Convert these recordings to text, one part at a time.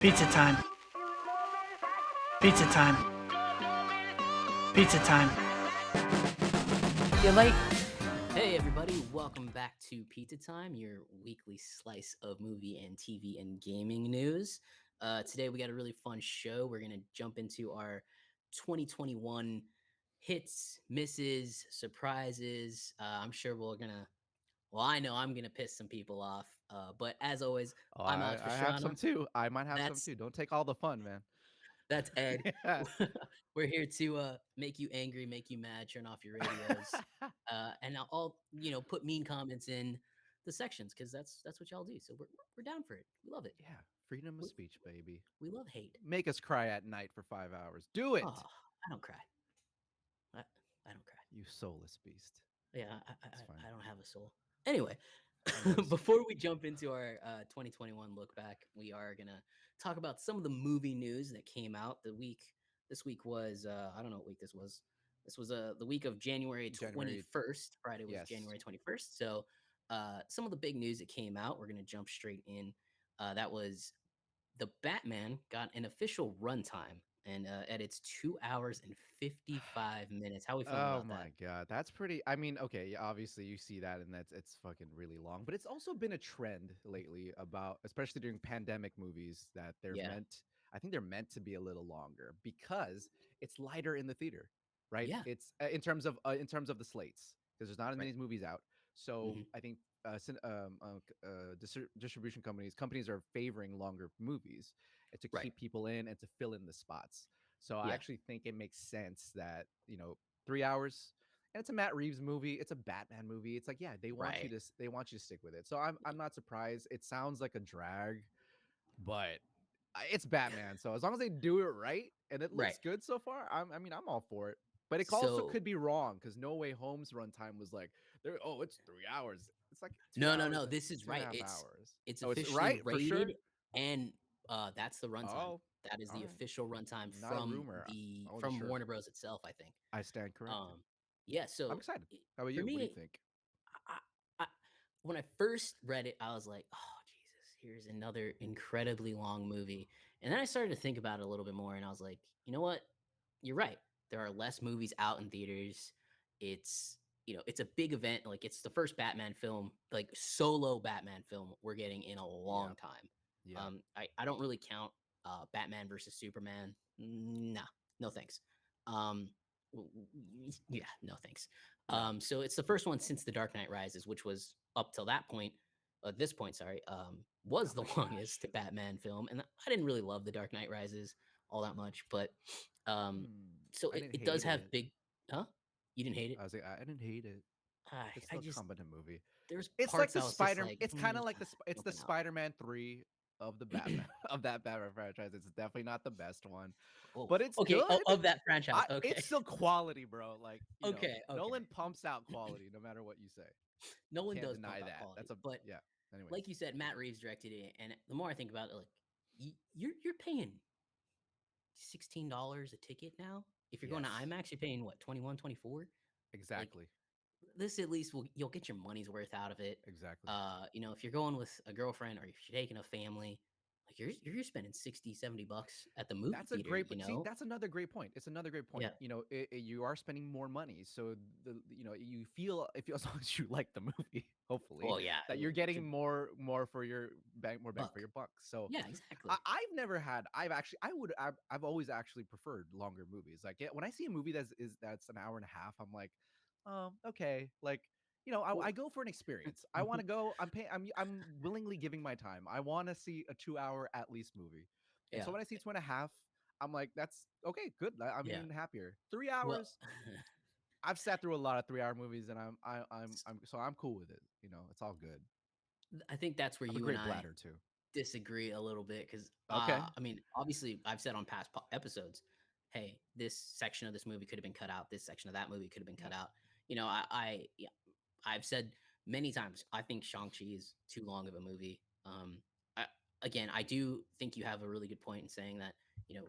Pizza time. Pizza time. Pizza time. You late? Hey everybody, welcome back to Pizza Time, your weekly slice of movie and TV and gaming news. Today we got a really fun show. We're gonna jump into our 2021 hits, misses, surprises. I'm sure I know I'm gonna piss some people off. But as always, Oh, I'm Alex I have some Pastrana. too. I might have some That's too. Don't take all the fun, man. that's Ed. Yeah. We're here to make you angry, make you mad, turn off your radios, and I'll put mean comments in the sections because that's what y'all do. So we're down for it. We love it. Yeah, freedom of We, speech, baby. we love hate. Make us cry at night for 5 hours. Do it, Oh, I don't cry. I don't cry. you soulless beast. Yeah, It's fine. I don't have a soul. Anyway, Anyways, before we jump into our 2021 look back, we are gonna talk about some of the movie news that came out the week. This week was I don't know what week this was. This was the week of January January. 21st. Friday was Yes. January 21st. So some of the big news that came out, we're gonna jump straight in. That was the Batman got an official runtime, and it's 2 hours and 55 minutes. How we feeling Oh about that? my god, that's pretty. I mean, okay, yeah, obviously you see that, and it's fucking really long. But it's also been a trend lately about, especially during pandemic movies, that they're Yeah, meant. I think they're meant to be a little longer because it's lighter in the theater, right? yeah, It's in terms of the slates because there's not as right. many movies out. So Hmm. I think distribution companies are favoring longer movies to Right. keep people in and to fill in the spots. So I Yeah. actually think it makes sense that 3 hours, and it's a Matt Reeves movie. It's a Batman movie. It's like, yeah, Right. they want you to stick with it. So I'm not surprised. It sounds like a drag, but it's Batman. So as long as they do it right and it Right. looks good so far, I mean, I'm all for it. But it also So could be wrong because No Way Home's runtime was like, oh, it's 3 hours. It's like two no, no, hours no. and This is two and a right. half It's hours. it's Oh, it's officially right for sure. rated, and that's the runtime. Oh, That is all the right. official runtime Not a from rumor. the I wasn't from sure. Warner Bros. Itself. I think. I stand corrected. Um, yeah. I'm So excited. i- How about for you? What do you me, think? I, when I first read it, I was like, "Oh Jesus, here's another incredibly long movie." And then I started to think about it a little bit more, and I was like, "You know what? You're right. There are less movies out in theaters. It's it's a big event. Like it's the first Batman film, like solo Batman film we're getting in a Yeah. long time. Yeah. I don't really count Batman versus Superman. Nah, no thanks. Um, yeah, no thanks. Yeah. So it's the first one since The Dark Knight Rises, which was up till that point, this point, sorry, was Oh the my longest gosh. Batman film, and I didn't really love The Dark Knight Rises all that much, but um, so I it, didn't it does hate have it. big, huh? You didn't hate it? I was like, I didn't hate it. It's I still a just competent movie. there's It's like parts the I was just Spider. like, It's kind of like it's the jumping out. Spider-Man 3 of the Batman of that Batman franchise. It's definitely not the best one, Oh, but it's okay. Oh, good. of that franchise. It's Okay, still quality, bro. Like, okay, Nolan okay. pumps out quality no matter what you say. Nolan Can't does pump deny out that. quality, That's a but yeah. Anyways, like you said, Matt Reeves directed it, and the more I think about it, like you're paying $16 a ticket now. If you're going to yes, IMAX, you're paying what 21, 24. Like exactly, this, at least you'll get your money's worth out of it. exactly. If you're going with a girlfriend or if you're taking a family, like you're spending 60, $70 at the movie That's a theater. great. See, that's another great point. It's another great point. Yeah. You are spending more money, so you feel if you, as long as you like the movie, hopefully, Well, yeah, that you're getting more for your bang for buck. your buck. So Yeah, exactly. I've never had. I've always actually preferred longer movies. Like, yeah, when I see a movie that's an hour and a half, I'm like, oh, okay, like. I Well, go for an experience. I want to go. I'm paying. I'm willingly giving my time. I want to see a 2 hour at least movie. And yeah, so when I see 2.5, I'm like, that's okay, good. I'm yeah. even happier. Three Well, hours. I've sat through a lot of 3 hour movies, and I'm cool with it. It's all good. I think that's where I have a you and great I bladder too. disagree a little bit because, Okay. I mean, obviously, I've said on past episodes, hey, this section of this movie could have been cut out. This section of that movie could have been cut out. Yeah, I've said many times, I think Shang-Chi is too long of a movie. I, again, I do think you have a really good point in saying that, you know,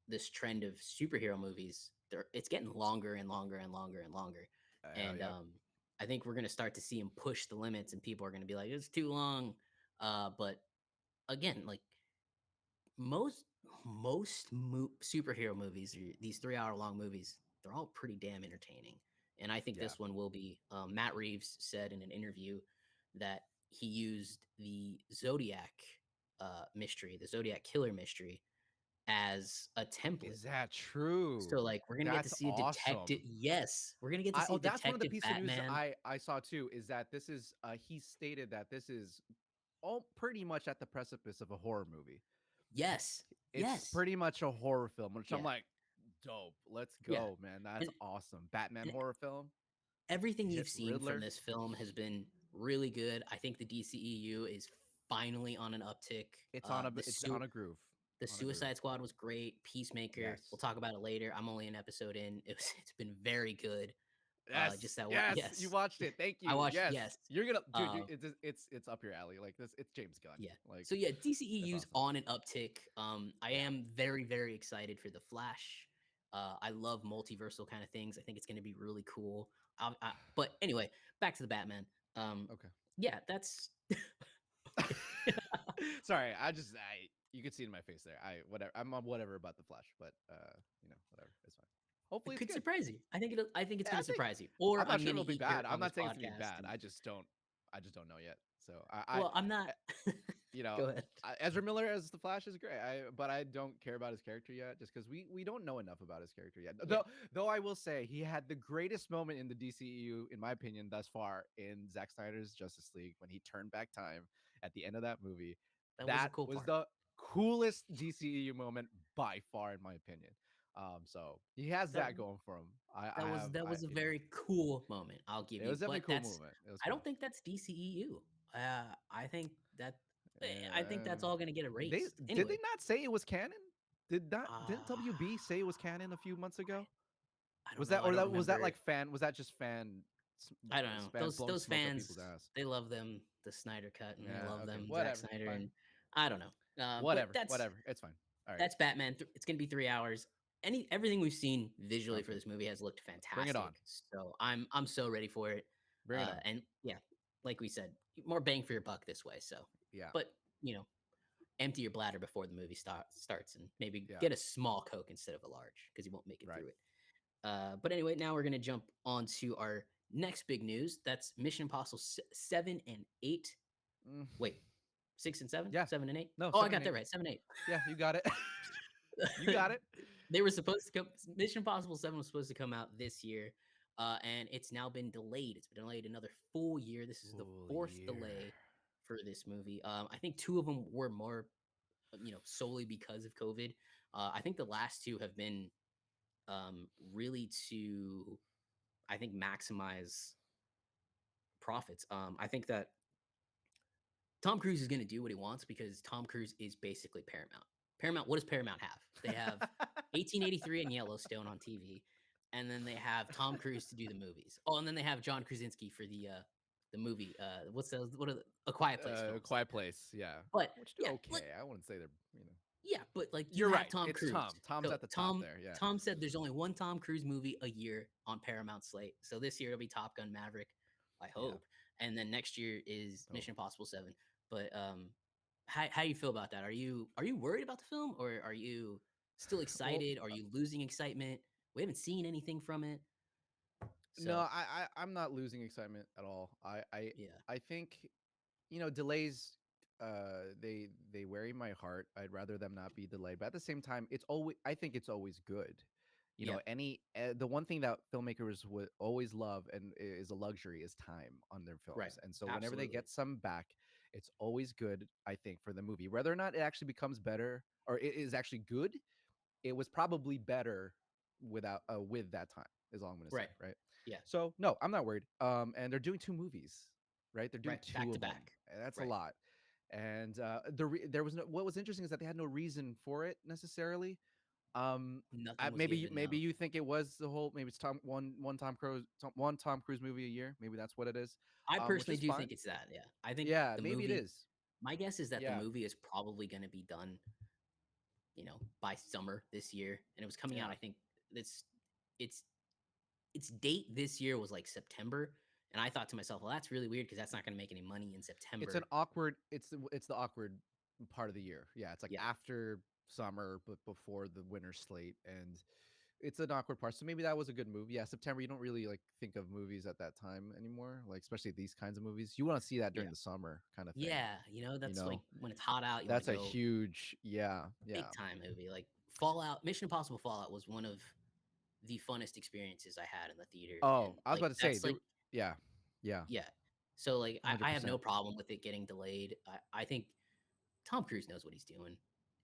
this trend of superhero movies, it's getting longer and longer and longer and longer. And Yep. I think we're going to start to see them push the limits and people are going to be like, it's too long. But again, like most superhero movies, these 3 hour long movies, they're all pretty damn entertaining. And I think Yeah. this one will be. Matt Reeves said in an interview that he used the Zodiac mystery, the Zodiac killer mystery, as a template. Is that true? So like we're gonna get to That's see a detective. awesome. Yes, we're gonna get to see a That's one of the detective piece of news Batman. I saw too. Is that this is he stated that this is all pretty much at the precipice of a horror movie. Yes, It's yes, pretty much a horror film, which I'm yeah, like, dope. Let's yeah. go, man. That's And awesome. Batman and horror film. everything Hit we've seen from Riddler. this film has been really good. I think the DCEU is finally on an uptick. It's on a groove. The On a groove. Suicide Squad was great. Peacemaker, Yes. we'll talk about it later. I'm only an episode in. It's been very good. Just Yes. that one. Yes. You Yes, watched it. Thank I you. watched. Yes. Yes. You're gonna dude, Uh, it's up your alley. Like this, it's James Gunn. yeah. Like So yeah, it's DCEU's awesome. on an uptick. I Yeah. am very, very excited for the Flash. I love multiversal kind of things. I think it's going to be really cool. But anyway, back to the Batman. Okay. Yeah, that's Sorry, I you could see it in my face there. I'm on whatever about the Flash, but whatever. It's fine. Hopefully it it's could good. surprise you. I think it'll. I think it's Yeah, going I to think surprise you. Or I'm not I'm sure going to it'll be eat bad. dirt I'm on this not saying it's gonna be podcast. bad. I just don't know yet. So Well, I'm not. eh, you know, Go ahead. Ezra Miller as the Flash is great. But I don't care about his character yet, just because we don't know enough about his character yet. Yeah, Though I will say he had the greatest moment in the DCEU, in my opinion, thus far in Zack Snyder's Justice League when he turned back time at the end of that movie. that was a That cool was part. the coolest DCEU moment by far, in my opinion. So he has That that going for him. that was a very cool moment. I'll give It you, was definitely but a cool movement. It was I cool. don't think that's DCEU. I think that I think that's Um, all going to get they erased did they anyway. not say it was canon? Didn't Uh, WB say it was canon a few months ago? I don't know. I don't Was that remember. like fan? Was that just I don't know. blowing Those smoke up fans, people's ass? they love them the Snyder cut, and they Yeah. love Okay. them Zack Whatever. Snyder, Fine. and I don't know. But Whatever. Whatever. It's fine. All right. that's Batman. It's gonna be 3 hours. Everything we've seen visually for Okay. this movie has looked Bring it on. fantastic. So I'm so ready for it. Bring it on. And yeah, like we said, more bang for your buck this way. So, Yeah. but empty your bladder before the movie starts, and maybe Yeah. get a small Coke instead of a large because you won't make it Right. through it. But anyway, now we're gonna jump on to our next big news. That's Mission Impossible 7 and 8. Mm, Wait, 6 and 7, yeah. 7 and 8. No. Oh, I 7 got and that 8. right. 7, 8. Yeah. You got it. You got it. They were supposed to come. Mission Impossible 7 was supposed to come out this year, and it's now been delayed. It's been delayed another full year. This is the Full fourth year. delay for this movie. I think two of them were more, solely because of COVID. I think the last two have been really to, I think, maximize profits. I think that Tom Cruise is going to do what he wants because Tom Cruise is basically Paramount. Paramount, what does Paramount have? They have 1883 and Yellowstone on TV, and then they have Tom Cruise to do the movies. Oh, and then they have John Krasinski for the movie. What are A Quiet Place films? Quiet Place. Yeah. But Which do yeah, okay. I wouldn't say they're. yeah, but like You're have right. Tom It's Cruise. Tom. Tom's So at the top there. Yeah. Tom said there's only one Tom Cruise movie a year on Paramount slate. So this year it'll be Top Gun Maverick, I hope, and then next year is Mission Impossible 7. But how you feel about that? Are you worried about the film, or are you still excited? Are you losing excitement? We haven't seen anything from it. So, No, I'm not losing excitement at all. yeah, I think delays they worry my heart. I'd rather them not be delayed, but at the same time, I think it's always good. yeah, The one thing that filmmakers would always love and is a luxury is time on their right, films. And so whenever they absolutely, get some back, it's always good, I think, for the movie. Whether or not it actually becomes better or it is actually good, it was probably better with that time, is all I'm going to say, right, right? yeah, So no, I'm not worried. And they're doing two movies, right? They're doing right, two back to of them. back, And that's a right. lot. And there was no. What was interesting is that they had no reason for it necessarily. Nothing was given. Maybe No, you think it was the whole. Maybe it's one Tom Cruise movie a year. Maybe that's what it is. I Which personally is do fine. think it's that. Yeah, I think Yeah, the maybe it movie. is. My guess is that the Yeah, movie is probably going to be done, by summer this year, and it was coming out. yeah. I think its its date this year was like September, and I thought to myself, well, that's really weird because that's not going to make any money in It's an September. awkward. It's the awkward part of the year. Yeah, it's like Yeah. after summer but before the winter slate, and it's an awkward part. So maybe that was a good move. Yeah, September, you don't really like think of movies at that time anymore, like especially these kinds of movies. You want to see that Yeah. during the summer kind of thing. Yeah. You That's like know, when it's hot out, you want that's to a go huge, yeah, big yeah. time movie. Like Fallout, Mission Impossible Fallout was one of the funnest experiences I had in the theaters. And Oh, I was like, about to say, that's like, yeah, yeah, yeah. So like, I have 100%. no problem with it getting delayed. I think Tom Cruise knows what he's doing.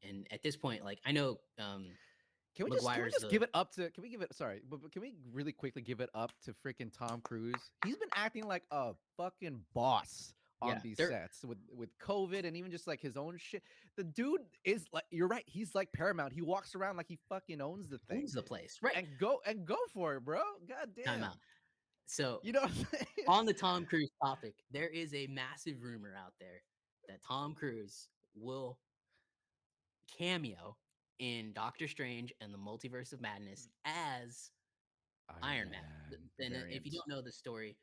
And at this point, like, I know Can we McGuire's just the, give it up to can we give it sorry, but can we really quickly give it up to freaking Tom Cruise? He's been acting like a fucking boss on yeah, these they're sets with COVID and even just like his own shit. The dude is like, you're right, he's like Paramount. He walks around like he fucking owns the thing. owns the place. Right. And go for it, bro. God Time damn. out. So You know what I'm saying? on the Tom Cruise topic, there is a massive rumor out there that Tom Cruise will cameo in Doctor Strange and the Multiverse of Madness as Iron Iron Man. Man And if you variant. don't know the story,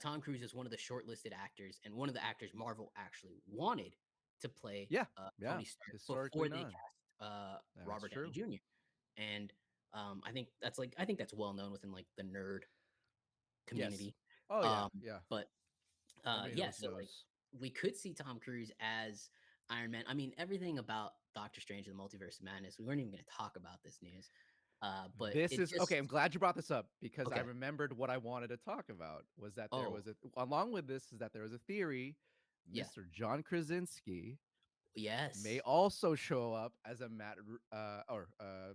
Tom Cruise is one of the shortlisted actors and one of the actors Marvel actually wanted to play Yeah, yeah. Tony Stark Historically before they known. cast That's Robert Downey true. Jr. And I think that's well known within like the nerd Yes. community. Oh yeah, Um, yeah. but Everybody yeah, knows so like knows. we could see Tom Cruise as Iron Man. I mean, everything about Doctor Strange and the Multiverse of Madness. We weren't even going to talk about this news, but This it is okay. I'm just glad you brought this up because I okay. remembered what I wanted to talk about was that there Oh was along with this is that there was a theory yeah, Mr. John Krasinski may yes, also show up as a or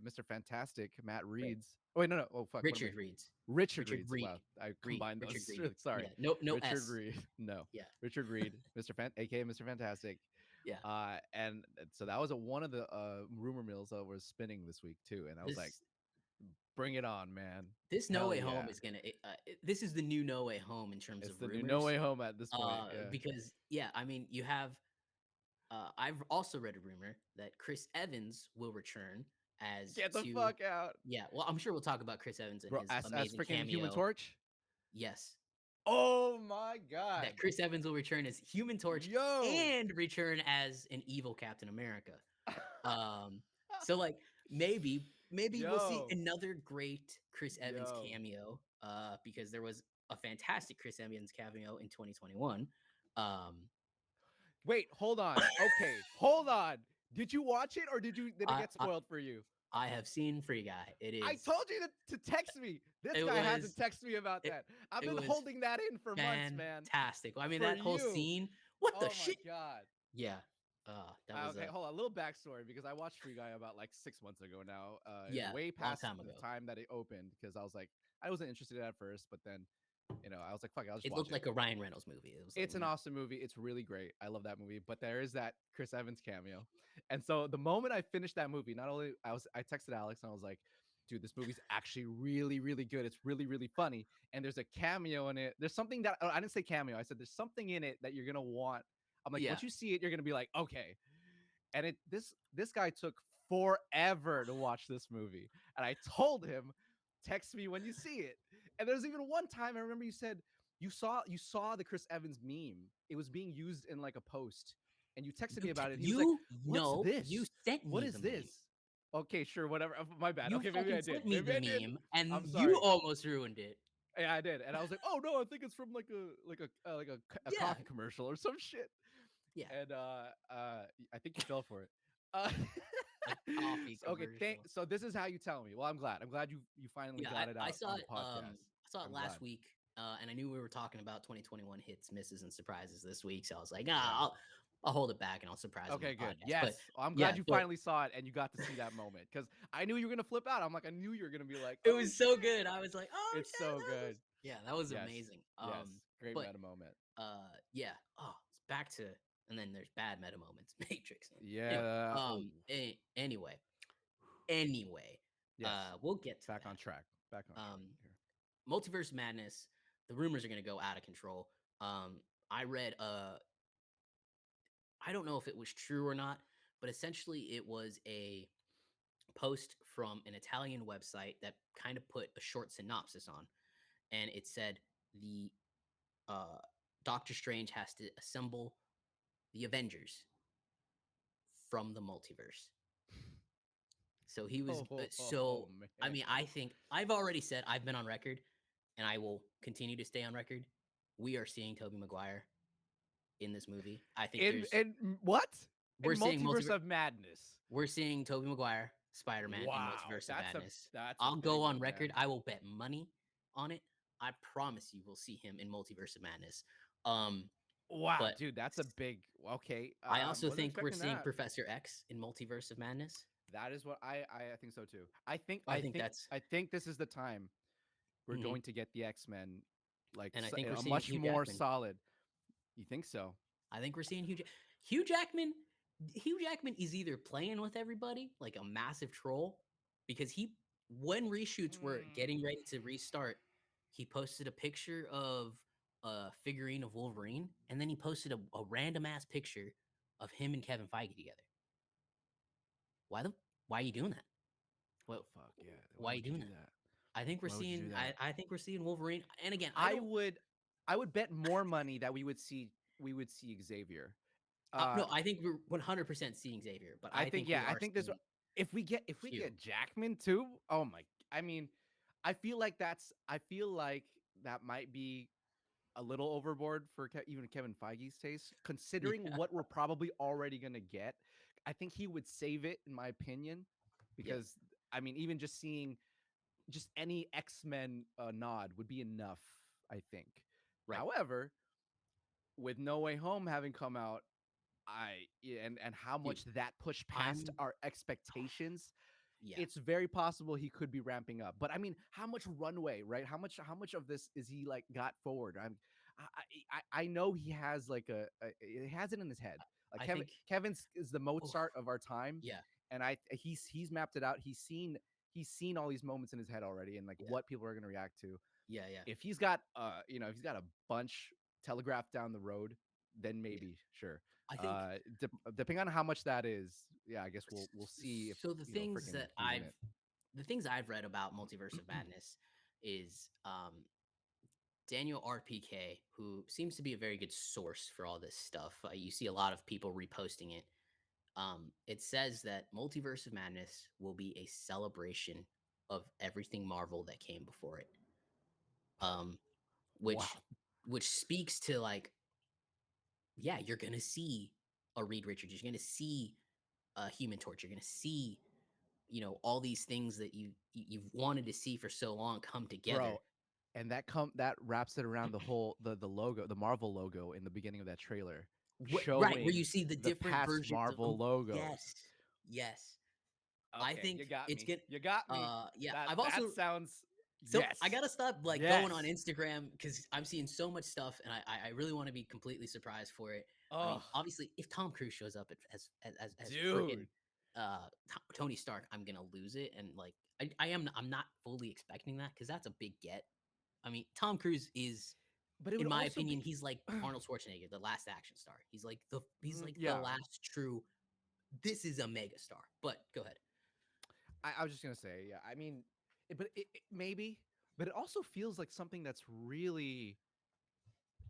Mr. Fantastic Matt right. Reed's. Oh wait, no. Oh fuck, what am I? Richard Reed's, Richard Richard Reed's. Reed, Wow, I combined those. Richard Reed. Sorry, Yeah, no Richard S. Reed. No, Yeah, Richard Reed, aka Mr. Fantastic. yeah. And so that was one of the rumor mills that was spinning this week too, and I was like, This bring it on, man. this No Hell Way yeah. Home is gonna. This is the new No Way Home in terms It's of the new No rumors. Way Home at this point. Yeah. Because yeah, I mean, you have. I've also read a rumor that Chris Evans will return as Get the to. fuck out. Yeah, well, I'm sure we'll talk about Chris Evans and Bro, his as amazing freaking Human cameo. Torch. Yes, Oh my god. that Chris Evans will return as Human Torch Yo. and return as an evil Captain America. So like maybe we'll see Yo. another great Chris Evans Yo. cameo. Because there was a fantastic Chris Evans cameo in 2021. Um, Wait, hold on. Okay, hold on. Did you watch it or did it I, get I spoiled for you? I have seen Free Guy. It I is. told you to text me. This It guy had to was. text me about It, that. I've it been was holding that in for months, man. fantastic. I mean, For that whole you. scene. What the Oh my shit? god. Yeah. That was Okay, hold on. A little backstory because I watched Free Guy about like 6 months ago now. yeah, Way long past time the ago. time that it opened because I was like, I wasn't interested at first, but then, I was like, fuck it, I'll just It watch looked it. like a Ryan Reynolds movie. It was like It's an awesome movie. It's really great. I love that movie. But there is that Chris Evans cameo, and so the moment I finished that movie, not only I texted Alex and I was like, dude, this movie's actually really, really good. It's really, really funny. And there's a cameo in it. There's something that I didn't say cameo. I said there's something in it that you're gonna want. I'm like, yeah. once you see it, you're gonna be like, okay. And this guy took forever to watch this movie. And I told him, text me when you see it. And there's even one time I remember you said you saw the Chris Evans meme. It was being used in like a post. And you texted me about it. He was like, what's this? You sent me What is the this? meme. Okay, sure, whatever. My bad. You Okay, maybe fucking I did. sent me Maybe the I did. meme, and I'm you sorry. almost ruined it. Yeah, I did. And I was like, oh no, I think it's from like a Yeah. coffee commercial or some shit. Yeah. And I think you fell for it. Uh, A coffee okay, commercial. so this is how you tell me. Well, I'm glad. I'm glad you finally got it out I saw on it. the podcast. I saw it I'm last glad. week, and I knew we were talking about 2021 hits, misses, and surprises this week. So I was like, Yeah. I'll hold it back and I'll surprise you on Okay, the good. podcast. Yes, But I'm yeah, glad you finally saw it and you got to see that moment because I knew you were gonna flip out. I'm like, I knew you were gonna be like, it oh, was so shit." good. I was like, oh, It's shit, so that good. was- Yeah, that was Yes, amazing. yes, great but meta moment. yeah. Oh, it's back to, and then there's bad meta moments, Matrix. Yeah. Anyway, Yes. we'll get to Back that. on track. Back on track here. Multiverse Madness. The rumors are going to go out of control. I read I don't know if it was true or not, but essentially it was a post from an Italian website that kind of put a short synopsis on, and it said the Doctor Strange has to assemble the Avengers, from the multiverse. So he was I man. mean, I think I've already said, I've been on record, and I will continue to stay on record. We are seeing Tobey Maguire in this movie. I think What? we're In seeing Multiverse of Madness. we're seeing Tobey Maguire, Spider-Man in Wow, Multiverse of Madness. that's a I'll big go on one, record. man. I will bet money on it. I promise you will see him in Multiverse of Madness. Um, Wow, but dude, that's a big. Okay, I also wasn't think we're expecting seeing that. Professor X in Multiverse of Madness. That is what I think so too. I think I think that's, I think this is the time we're mhm. going to get the X-Men like And I think we're a seeing much Hugh more Jackman. solid. You think so? I think we're seeing Hugh Jackman. Hugh Jackman is either playing with everybody like a massive troll, because when reshoots were getting Mm. ready to restart, he posted a picture of a figurine of Wolverine, and then he posted a random ass picture of him and Kevin Feige together. Why the why are you doing that? Oh What fuck yeah! Why why are you would you doing do that? that? I think we're Why would you seeing do that? I think we're seeing Wolverine. And again, I I don't would I would bet more money that we would see Xavier. no, I think we're 100% seeing Xavier, but I I think think we yeah, I are think this seeing if we Hugh. get Jackman too. Oh my! I mean, I feel like that might be a little overboard for even Kevin Feige's taste, considering Yeah. what we're probably already gonna get. I think he would save it, in my opinion, Yeah. because I mean, even just seeing just any X-Men nod would be enough. I think. Right. However, with No Way Home having come out, and how Dude, much that pushed past I'm our expectations, yeah. it's very possible he could be ramping up. But I mean, how much runway, right? How much of this is he like got forward? I know he has like he has it in his head. Like I think Kevin's is the oof, Mozart of our time, yeah. and he's mapped it out. He's seen all these moments in his head already, and like Yeah. what people are gonna react to. Yeah, yeah. If he's got if he's got a bunch telegraphed down the road, then Yeah. maybe sure. I think Depending on how much that is, yeah, I guess we'll see if so. freaking he's in it. The things I've read about Multiverse of Madness is Daniel RPK, who seems to be a very good source for all this stuff. You see a lot of people reposting it. It says that Multiverse of Madness will be a celebration of everything Marvel that came before it. Um, Wow, which speaks to like, yeah, you're gonna see a Reed Richards, you're gonna see a Human Torch, you're gonna see, all these things that you've wanted to see for so long come together. bro, and that wraps it around the whole the logo, the Marvel logo in the beginning of that trailer, Right, where you showing see the the different past versions of Marvel logos. yes, yes. I Okay, think you got it's me. good. You got me. Yeah, That I've that also sounds so yes, I gotta stop like going on yes. Instagram because I'm seeing so much stuff, and I really want to be completely surprised for it. I mean, Oh, obviously, if Tom Cruise shows up as freaking dude. Tony Stark, I'm gonna lose it, and like I'm not fully expecting that because that's a big get. I mean, Tom Cruise is, But it in would my also opinion, be he's like Arnold Schwarzenegger, the last action star. He's like the yeah. last true. This is a mega star. But go ahead. I was just gonna say, yeah. I mean, maybe, but it also feels like something that's really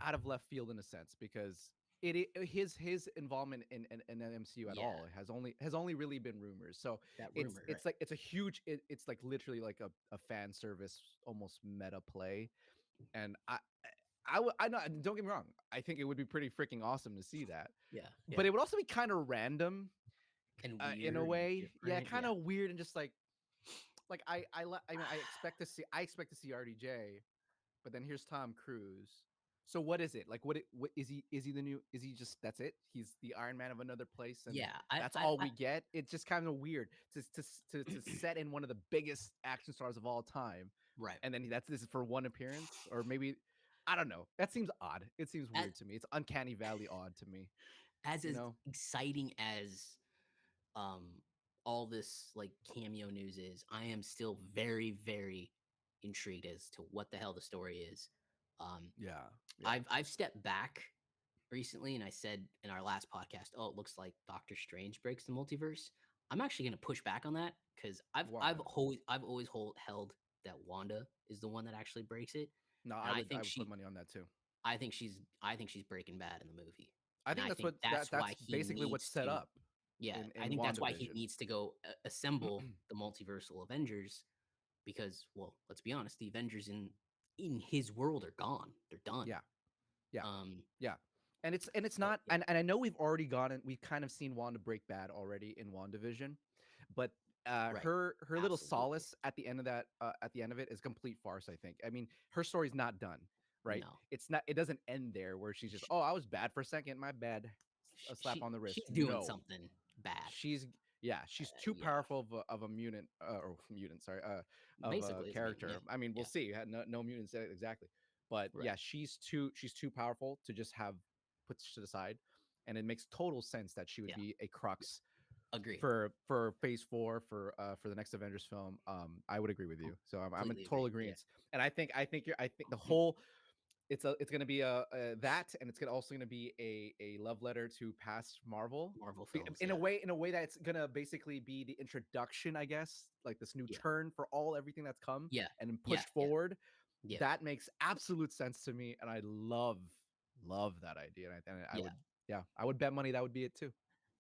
out of left field in a sense because his involvement in the MCU at Yeah, all has only really been rumors. So that it's rumor, right? it's like it's a huge it's like literally like a fan service almost meta play, and I know, don't get me wrong, I think it would be pretty freaking awesome to see that, Yeah, yeah. but it would also be kind of random And in a weird and way. Yeah, different. kind Yeah, of weird and just like I mean I expect to see RDJ, but then here's Tom Cruise. So what is it? Like what is he the new is he just that's it? He's the Iron Man of another place and yeah. that's all we get? It's just kind of weird to set in one of the biggest action stars of all time. Right. And then this is for one appearance or maybe I don't know. That seems odd. It seems As, weird to me. It's uncanny valley odd to me, you as know? exciting as um all this like cameo news is, I am still very, very intrigued as to what the hell the story is. Um, Yeah. Yeah. I've stepped back recently, and I said in our last podcast, "Oh, it looks like Doctor Strange breaks the multiverse." I'm actually going to push back on that because Why? I've always held that Wanda is the one that actually breaks it, No, and I would put money on that too. I think she's Breaking Bad in the movie, I and think I that's think what that's why that's he basically what's needs set to. up. Yeah, I in think that's why he WandaVision. needs to go assemble the multiversal Avengers because, well, let's be honest, the Avengers in his world are gone. They're done. Yeah, yeah, Um, yeah. And it's but not, yeah, and I know we've kind of seen Wanda break bad already in WandaVision, but right, her little absolutely. solace at the end of that, at the end of it, is complete farce. I think. I mean, her story's not done, right? No, It's not. It doesn't end there where she's just, she, oh, I was bad for a second, my bad, a slap on the wrist. she's doing No, something bad. she's yeah, she's too Yeah, powerful of a mutant, or mutant, sorry, of a basically, it's a mutant. Yeah, character. I mean, we'll yeah, see. No mutants, exactly, but right. yeah, she's too powerful to just have put to the side, and it makes total sense that she would Yeah, be a crux agreed. for Phase 4, for the next Avengers film. I would agree with you. So I'm in Completely total agree. Yeah, agreement, and I think the whole, it's gonna be a that, and it's gonna also gonna be a love letter to past Marvel, Marvel films. in Yeah, a way that it's gonna basically be the introduction, I guess, like this new yeah, turn for everything that's come yeah, and then yeah, pushed yeah, forward. yeah, That makes absolute sense to me, and I love that idea. And I yeah. would, yeah, I would bet money that would be it too.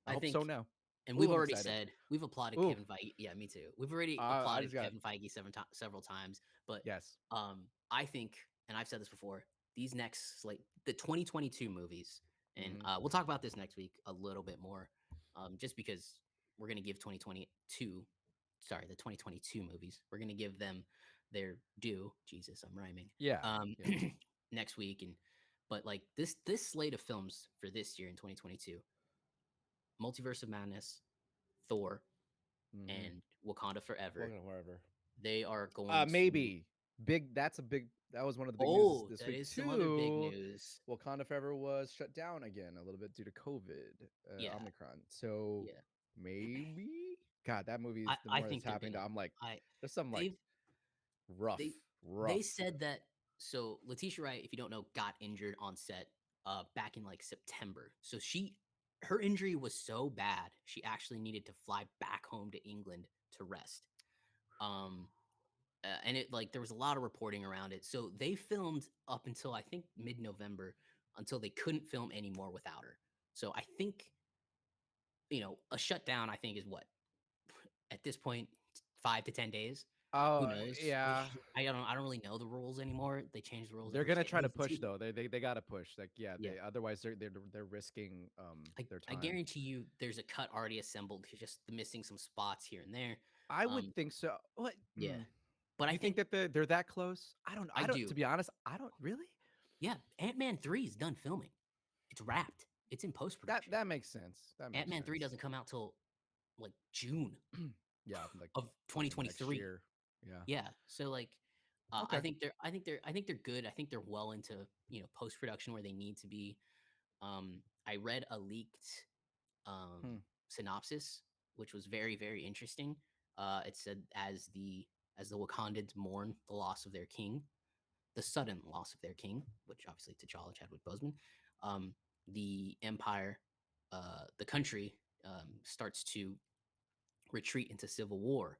I I hope so think, now. and Ooh, we've I'm already excited. said we've applauded Ooh, Kevin Feige. Yeah, me too. We've already I applauded just got, Kevin Feige several times, but yes. I think, and I've said this before, these next like the 2022 movies, and Hmm. we'll talk about this next week a little bit more, just because we're gonna give 2022, sorry, the 2022 movies, we're gonna give them their due. Jesus, I'm rhyming. Yeah, Um, yeah. next week, and but like this slate of films for this year in 2022, Multiverse of Madness, Thor, Hmm. and Wakanda Forever, Welcome to wherever. they are going to. Maybe big. That's a big. That was one of the big news Oh, this that week is some other big too. news. Wakanda Forever was shut down again a little bit due to COVID, Yeah, Omicron. So yeah. maybe, God, that movie is, the I more that's think they're happening, gonna. I'm like, I there's some like they've rough, they rough. they said that. So Letitia Wright, if you don't know, got injured on set back in like September. So her injury was so bad she actually needed to fly back home to England to rest. Um, and it like there was a lot of reporting around it. So they filmed up until I think mid-November until they couldn't film anymore without her. So I think a shutdown. I think is what at this point 5 to 10 days. Who Oh knows? yeah, I don't really know the rules anymore. They change the rules they're every gonna 10 try to days. It push seems. though. They gotta push. Like, yeah, Yeah. they, otherwise they're risking their I time. guarantee you there's a cut already assembled. Just missing some spots here and there. I would Um, think so. What? yeah. But I You think think that they're that close? I don't. I To do. be honest, I don't really. Yeah. Ant-Man 3 is done filming. It's wrapped. It's in post-production. That makes sense. That makes Ant-Man 3 sense. doesn't come out till like June Yeah, like of fucking next 2023. year. Yeah. Yeah. So like Okay. I think they're good. I think they're well into, post production where they need to be. I read a leaked Hmm. synopsis, which was very, very interesting. It said as the Wakandans mourn the loss of their king, the sudden loss of their king, which obviously T'Challa, Chadwick Boseman, the empire, the country starts to retreat into civil war,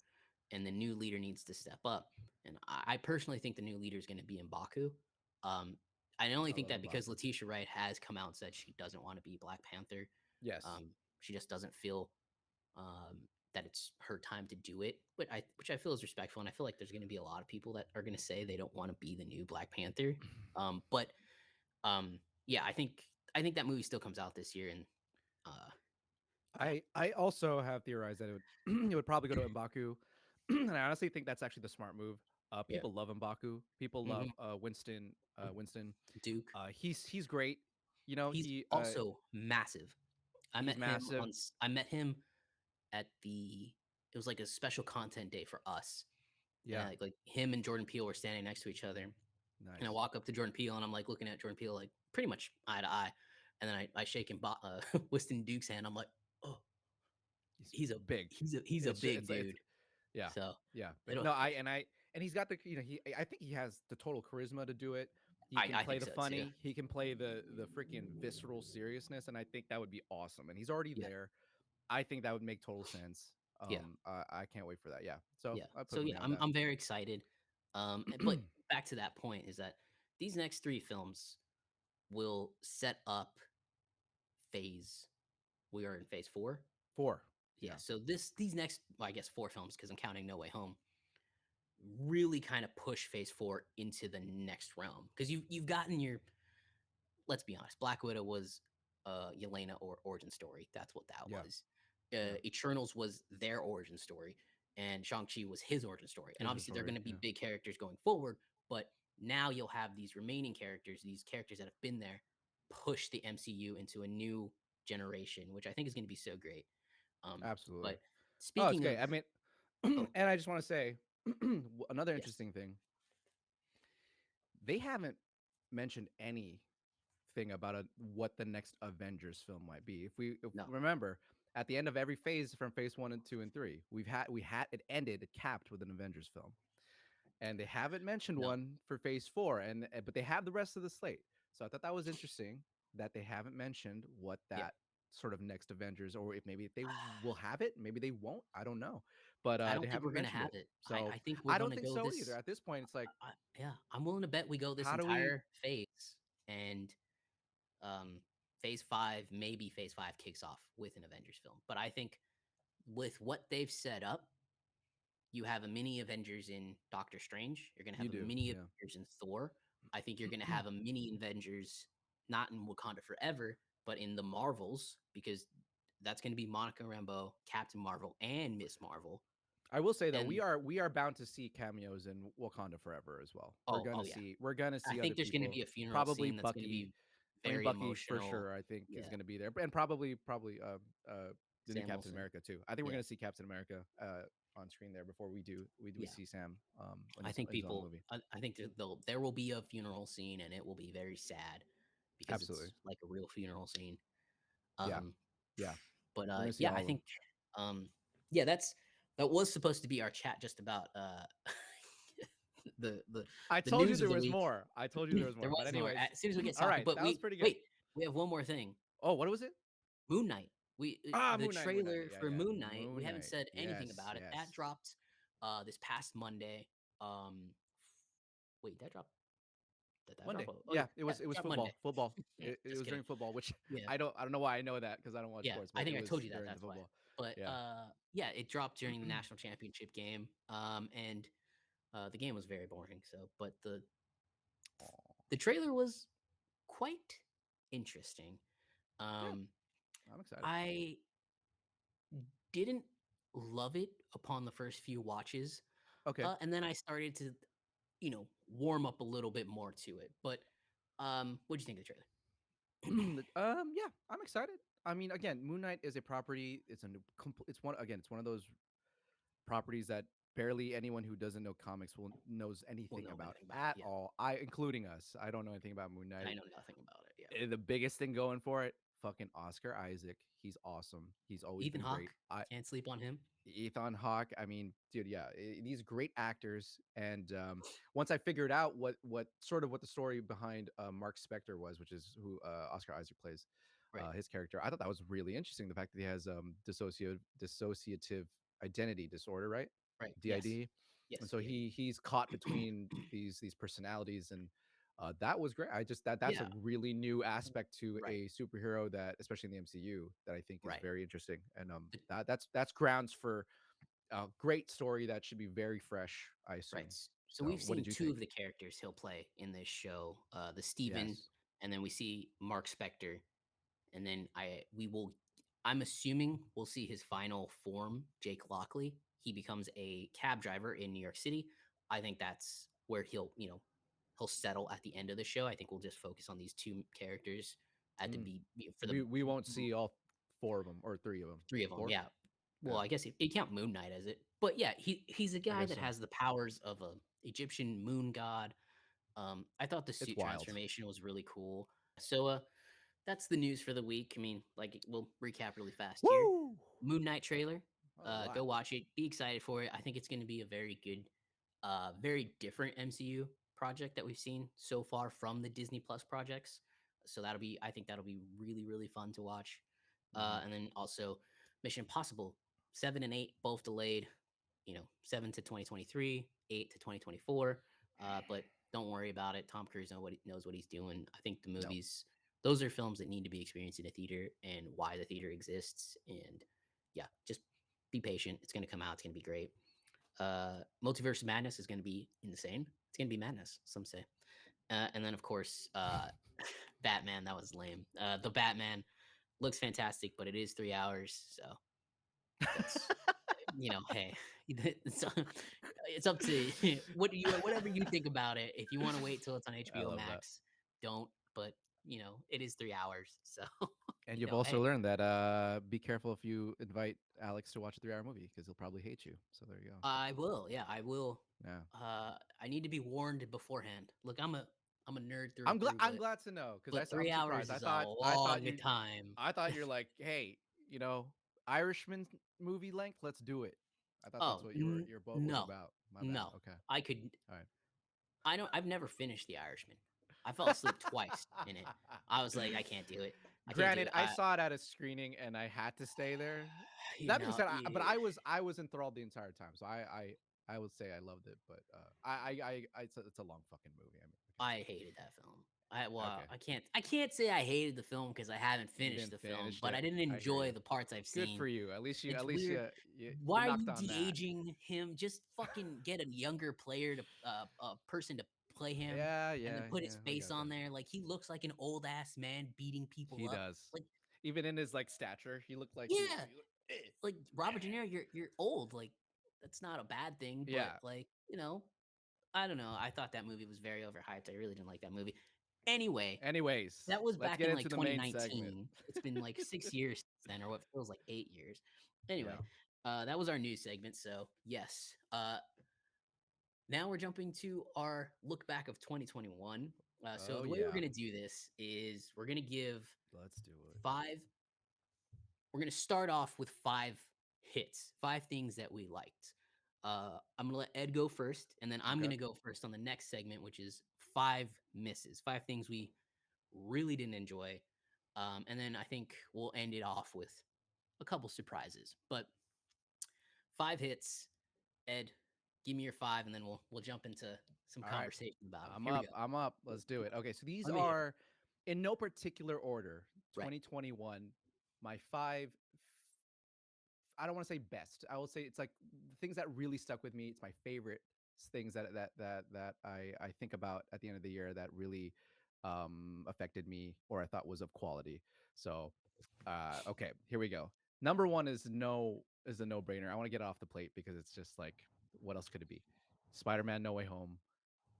and the new leader needs to step up. And I personally think the new leader is going to be in Baku. Um, I only I think love that because Mbaku. Letitia Wright has come out and said she doesn't want to be Black Panther. Yes. She just doesn't feel um, that it's her time to do it, which I feel is respectful, and I feel like there's going to be a lot of people that are going to say they don't want to be the new Black Panther. But yeah, I think that movie still comes out this year, and uh, yeah, I also have theorized that it would it would probably go to Mbaku, and I honestly think that's actually the smart move. yeah, People love Mbaku. People love hmm Winston. Winston. Duke. He's great. You know, He's also massive. he's massive. I met him at the. It was like a special content day for us, and Yeah. like him and Jordan Peele were standing next to each other. And I Nice. walk up to Jordan Peele, and I'm like looking at Jordan Peele, like pretty much eye to eye. And then I shake Weston Duke's hand. I'm like, oh, He's he's a big. he's a big It's dude. yeah, So yeah. But it'll. no, and he's got the, he, I think he has the total charisma to do it. He can I play think the so too. funny. He can play the freaking visceral seriousness, and I think that would be awesome. And he's already Yeah, there. I think that would make total sense. yeah, I can't wait for that. Yeah. So yeah. I So put money yeah, on I'm that. very excited. But back to that point is that these next three films will set up phase. We are in phase 4. 4. Yeah. Yeah. So these next, well, I guess 4 films, because I'm counting No Way Home, really kind of push Phase 4 into the next realm. Because you've gotten your, let's be honest, Black Widow was Yelena or origin story. That's what that Yeah. was. Yeah. Eternals was their origin story, and Shang-Chi was his origin story. And Here's the obviously, they're story. going to be Yeah. big characters going forward, but now you'll have these remaining characters, these characters that have been there, push the MCU into a new generation, which I think is going to be so great. Absolutely. But Oh, it's speaking great. of, I mean, oh and I just want to say another yes, interesting thing. They haven't mentioned anything about what the next Avengers film might be. If no, remember, at the end of every phase from phase 1 and 2 and 3, we had it ended, it capped with an Avengers film. And they haven't mentioned no, one for phase 4, but they have the rest of the slate. So I thought that was interesting that they haven't mentioned what yeah. that sort of next Avengers, or if maybe they will have it, maybe they won't. I don't know, but I they don't think we're haven't gonna mentioned have it. it. So I think we're I don't gonna think go so either. this. At this point, it's like, Yeah, I'm willing to bet we go this how do we? entire phase, and um, Phase 5 kicks off with an Avengers film. But I think with what they've set up, you have a mini Avengers in Doctor Strange. You're gonna You have a do, mini yeah. Avengers in Thor. I think you're gonna have a mini Avengers not in Wakanda Forever, but in the Marvels, because that's gonna be Monica Rambeau, Captain Marvel, and Miss Marvel. I will say though, And we are bound to see cameos in Wakanda Forever as well. oh yeah, We're gonna I see other think there's gonna people. be a funeral Probably scene that's gonna Bucky. be I mean, very Bucky for emotional. sure. I think is Yeah, going to be there, and probably the new Sam Captain Wilson. America too. I think we're Yeah, going to see Captain America on screen there before we yeah. see Sam in I think his own people. movie. I think there will be a funeral scene, and it will be very sad because Absolutely, it's like a real funeral scene. yeah, Um, yeah. but We're going to see yeah, all I of them. think yeah, that was supposed to be our chat just about the the I the told you news of there the was week. more. I told you there was There more. But was more anyways, as soon as we get all talking. right, But that was we pretty good. wait, we have one more thing. Oh, what was it? Moon Knight. The Ah, Moon Knight. trailer Yeah, for yeah. Moon Knight. We Moon haven't Knight. said anything Yes, about it. yes. That dropped this past Monday. Wait, that dropped. Did that drop? Monday. Oh yeah, Yeah, it yeah, was dropped football. Monday. Football. Yeah, It just was kidding. during football, which Yeah, I don't know why I know that because I don't watch yeah. sports, I but it think I was told you that. during the That's why. football. But Yeah. yeah, it dropped during the national championship game. And the game was very boring. So, but Aw. the trailer was quite interesting. Yeah, Um, I'm excited. I didn't love it upon the first few watches, Okay. and then I started to, warm up a little bit more to it. But what do you think of the trailer? Yeah, I'm excited. I mean, again, Moon Knight is a property. It's one of those properties that barely anyone who doesn't know comics will knows We'll anything know about anything about it. at Yeah, all. Including us. I don't know anything about Moon Knight. I know nothing about it. Yeah, The biggest thing going for it, fucking Oscar Isaac. He's awesome. He's always Ethan been great. Hawke, can't sleep on him. Ethan Hawke. I mean, dude, yeah, these great actors. And once I figured out what the story behind Mark Spector was, which is who Oscar Isaac plays, Right, his character, I thought that was really interesting. The fact that he has dissociative identity disorder, right? right. Yes, DID, and yes, so DID. he's caught between these personalities, and that was great. I just that's a Yeah, really new aspect to right, a superhero that, especially in the MCU, that I think is right. very interesting. And But that's grounds for a great story that should be very fresh, I right. assume. So So, we've what seen did you two think? of the characters he'll play in this show, the Steven, Yes. and then we see Mark Spector, and then I'm assuming we'll see his final form, Jake Lockley. He becomes a cab driver in New York City. I think that's where he'll settle at the end of the show. I think we'll just focus on these two characters at the Mm. be for the We won't see all four of them or three of them. three of them. Four. Yeah. Well, Yeah, I guess you count Moon Knight as it, but yeah, he's a I guy guess that so. has the powers of a Egyptian moon god. I thought the It's suit wild. transformation was really cool. So that's the news for the week. I mean, like we'll recap really fast here. Woo! Moon Knight trailer. That was a lot. Go watch it. Be excited for it. I think it's going to be a very good, very different MCU project that we've seen so far from the Disney Plus projects. So I think that'll be really, really fun to watch. Hmm. And then also Mission Impossible 7 and 8 both delayed. 7 to 2023, 8 to 2024. But don't worry about it. Tom Cruise knows what he's doing. I think the No. movies, those are films that need to be experienced in a theater and why the theater exists. And yeah, just be patient. It's gonna come out. It's gonna be great. Multiverse Madness is gonna be insane. It's gonna be madness. Some say. And then of course, Batman. That was lame. The Batman looks fantastic, but it is 3 hours, so that's hey, it's, it's up to whatever you think about it. If you want to wait till it's on I HBO love that. Max, don't. But it is 3 hours, so And you've also hey, learned that be careful if you invite Alex to watch a 3-hour movie because he'll probably hate you. So there you go. I will. Yeah, I will. Yeah. I need to be warned beforehand. Look, I'm a nerd through I'm and glad through, I'm glad to know because but I'm 3 hours surprised. is a long time. I thought you're like, hey, Irishman movie length. Let's do it. I thought that's Oh, what your boat was no, about. My bad. no. Okay. I could. All right. I don't. I've never finished The Irishman. I fell asleep twice in it. I was like, I can't do it. I can't do Granted, it. I saw it at a screening and I had to stay there. You That being know, said, but I was enthralled the entire time, so I would say I loved it. But it's a long fucking movie. I mean, I hated that film. okay, I can't say I hated the film because I haven't you finished didn't the film, finish but it. I didn't I hear enjoy you. the parts I've Good seen. for you. At least It's you weird. you Why are knocked you on that. de-aging him? Just fucking get a younger player to a person to play him, Yeah, and yeah, then put yeah. his We face got on that. there. Like he looks like an old ass man beating people He up. does. Like Even in his like stature, he looked like he. yeah, like Robert De Niro, you're old. Like that's not a bad thing, but Yeah. like I don't know. I thought that movie was very overhyped. I really didn't like that movie. Anyway, Anyways, that was let's back get in into like the main segment. 2019. It's been like 6 years since then, or what feels like 8 years. Anyway, Yeah. that was our news segment. So yes, now we're jumping to our look back of 2021. So Oh the way we're yeah. gonna do this is we're gonna give Let's do it. five. We're gonna start off with five hits, five things that we liked. I'm gonna let Ed go first, and then I'm Okay. gonna go first on the next segment, which is five misses, five things we really didn't enjoy. And then I think we'll end it off with a couple surprises. But five hits, Ed, give me your five, and then we'll jump into some All right. conversation about them. I'm Here we up. go. I'm up. Let's do it. Okay, so these Let me hear. are in no particular order. Right. 2021, my five. I don't want to say best. I will say it's like the things that really stuck with me. It's my favorite things that I think about at the end of the year that really affected me or I thought was of quality. So, okay, here we go. Number one is a no brainer. I want to get it off the plate because it's just like what else could it be? Spider-Man: No Way Home.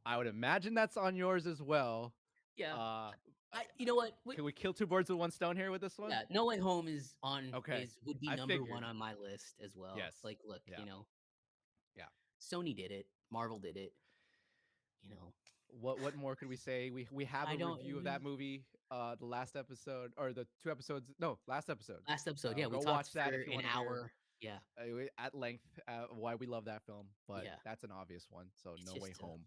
I would imagine that's on yours as well. Yeah. Uh, You know what? can we kill two birds with one stone here with this one? Yeah, No Way Home is on Okay, is would be I number one figured. on my list as well. Yes. Like, look, Yeah. Yeah. Sony did it, Marvel did it. You know, What more could we say? We have I a don't. review of that movie. The last episode or the two episodes? No, last episode. Last episode, yeah, we Go talked watch for that if you an want to hear hour. Yeah, at length why we love that film. But yeah. that's an obvious one. So It's No Way just Home.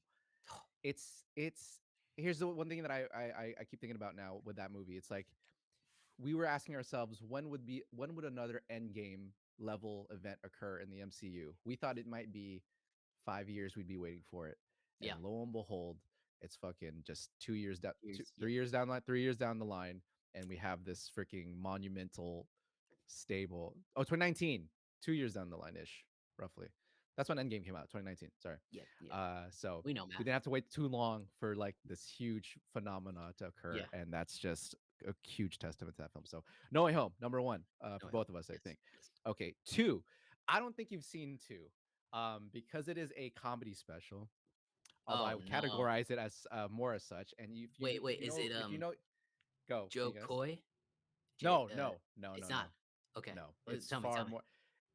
It's here's the one thing that I keep thinking about now with that movie. It's like we were asking ourselves when would another Endgame level event occur in the MCU? We thought it might be 5 years we'd be waiting for it, and yeah. lo and behold, it's fucking just 2 years down, Yeah. 3 years down, 3 years down the line, and we have this freaking monumental, stable. Oh, 2019, 2 years down the line ish, roughly. That's when Endgame came out, 2019. Sorry. Yeah, yeah. So We know we math. didn't have to wait too long for like this huge phenomena to occur, Yeah, and that's just a huge testament to that film. So No Way Home, number one, No for Way Home. both of us, I Yes, think. yes. Okay, two. I don't think you've seen two, because it is a comedy special. Although I Oh would no. categorize it as more as such. And Wait. Is it if you know, go. Can Joe you guess? Coy? J. No, It's no. not. Okay. No, it's Tell me. far Tell me. more.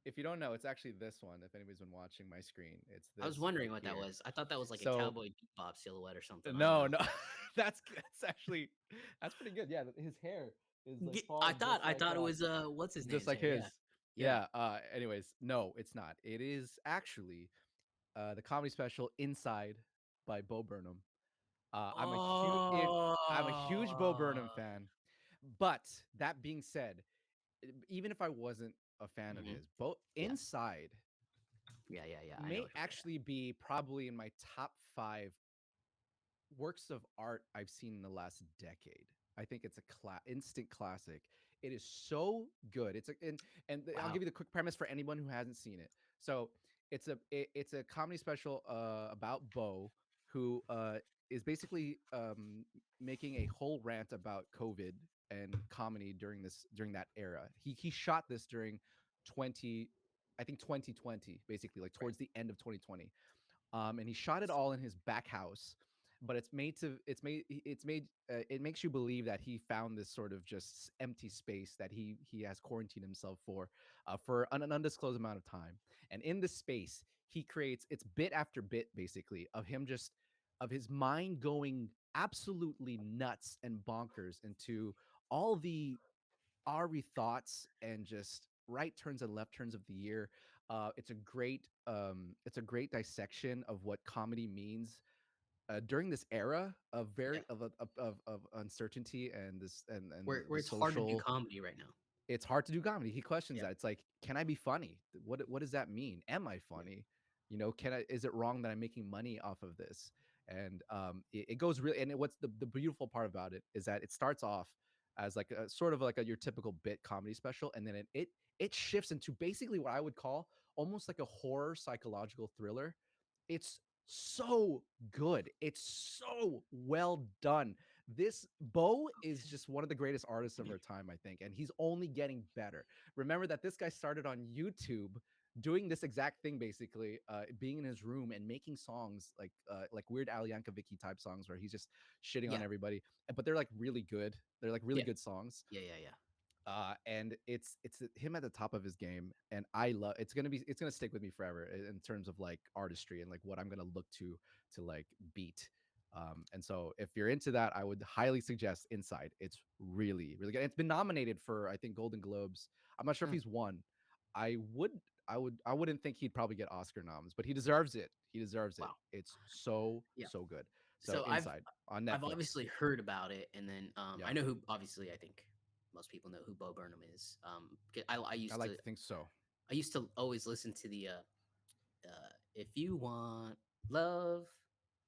If you don't know, it's actually this one. If anybody's been watching my screen, it's I was this right wondering what that here. was. I thought that was like a So cowboy bebop silhouette or something. I don't no, know. no, that's actually that's pretty good. Yeah, his hair is like I falling thought I thought it was what's his just name's like hair? his. Yeah. Yeah. Yeah. Anyways, no, it's not. It is actually the comedy special Inside by Bo Burnham. I'm a huge Bo Burnham Oh. fan. But that being said, even if I wasn't a fan of Mhm. his, Bo Yeah. Inside Yeah. I know may which one. actually be probably in my top 5 works of art I've seen in the last decade. I think it's a instant classic. It is so good. I'll Wow. give you the quick premise for anyone who hasn't seen it. So it's a comedy special about Bo, who is basically making a whole rant about COVID and comedy during that era. He shot this during 20 I think 2020, basically, like Right. towards the end of 2020. And he shot it all in his back house. But it makes you believe that he found this sort of just empty space that he has quarantined himself for an undisclosed amount of time. And in this space, he creates it's bit after bit, basically, of him just of his mind going absolutely nuts and bonkers into all the Ari thoughts and just right turns and left turns of the year. It's a great dissection of what comedy means during this era of Yeah. very of uncertainty and Where the it's hard to do social. comedy right now. It's hard to do comedy. He questions Yeah. that. It's like, can I be funny? What does that mean? Am I Yeah. funny? Can I? Is it wrong that I'm making money off of this? And it goes really. And what's the beautiful part about it is that it starts off as like a sort of like your typical bit comedy special, and then it shifts into basically what I would call almost like a horror psychological thriller. It's so good. It's so well done. This Bo is just one of the greatest artists of our time, I think, and he's only getting better. Remember that this guy started on YouTube doing this exact thing, basically, being in his room and making songs like weird Al Yankovic type songs where he's just shitting on Yeah. everybody, but they're like really good. They're like really Yeah. good songs. Yeah. Yeah. Yeah. And it's him at the top of his game, and I love it's gonna stick with me forever in terms of like artistry and like what I'm gonna look to like beat. And so if you're into that, I would highly suggest Inside. It's really really good. It's been nominated for I think Golden Globes. I'm not sure if Mm. he's won. I would I wouldn't think he'd probably get Oscar noms, but he deserves it. He deserves it. Wow. It's so Yeah. so good. So So Inside on I've Netflix. obviously heard about it, and then Yeah, I know who. Obviously, I think most people know who Bo Burnham is. 'Cause I like to think so. I used to always listen to the if you want love,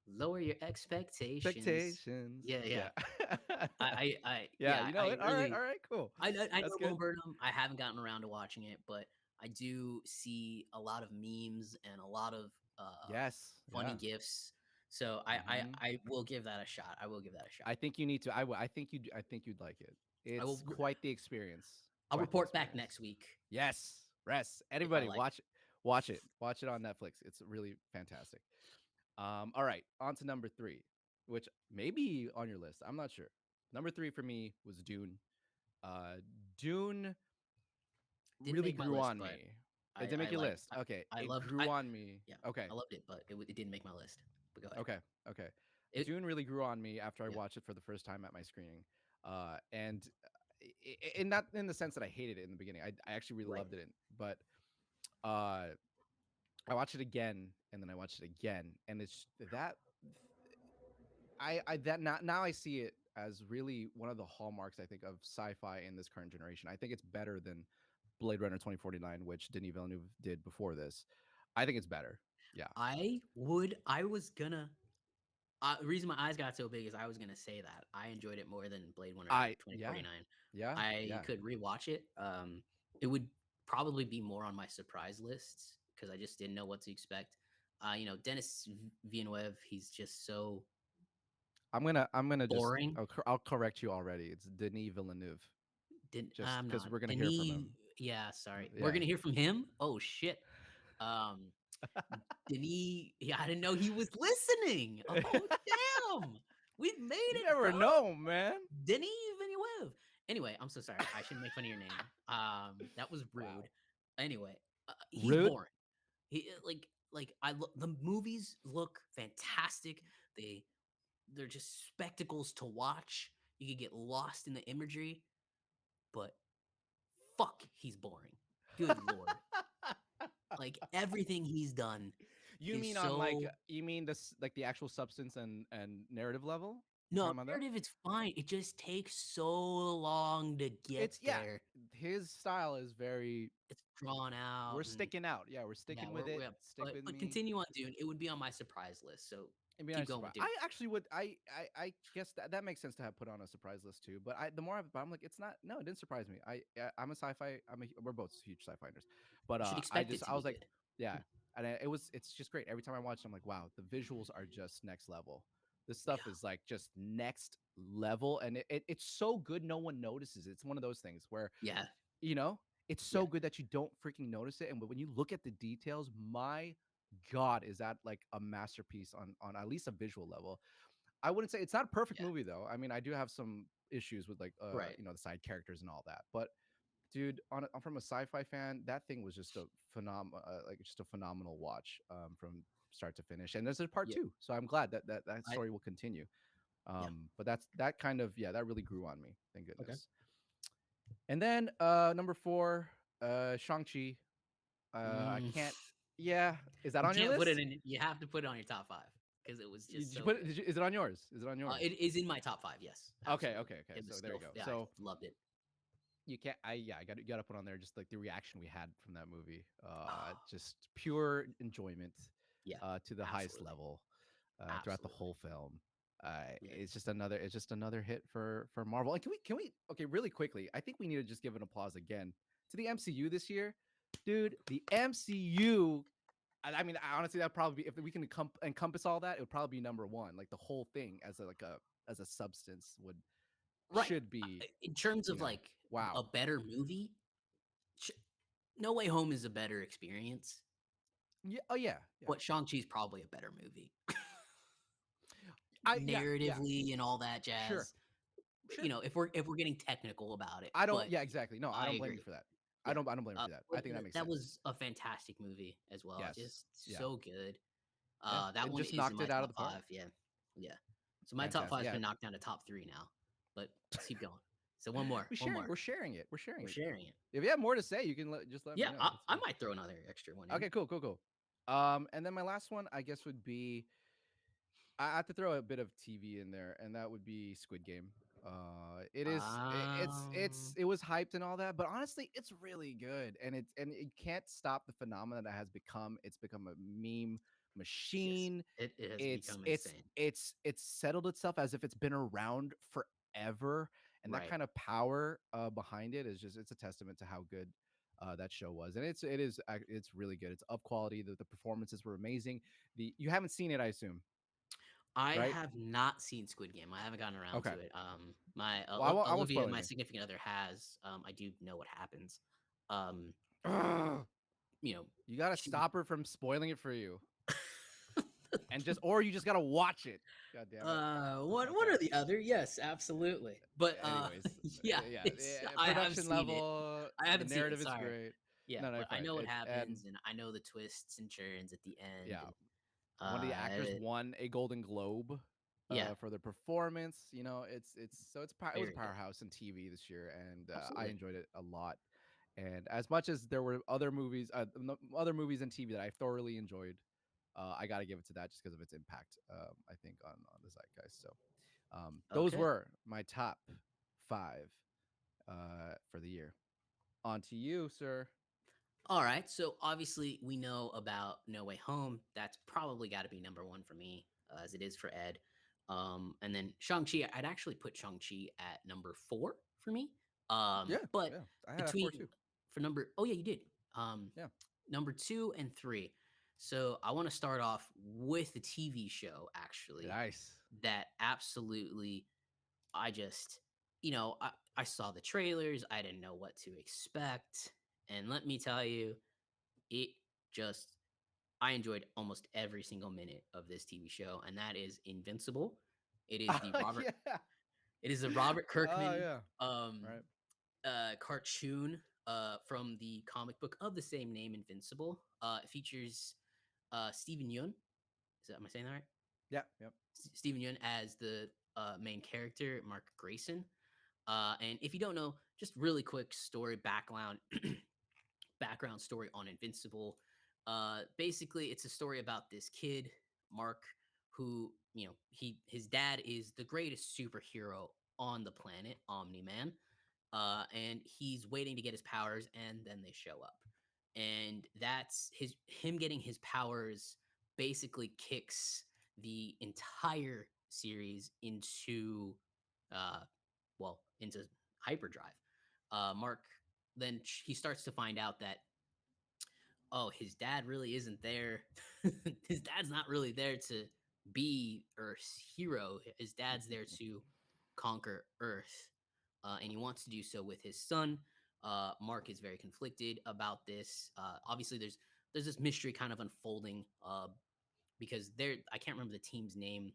lower your expectations. Expectations. Yeah, yeah. Yeah. Yeah, Yeah, you know it. All right, all right, cool. I That's know good. Bo Burnham. I haven't gotten around to watching it, but I do see a lot of memes and a lot of Yes. funny Yeah. gifs. So Hmm. I will give that a shot. I will give that a shot. I think you need to. I think I think you'd like it. I will. It's quite the experience. I'll Quite the report back experience. next week Yes. Rest. if I Anybody like it. watch it. Watch it. Watch it on Netflix. It's really fantastic. All right. On to number three, which may be on your list. I'm not sure. Number three for me was Dune. Uh, Dune Didn't really make my grew list, on but me. It didn't make I your like list. Okay. I It loved grew on me. yeah, Okay. I loved it, but it didn't make my list. But go ahead. Okay. Okay. It Dune really grew on me after I yeah, watched it for the first time at my screening. And in not in the sense that I hated it in the beginning. I actually really right. loved it. But uh, I watched it again and then I watched it again. And it's that I that now I see it as really one of the hallmarks, I think, of sci-fi in this current generation. I think it's better than Blade Runner 2049, which Denis Villeneuve did before this. I think it's better. Yeah. I was gonna the reason my eyes got so big is I was gonna say that I enjoyed it more than Blade Runner Yeah. 2049. Yeah. I Yeah. could rewatch it. It would probably be more on my surprise lists because I just didn't know what to expect. Dennis Villeneuve, he's just so I'm gonna just boring. I'll correct you already. It's Denis Villeneuve, just I'm because not we're gonna hear from Denis. him. Yeah, sorry, we're Yeah. gonna hear from him. Oh shit. Um, Denis. Yeah, I didn't know he was listening. Oh damn, we've made You it, never bro. know, man. Denis Villeneuve. Anyway, I'm so sorry. I shouldn't make fun of your name. That was rude. Wow. Anyway, he's Rude. boring. The movies look fantastic. They're just spectacles to watch. You could get lost in the imagery, but fuck, he's boring. Good lord. Like everything he's done You is mean on like so you mean this like the actual substance and narrative level? You're no talking about that? narrative. It's fine. It just takes so long to get It's yeah. there. His style is very. It's drawn out We're and sticking out. Yeah, we're yeah, sticking with it. we're Stick with but me. continue on Dune. It would be on my surprise list. So It'd be a Keep nice going surprise. with Dune. I actually would. I guess that makes sense to have put on a surprise list too. But the more I'm like, it's not. No, it didn't surprise me. I'm a sci-fi. We're both huge sci-fi nerds. But You should expect it to I be was like, good. yeah, and it's just great. Every time I watch it, I'm like, wow, the visuals are just next level. This Yeah. stuff is like just next level, and it's so good no one notices it. It's one of those things where Yeah. you know it's Yeah. so good that you don't freaking notice it, and when you look at the details, my god, is that like a masterpiece on at least a visual level. I wouldn't say it's not a perfect Yeah. movie though. I mean, I do have some issues with like Right. the side characters and all that. But dude, from a sci-fi fan, that thing was just a just a phenomenal watch from start to finish. And there's a part Yeah. 2. So I'm glad that I story will continue. yeah. But that kind of that really grew on me. Thank Okay. goodness. And then number 4, Shang-Chi. I Mm, can't yeah, is that you on your can't put it list? in. You have to put it on your top 5 because it was just Did you so put it, good. is it on yours? Is it on yours? It is in my top 5. Yes, Okay, absolutely. okay, okay. It was So there you still. go. Yeah, I So loved it. you can't I got you got to put on there just like the reaction we had from that movie. Oh, Just pure enjoyment yeah, to the highest absolutely, level throughout the absolutely. whole film. Yeah. It's just another hit for Marvel. And can we okay, really quickly, I think we need to just give an applause again to the MCU this year. Dude, the MCU, I mean, honestly, that probably be, if we can encompass all that, it would probably be number 1. Like the whole thing as as a substance would Right. should be, In terms of like wow. a better movie, sh- No Way Home is a better experience, Yeah. Oh yeah. Yeah. but Shang-Chi is probably a better movie. Yeah. Narratively and all that Sure. jazz. Sure. If we're getting technical about it, I don't. but Yeah. Exactly. No, I I don't blame you agree. for that. Yeah. I don't blame you for that. I think that makes That sense. was a fantastic movie as well. Yes. Just Yeah. so good. Yeah. That It one just is in knocked my it out of top the park. 5. Yeah. Yeah. So my top Fantastic. 5's Yeah. been knocked down to top 3 now. But let's keep going. So one more. We One sharing. more. We're sharing it. We're sharing We're it. sharing it. If you have more to say, you can just let me Yeah, know. It's I fine. might throw another extra one in. Okay. Cool. Cool. Cool. And then my last one, I guess, would be I have to throw a bit of TV in there, and that would be Squid Game. It is Um, it was hyped and all that, but honestly, it's really good, and it can't stop the phenomenon that has become. It's become a meme yes, machine. it has become insane. It's settled itself as if it's been around forever, and that Right. kind of power behind it is just it's a testament to how good that show was, and it's really good. It's up quality. The performances were amazing. The You haven't seen it, I assume, I right? have not seen Squid Game. I haven't gotten around Okay. to it. My Well, I won't Olivia, spoil my anything. significant other, has. I do know what happens. Um, Ugh. you know, You gotta she. stop her from spoiling it for you, and or you just gotta watch it. God damn it. One Okay. or the other. Yes, absolutely. But Anyways, yeah, yeah, it's I have production seen it. level, I the haven't seen it. narrative is Sorry. great. Yeah, No, no, but I fine. know what It's and happens, and I know the twists and turns at the end. yeah, And one of the actors uh, won a Golden Globe yeah, for their performance. It was a very good. powerhouse in TV this year, and I Absolutely. enjoyed it a lot. And as much as there were other movies and TV that I thoroughly enjoyed, I got to give it to that just because of its impact. I think on the zeitgeist. So those Okay. were my top 5 for the year. On to you, sir. All right. So obviously we know about No Way Home. That's probably got to be number 1 for me, as it is for Ed. And then Shang-Chi, I'd actually put Shang-Chi at number 4 for me. Yeah, But yeah. I had that between for too. for number oh yeah, you did. Yeah. Number 2 and 3. So I want to start off with the TV show actually Nice. that absolutely I just, I saw the trailers, I didn't know what to expect. And let me tell you, it just, I enjoyed almost every single minute of this TV show, and that is Invincible. It is the Robert, Yeah. it is the Robert Oh Kirkman yeah. um, Right. cartoon from the comic book of the same name, Invincible. It features Stephen Yeun. Am I saying that right? Yeah. Yep. Stephen Yeun as the main character, Mark Grayson. And if you don't know, just really quick story background background story on Invincible. Basically, it's a story about this kid, Mark, who his dad is the greatest superhero on the planet, Omni Man, and he's waiting to get his powers, and then they show up, and that's him getting his powers basically kicks the entire series into uh into hyperdrive. Mark then he starts to find out that, oh, his dad really isn't there. His dad's not really there to be Earth's hero. His dad's there to conquer Earth, and he wants to do so with his son. Mark is very conflicted about this. Obviously, there's this mystery kind of unfolding, because I can't remember the team's name,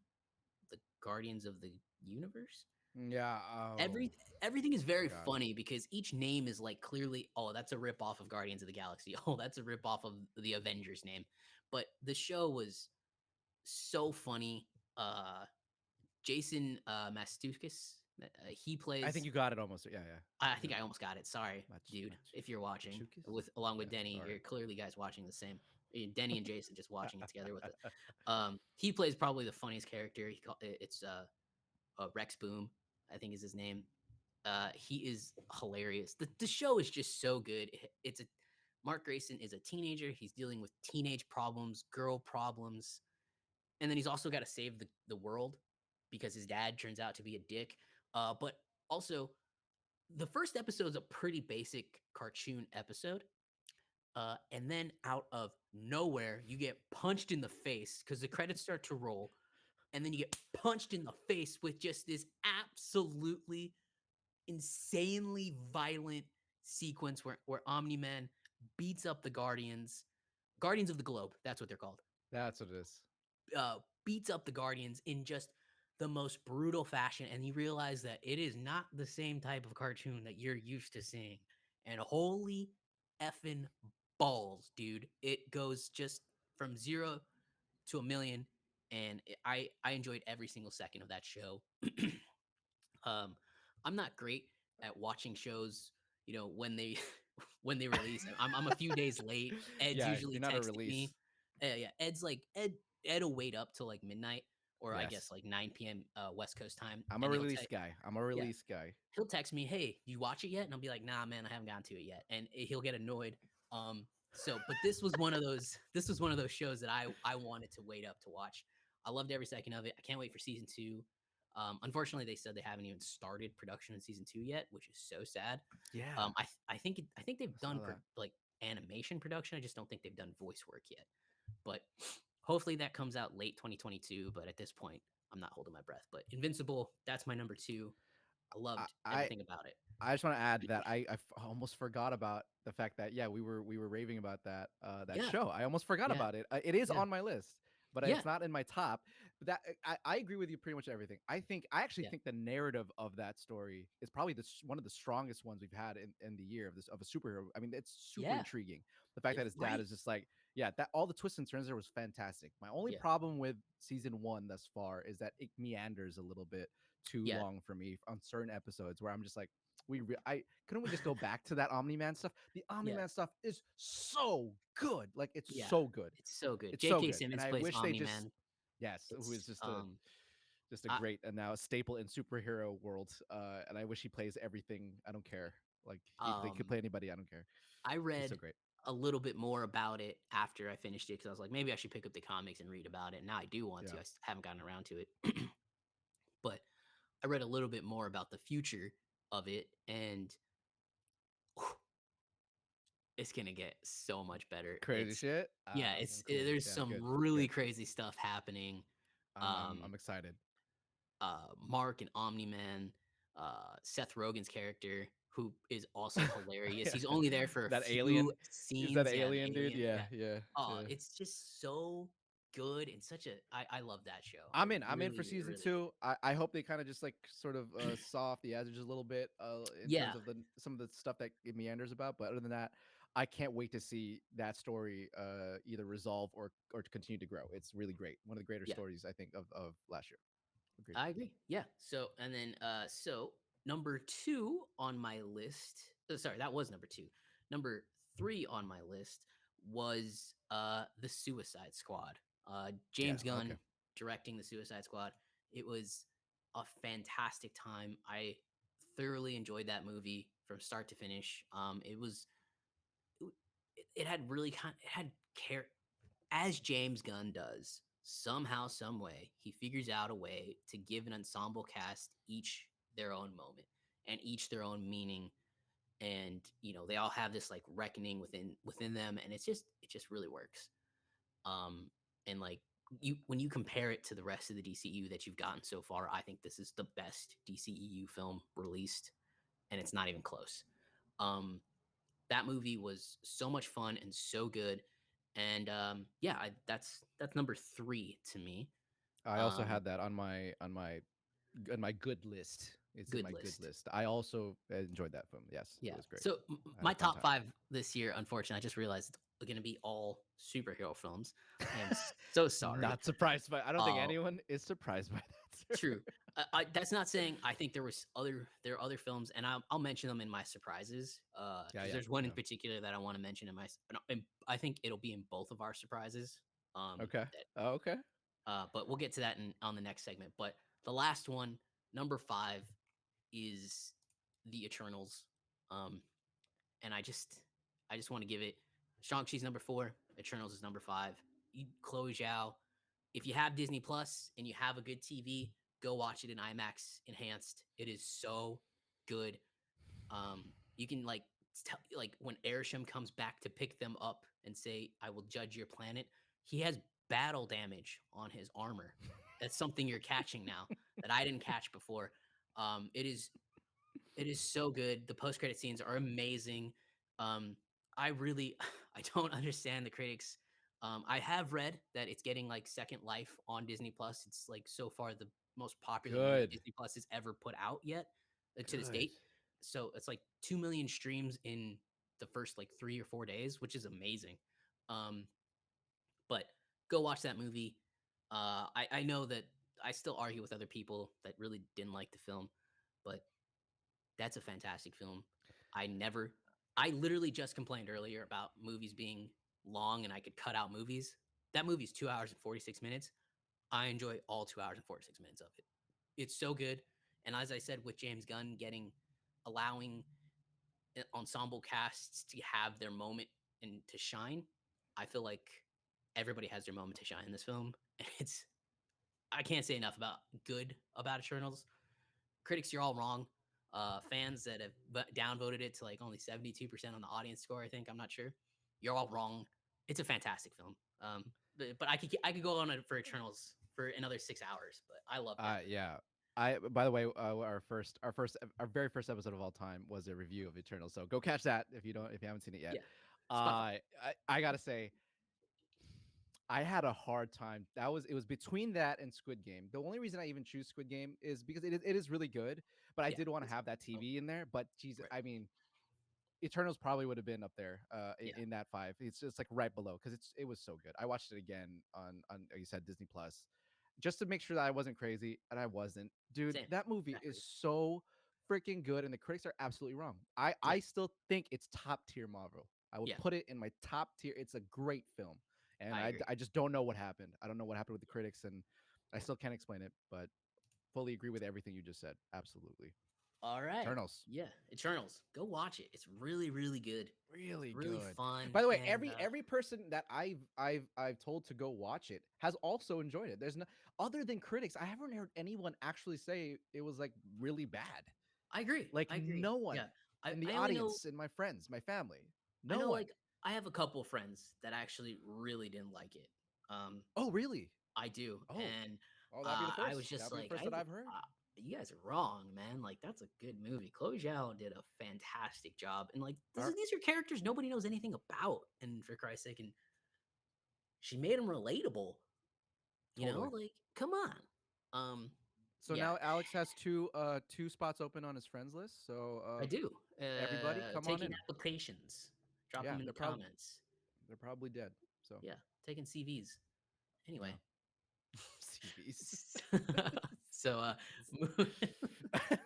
the Guardians of the Universe. Yeah. Oh, Every Everything is very forgot. funny because each name is like clearly, oh, that's a rip off of Guardians of the Galaxy. Oh, that's a rip off of the Avengers name. But the show was so funny. Uh Jason Mastukis, he I think plays. you got it almost. Yeah, yeah. I Yeah. think I almost got it. Sorry, dude. If you're watching Machukis? with along with Yeah, Denny, sorry. you're clearly guys watching the same. Denny and Jason just watching it together with it. He plays probably the funniest character. It's Rex Boom, I think is his name. He is hilarious. The show is just so good. It's a Mark Grayson is a teenager. He's dealing with teenage problems, girl problems, and then he's also got to save the world because his dad turns out to be a dick. But also, the first episode is a pretty basic cartoon episode. And then out of nowhere, you get punched in the face because the credits start to roll, and then you get punched in the face with just this absolutely insanely violent sequence where Omni-Man beats up the Guardians of the Globe. That's what they're called. That's what it is. Uh, Beats up the Guardians in just the most brutal fashion, and you realize that it is not the same type of cartoon that you're used to seeing. And holy effing balls, dude! It goes just from 0 to 1 million, and I enjoyed every single second of that show. um, I'm not great at watching shows, when they when they release. I'm a few days late. Ed's Yeah, usually you're not a texting release. me. Yeah, Ed's like Ed'll wait up till like midnight, or I guess Yes. like 9 p.m. West Coast time, I'm a and release guy. I'm a yeah, release guy. he'll text me, "Hey, you watch it yet?" And I'll be like, "Nah, man, I haven't gotten to it yet." And he'll get annoyed. But this was one of those. This was one of those shows that I wanted to wait up to watch. I loved every second of it. I can't wait for season two. Unfortunately, they said they haven't even started production in season two yet, which is so sad. Yeah. I think they've I saw done that. like animation production. I just don't think they've done voice work yet. But hopefully that comes out late 2022. But at this point, I'm not holding my breath. But Invincible, that's my number two. I I loved I, everything about it. I just want to add that almost forgot about the fact that yeah we were raving about that Yeah, show. I almost forgot yeah, about it. It is yeah, on my list, but yeah, it's not in my top. But I agree with you pretty much everything. I actually yeah, think the narrative of that story is probably one of the strongest ones we've had in the year of a superhero. I mean, it's super yeah. intriguing. The fact that his dad Right. is just like yeah, that all the twists and turns there was fantastic. My only Yeah, problem with season one thus far is that it meanders a little bit too yeah, long for me on certain episodes where I'm just like I couldn't we just go back to that Omni Man stuff? The Omni yeah, Man stuff is so good. Like it's yeah. so good. It's so good. It's so J.K. good. And Simmons I plays wish they Omni just Man. yes, who is It's just a I great and now a staple in superhero world. And I wish he plays everything. I don't care. Like they could um play anybody. I don't care. I He's so read great. a little bit more about it after I finished it because I was like, maybe I should pick up the comics and read about it. Now I do want to. Yeah. Haven't gotten around to it, but I read a little bit more about the future of it, and it's gonna get so much better. Crazy shit. Yeah, Cool. there's Yeah, some good. really Good. crazy stuff happening. Um, I'm excited. Mark and Omni Man, Seth Rogen's character, who is also hilarious. Yeah. He's only there for a That few alien. Is that scenes. Yeah, the alien dude? alien. Yeah, Yeah. yeah, Oh, yeah. it's just so good and such a. I love that show. I I'm in. I'm in for really, season really. two. I hope they kind of just like sort of saw off the edges a little bit in Yeah, terms of the some of the stuff that it meanders about. But other than that, I can't wait to see that story either resolve or to continue to grow. It's really great. One of the greater yeah. stories I think of last year. Agreed. I agree. Yeah. So and then so number two on my list. Sorry, that was number two. Number three on my list was the Suicide Squad. Yeah. James Gunn Okay. directing the Suicide Squad. It was a fantastic time. I thoroughly enjoyed that movie from start to finish. It had really it had care as James Gunn does. somehow, some way, he figures out a way to give an ensemble cast each their own moment and each their own meaning, and they all have this like reckoning within them, and it just really works. And like you when you compare it to the rest of the DCU that you've gotten so far, I think this is the best DCEU film released, and it's not even close. Um, that movie was so much fun and so good, and yeah, that's number 3 to me. I also Um, had that on my good list. It's in good my good list. list. I also enjoyed that film. Yes, it Yeah. was great. So I had a my fun top time. 5 this year, unfortunately, I just realized it's going to be all superhero films. I am so sorry. Not surprised by. I don't think Uh, anyone is surprised by that, sir. True. That's not saying I think there are other films, and I'll mention them in my surprises. Yeah, Because yeah, there's one in yeah. particular that I want to mention and I think it'll be in both of our surprises. Okay. That Oh, okay. but we'll get to that on the next segment. But the last one, number 5, is the Eternals. Um, and I just want to give it. Shang-Chi's number 4. Eternals is number 5. Chloe Zhao. If you have Disney Plus and you have a good TV, go watch it in IMAX enhanced. It is so good. You can like when Airsham comes back to pick them up and say, "I will judge your planet." He has battle damage on his armor. That's something you're catching now that I didn't catch before. It is so good. The post credit scenes are amazing. Um, I really I don't understand the critics. I have read that it's getting like second life on Disney Plus. It's like so far the most popular movie Good. Disney Plus has ever put out yet to this Good. date. So it's like 2 million streams in the first like 3 or 4 days, which is amazing. Um, but go watch that movie. I know that I still argue with other people that really didn't like the film, but that's a fantastic film. I never, I literally just complained earlier about movies being long and I could cut out movies. That movie's 2 hours and 46 minutes. I enjoy all 2 hours and 46 minutes of it. It's so good. And as I said, with James Gunn allowing ensemble casts to have their moment and to shine, I feel like everybody has their moment to shine in this film. And I can't say enough about Eternals. Critics, you're all wrong. Fans that have downvoted it to like only 72% on the audience score, I think. I'm not sure. You're all wrong. It's a fantastic film. But I could go on it for Eternals for another 6 hours. But I love that movie. Yeah. By the way, our very first episode of all time was a review of Eternal. So go catch that if you haven't seen it yet. Yeah, Spotify. I gotta say, I had a hard time. It was between that and Squid Game. The only reason I even choose Squid Game is because it is really good, but I Yeah, did want to it's have that oh, TV in there. But geez, right. I mean, Eternals probably would have been up there Yeah, in that 5. It's just like right below because it was so good. I watched it again on like you said Disney Plus just to make sure that I wasn't crazy, and I wasn't. Dude, same. that movie is Exactly. so freaking good, and the critics are absolutely wrong. I Yeah, I still think it's top tier Marvel. I would yeah, put it in my top tier. It's a great film, and I I agree. I just don't know what happened. I don't know what happened with the critics, and I still can't explain it. But fully agree with everything you just said. Absolutely. All right. Eternals. Yeah, Eternals. Go watch it. It's really, really good. It's Really really good. fun. By the way, And every person that I've told to go watch it has also enjoyed it. There's no other than critics. I haven't heard anyone actually say it was like really bad. I agree. Like I agree. no one Yeah. I, in the I only know audience, in my friends, my family, I no know one. like I have a couple friends that actually really didn't like it. Um Oh, really? I do. Oh, And oh, that'd be the I was first. just That'd be the like first that I've heard. you guys are wrong, man. Like that's a good movie. Chloe Zhao did a fantastic job. And like Are, these are characters nobody knows anything about. And for Christ's sake, and she made them relatable. totally. Like come on. Um So yeah, now Alex has two spots open on his friends list. So I do. everybody, come on Taking in. applications. Drop Yeah, them in the comments. they're probably dead. So Yeah, taking CVs. Anyway, yeah. CVs. so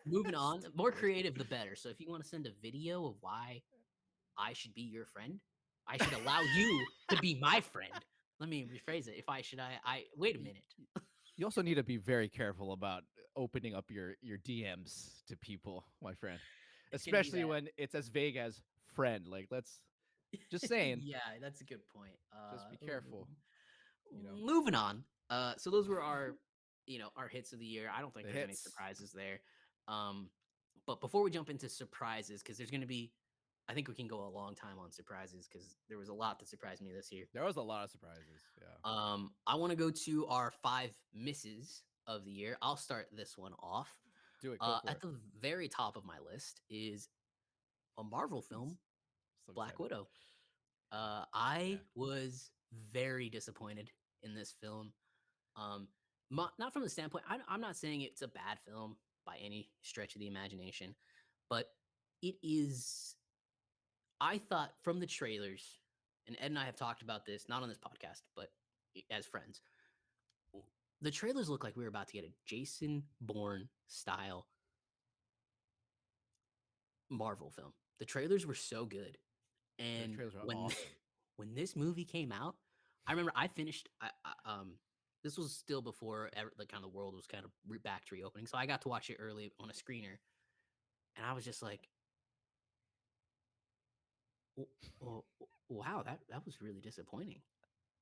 moving on. More creative, the better. So if you want to send a video of why I should be your friend, I should allow you to be my friend. Let me rephrase it. If I should, I wait a Y- minute. You also need to be very careful about opening up your DMs to people, my friend. It's gonna be Especially that. when it's as vague as friend. Like let's just saying, Yeah, that's a good point. just be careful, you know. Moving on. So those were our, our hits of the year. I don't think The there's any hits. surprises there. Um, but before we jump into surprises, because there's going to be, I think we can go a long time on surprises because there was a lot that surprised me this year. There was a lot of surprises. Yeah. I want to go to our 5 misses of the year. I'll start this one off. Do it. Go for At it. the very top of my list is a Marvel film, So Black excited. Widow. I Yeah. was very disappointed in this film. Um, not from the standpoint, I'm not saying it's a bad film by any stretch of the imagination, but it is. I thought from the trailers, and Ed and I have talked about this, not on this podcast, but as friends. The trailers look like we were about to get a Jason Bourne style Marvel film. The trailers were so good, The and trailers were when awesome. when this movie came out, I remember I finished. This was still before the kind of the world was kind of back to reopening, so I got to watch it early on a screener, and I was just like, "Oh, wow, that was really disappointing."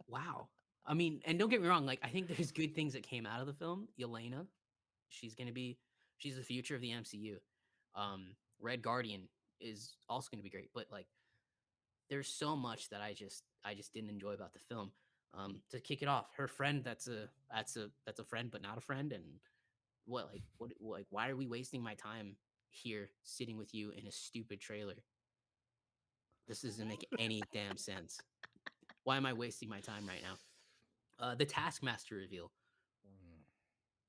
Wow. I mean, and don't get me wrong, like I think there's good things that came out of the film. Elena, she's gonna be, she's the future of the MCU. Red Guardian is also gonna be great, but like there's so much that I just didn't enjoy about the film. To kick it off, her friend that's a friend but not a friend, and why are we wasting my time here sitting with you in a stupid trailer? This doesn't make any damn sense. Why am I wasting my time right now? The Taskmaster reveal. Mm.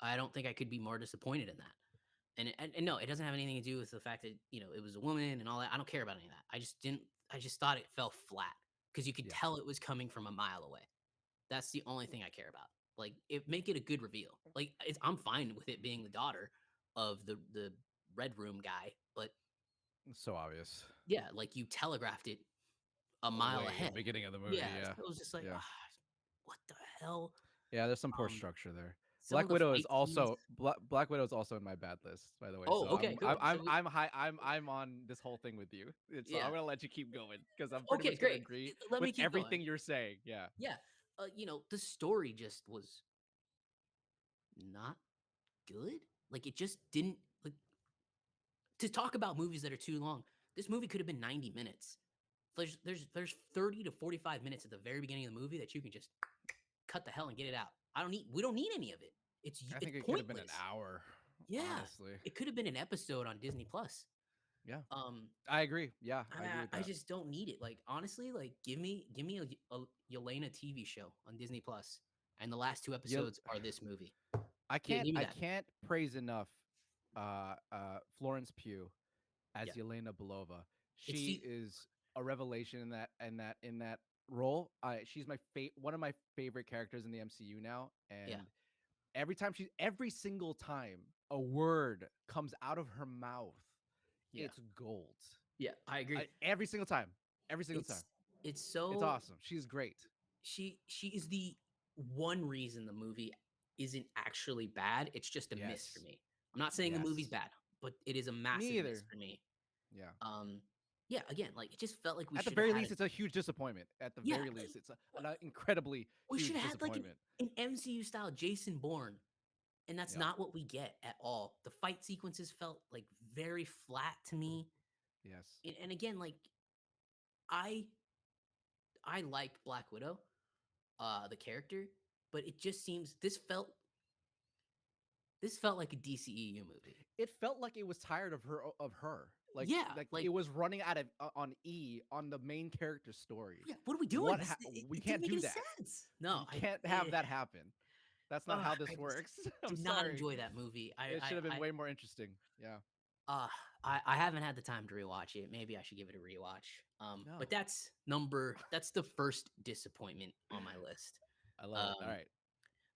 I don't think I could be more disappointed in that. And no, it doesn't have anything to do with the fact that it was a woman and all that. I don't care about any of that. I just didn't. I just thought it fell flat because you could Yeah. tell it was coming from a mile away. That's the only thing I care about. Like, make it a good reveal. Like, I'm fine with it being the daughter of the Red Room guy, but It's so obvious. yeah, like you telegraphed it a mile Way in the ahead. beginning of the movie. Yeah, Yeah. so it was just like, Yeah. what the hell? Yeah. There's some poor Um, structure there. some of the fight scenes. Black Widow is also in my bad list, by the way. Oh, So okay, good. I'm high. I'm on this whole thing with you. So Yeah. I'm gonna let you keep going because I'm pretty Okay, much gonna great. agree Let with me keep everything going. you're saying. Yeah. Yeah. The story just was not good. Like it just didn't like to talk about movies that are too long. This movie could have been 90 minutes. There's 30 to 45 minutes at the very beginning of the movie that you can just cut the hell and get it out. We don't need any of it. It's I it's think it could have been an pointless. hour. Yeah. Honestly. It could have been an episode on Disney Plus. Yeah. Um I agree. Yeah. I agree with I that. just don't need it. Like honestly, like give me a Yelena TV show on Disney Plus, and the last 2 Yel- episodes are this movie. I Give me I that. can't praise enough Florence Pugh as Yeah. Yelena Belova. It's She is a revelation in that role. She's one of my favorite characters in the MCU now, yeah, and every single time a word comes out of her mouth, yeah, it's gold. yeah. I agree. Every single time, every single time, It's it's so awesome. She's great. she is the one reason the movie isn't actually bad. It's just a miss for Yes, me. I'm not saying the movie's yes. bad, but it is a Me massive miss either. for me. Yeah. Um, yeah. Again, like it just felt like we At the should have very had least, it's a huge disappointment. At the yeah. very least, it's an incredibly We huge should have had like disappointment. an MCU style Jason Bourne, and that's Yeah. not what we get at all. The fight sequences felt like very flat to me, Yes. and again, like I I like Black Widow, the character, but it just seems this felt like a DCEU movie. It felt like it was tired of her. Yeah, Like like it was running out of on E on the main character story. yeah, what are we doing? We It can't didn't make do any that. sense. No, You can't have that happen. That's not how I this just works. I'm did not sorry. enjoy that movie. It should have been way more interesting. Yeah. Uh, I haven't had the time to rewatch it. Maybe I should give it a rewatch. No. But that's the first disappointment on my list. I love it. All Um, right.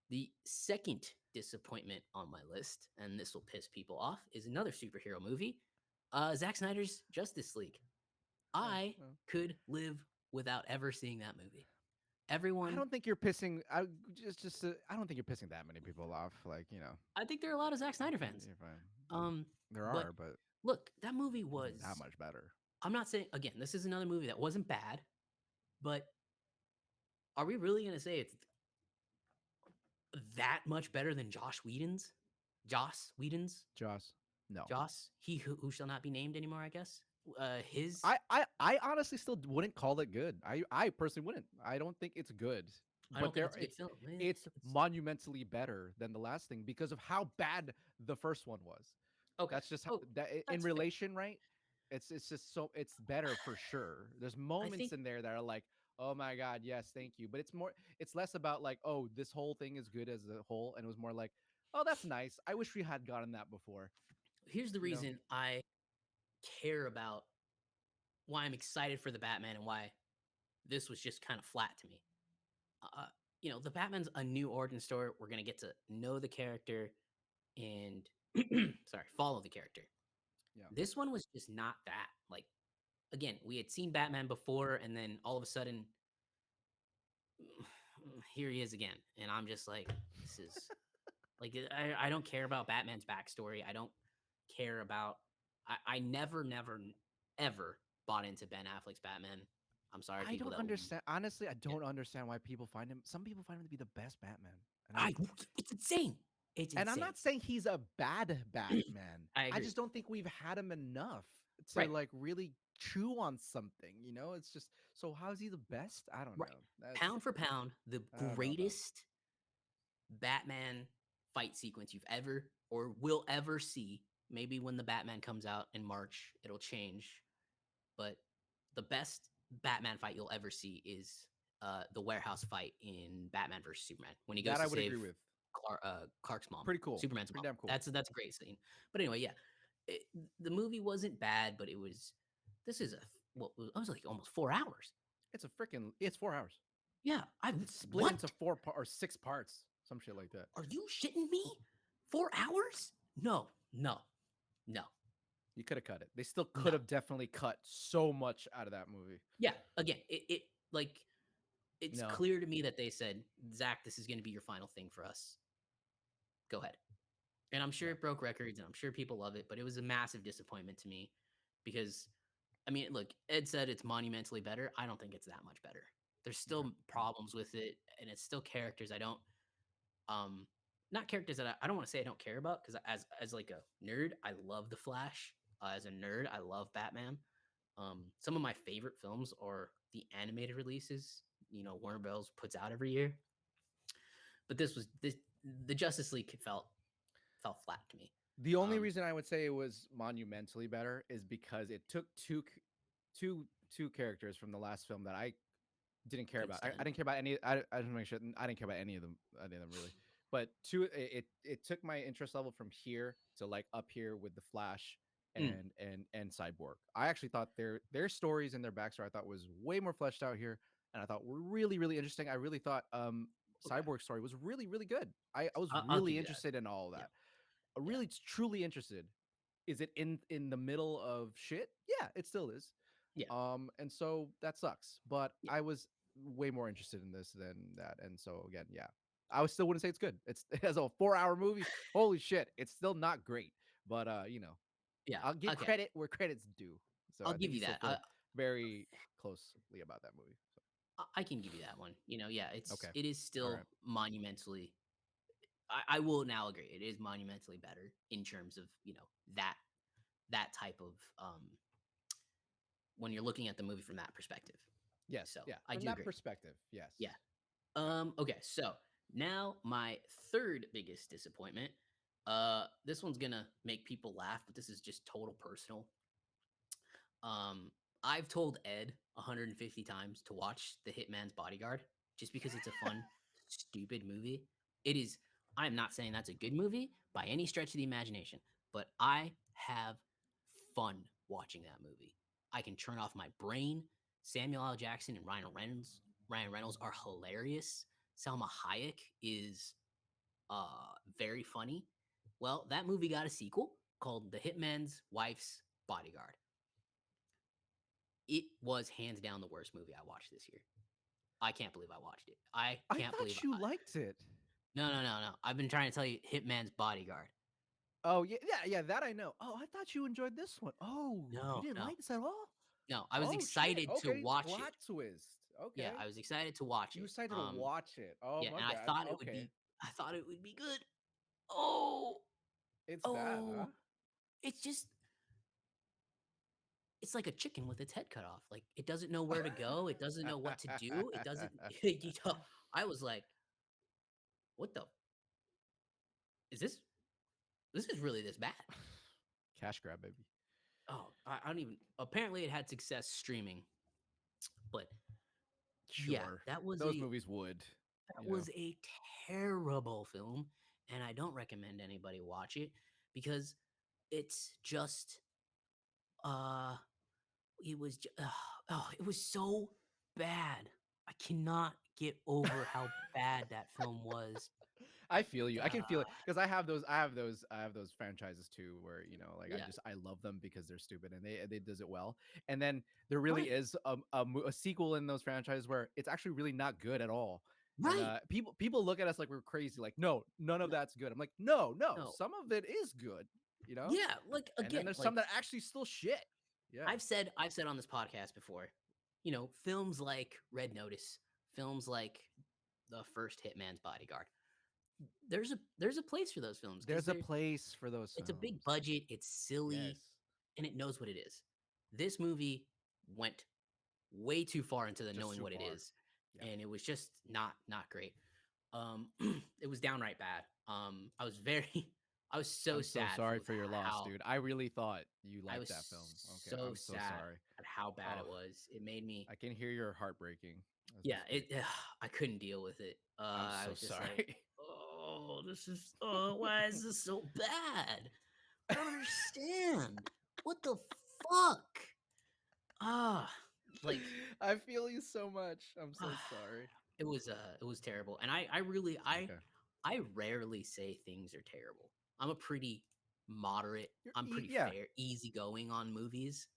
The second disappointment on my list, and this will piss people off, is another superhero movie, Zack Snyder's Justice League. I Well, could live without ever seeing that movie. I Everyone, don't think you're pissing. I don't think you're pissing that many people off. Like I think there are a lot of Zack Snyder fans. you're fine. Um, There but are, but look, that movie was. not much better. I'm not saying again. This is another movie that wasn't bad, but are we really gonna say it's that much better than Josh Whedon's. Joss Whedon's. Joss. No. Joss. He who shall not be named anymore. I guess. His. I honestly still wouldn't call it good. I personally wouldn't. I don't think it's good. I But don't think it's a good film. it's monumentally better than the last thing because of how bad the first one was. Okay. That's just how, Oh, that in that's fair. relation, right? It's just so it's better for sure. There's moments think- in there that are like, oh my god, yes, thank you. But it's less about like, oh, this whole thing is good as a whole, and it was more like, oh, that's nice. I wish we had gotten that before. Here's the You know? reason I care about why I'm excited for the Batman and why this was just kind of flat to me. The Batman's a new origin story. We're gonna get to know the character and follow the character. Yeah. This one was just not that. Like, again, we had seen Batman before, and then all of a sudden, here he is again, and I'm just like, this is like, I don't care about Batman's backstory. I don't care about. I never, ever bought into Ben Affleck's Batman. I'm sorry, I people don't that understand. Honestly, I don't understand why people find him. Some people find him to be the best Batman. It's insane. It's insane. And I'm not saying he's a bad Batman. I agree. just don't think we've had him enough to Right. like really chew on something. It's just so how's he the best? I don't Right. know. That's, Pound for pound, the I don't know about greatest Batman fight sequence you've ever or will ever see. Maybe when the Batman comes out in March, it'll change. But the best Batman fight you'll ever see is the warehouse fight in Batman versus Superman when he goes that I to would save agree with. Clark's mom. Pretty cool. Superman's Pretty mom. damn cool. That's a great scene. But anyway, yeah, the movie wasn't bad, but it was. This is I was like almost 4 hours. It's 4 hours. Yeah, It's split into or 6 parts, some shit like that. Are you shitting me? 4 hours? No. You could have cut it. They still could have definitely cut so much out of that movie. Yeah. Again, it's No. clear to me that they said, Zack, this is going to be your final thing for us. Go ahead. And I'm sure it broke records, and I'm sure people love it, but it was a massive disappointment to me because, I mean, look, Ed said it's monumentally better. I don't think it's that much better. There's still problems with it, and it's still characters I don't, not characters that I don't want to say I don't care about because as like a nerd, I love the Flash. As a nerd, I love Batman. Some of my favorite films are the animated releases. Warner Bros. Puts out every year. But the Justice League felt flat to me. The only reason I would say it was monumentally better is because it took two characters from the last film that I didn't care about. I didn't care about any. I just make sure I didn't care about any of them really. But it took my interest level from here to like up here with the Flash and Cyborg. I actually thought their stories and their backstory I thought was way more fleshed out here, and I thought were really really interesting. I really thought Cyborg's story was really really good. I was really interested in all of that. Really truly interested. Is it in the middle of shit? Yeah, it still is. Yeah. And so that sucks. But I was way more interested in this than that. And so again, yeah. I still wouldn't say it's good. It has a 4-hour movie. Holy shit. It's still not great. But yeah. I'll give credit where credit's due. So I'll give you that. Very closely about that movie. So. I can give you that one. Yeah, Okay. It is still monumentally. I will now agree. It is monumentally better in terms of that type of when you're looking at the movie from that perspective. Yes. So yeah. I From do that agree. perspective. Yes. Yeah. Okay. So now my third biggest disappointment. This one's gonna make people laugh, but this is just total personal. I've told Ed 150 times to watch The Hitman's Bodyguard just because it's a fun, stupid movie. It is. I'm not saying that's a good movie by any stretch of the imagination, but I have fun watching that movie. I can turn off my brain. Samuel L. Jackson and Ryan Reynolds are hilarious. Salma Hayek is very funny. Well, that movie got a sequel called The Hitman's Wife's Bodyguard. It was hands down the worst movie I watched this year. I can't believe I watched it. I thought you liked it. No. I've been trying to tell you Hitman's Bodyguard. Oh, yeah, that I know. Oh, I thought you enjoyed this one. Oh, no, you didn't like this at all? No, I was excited to watch Plot it. twist. Okay. Yeah, I was excited to watch it. You were excited to watch it. Oh, yeah, my and God. I thought it would be I thought it would be good. Oh, It's bad, huh? oh, it's just it's like a chicken with its head cut off. Like it doesn't know where to go. It doesn't know what to do. It doesn't. You know, I was like, what the is this? This is really this bad? Cash grab, baby. Oh, I don't even. Apparently, it had success streaming, but yeah, Sure. Those movies would, that you know. was a terrible film, and I don't recommend anybody watch it because it's just uh it was oh, it was so bad. I cannot get over how bad that film was. I feel you. I can feel it Uh, because I have those franchises too, where like yeah, I love them because they're stupid and they does it well. And then there really right, is a sequel in those franchises where it's actually really not good at all. And right. people look at us like we're crazy, like no, none of No, that's good. I'm like no, no. some of it is good, you know. Yeah, like And then again, there's some like that actually still shit. Yeah, I've said on this podcast before, films like Red Notice, films like the first Hitman's Bodyguard. There's a place for those films because there's a place for those it's a films. big budget, it's silly, Yes, and it knows what it is. This movie went way too far into the just knowing too what it far. is, Yeah. and it was just not great. Um, it was downright bad. I was very, I was so I'm so sad sorry with for your loss, how dude. I really thought you I liked was that film. Okay, so I'm so sad sorry. at how bad Oh, it was. It made me, I can hear your heart breaking as we yeah, speak. I couldn't deal with it. I'm I so was just like, sorry. oh, this is, oh, why is this so bad? I don't understand. What the fuck? Ah, like I feel you so much. I'm so sorry. it was terrible. And I really Okay. I rarely say things are terrible. I'm a pretty moderate, I'm pretty Yeah, fair, easygoing on movies.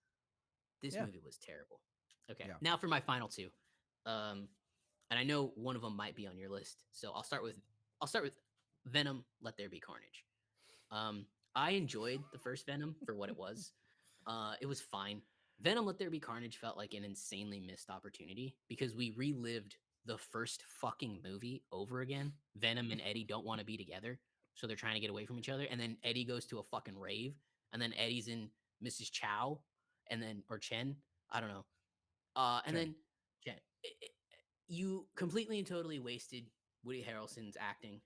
This yeah, movie was terrible. Okay. yeah. Now for my final two. Um and I know one of them might be on your list. So I'll start with Venom Let There Be Carnage. Um I enjoyed the first Venom for what it was. It was fine. Venom Let There Be Carnage felt like an insanely missed opportunity because we relived the first fucking movie over again. Venom and Eddie don't want to be together, so they're trying to get away from each other. And then Eddie goes to a fucking rave, and then Eddie's in Mrs. Chow, and then or Chen, I don't know. And Chen. then Chen, you completely and totally wasted Woody Harrelson's acting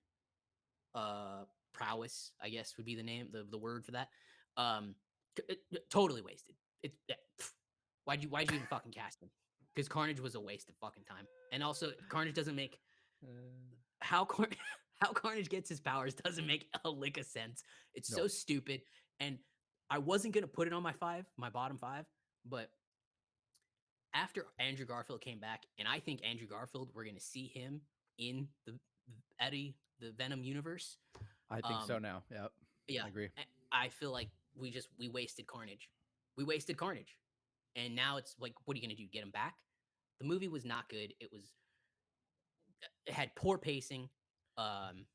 prowess, I guess would be the name, the word for that. Um, totally wasted. Why'd you even fucking cast him? Because Carnage was a waste of fucking time, and also Carnage doesn't make Uh, how Car- how Carnage gets his powers doesn't make a lick of sense. It's no. so stupid, and I wasn't gonna put it on my bottom five, but after Andrew Garfield came back, and I think Andrew Garfield, we're gonna see him in the Eddie the Venom universe. I think so Um, now. Yep. yeah, I agree. I feel like we wasted Carnage. We wasted Carnage, and now it's like, what are you gonna do? Get him back? The movie was not good. It had poor pacing. Um,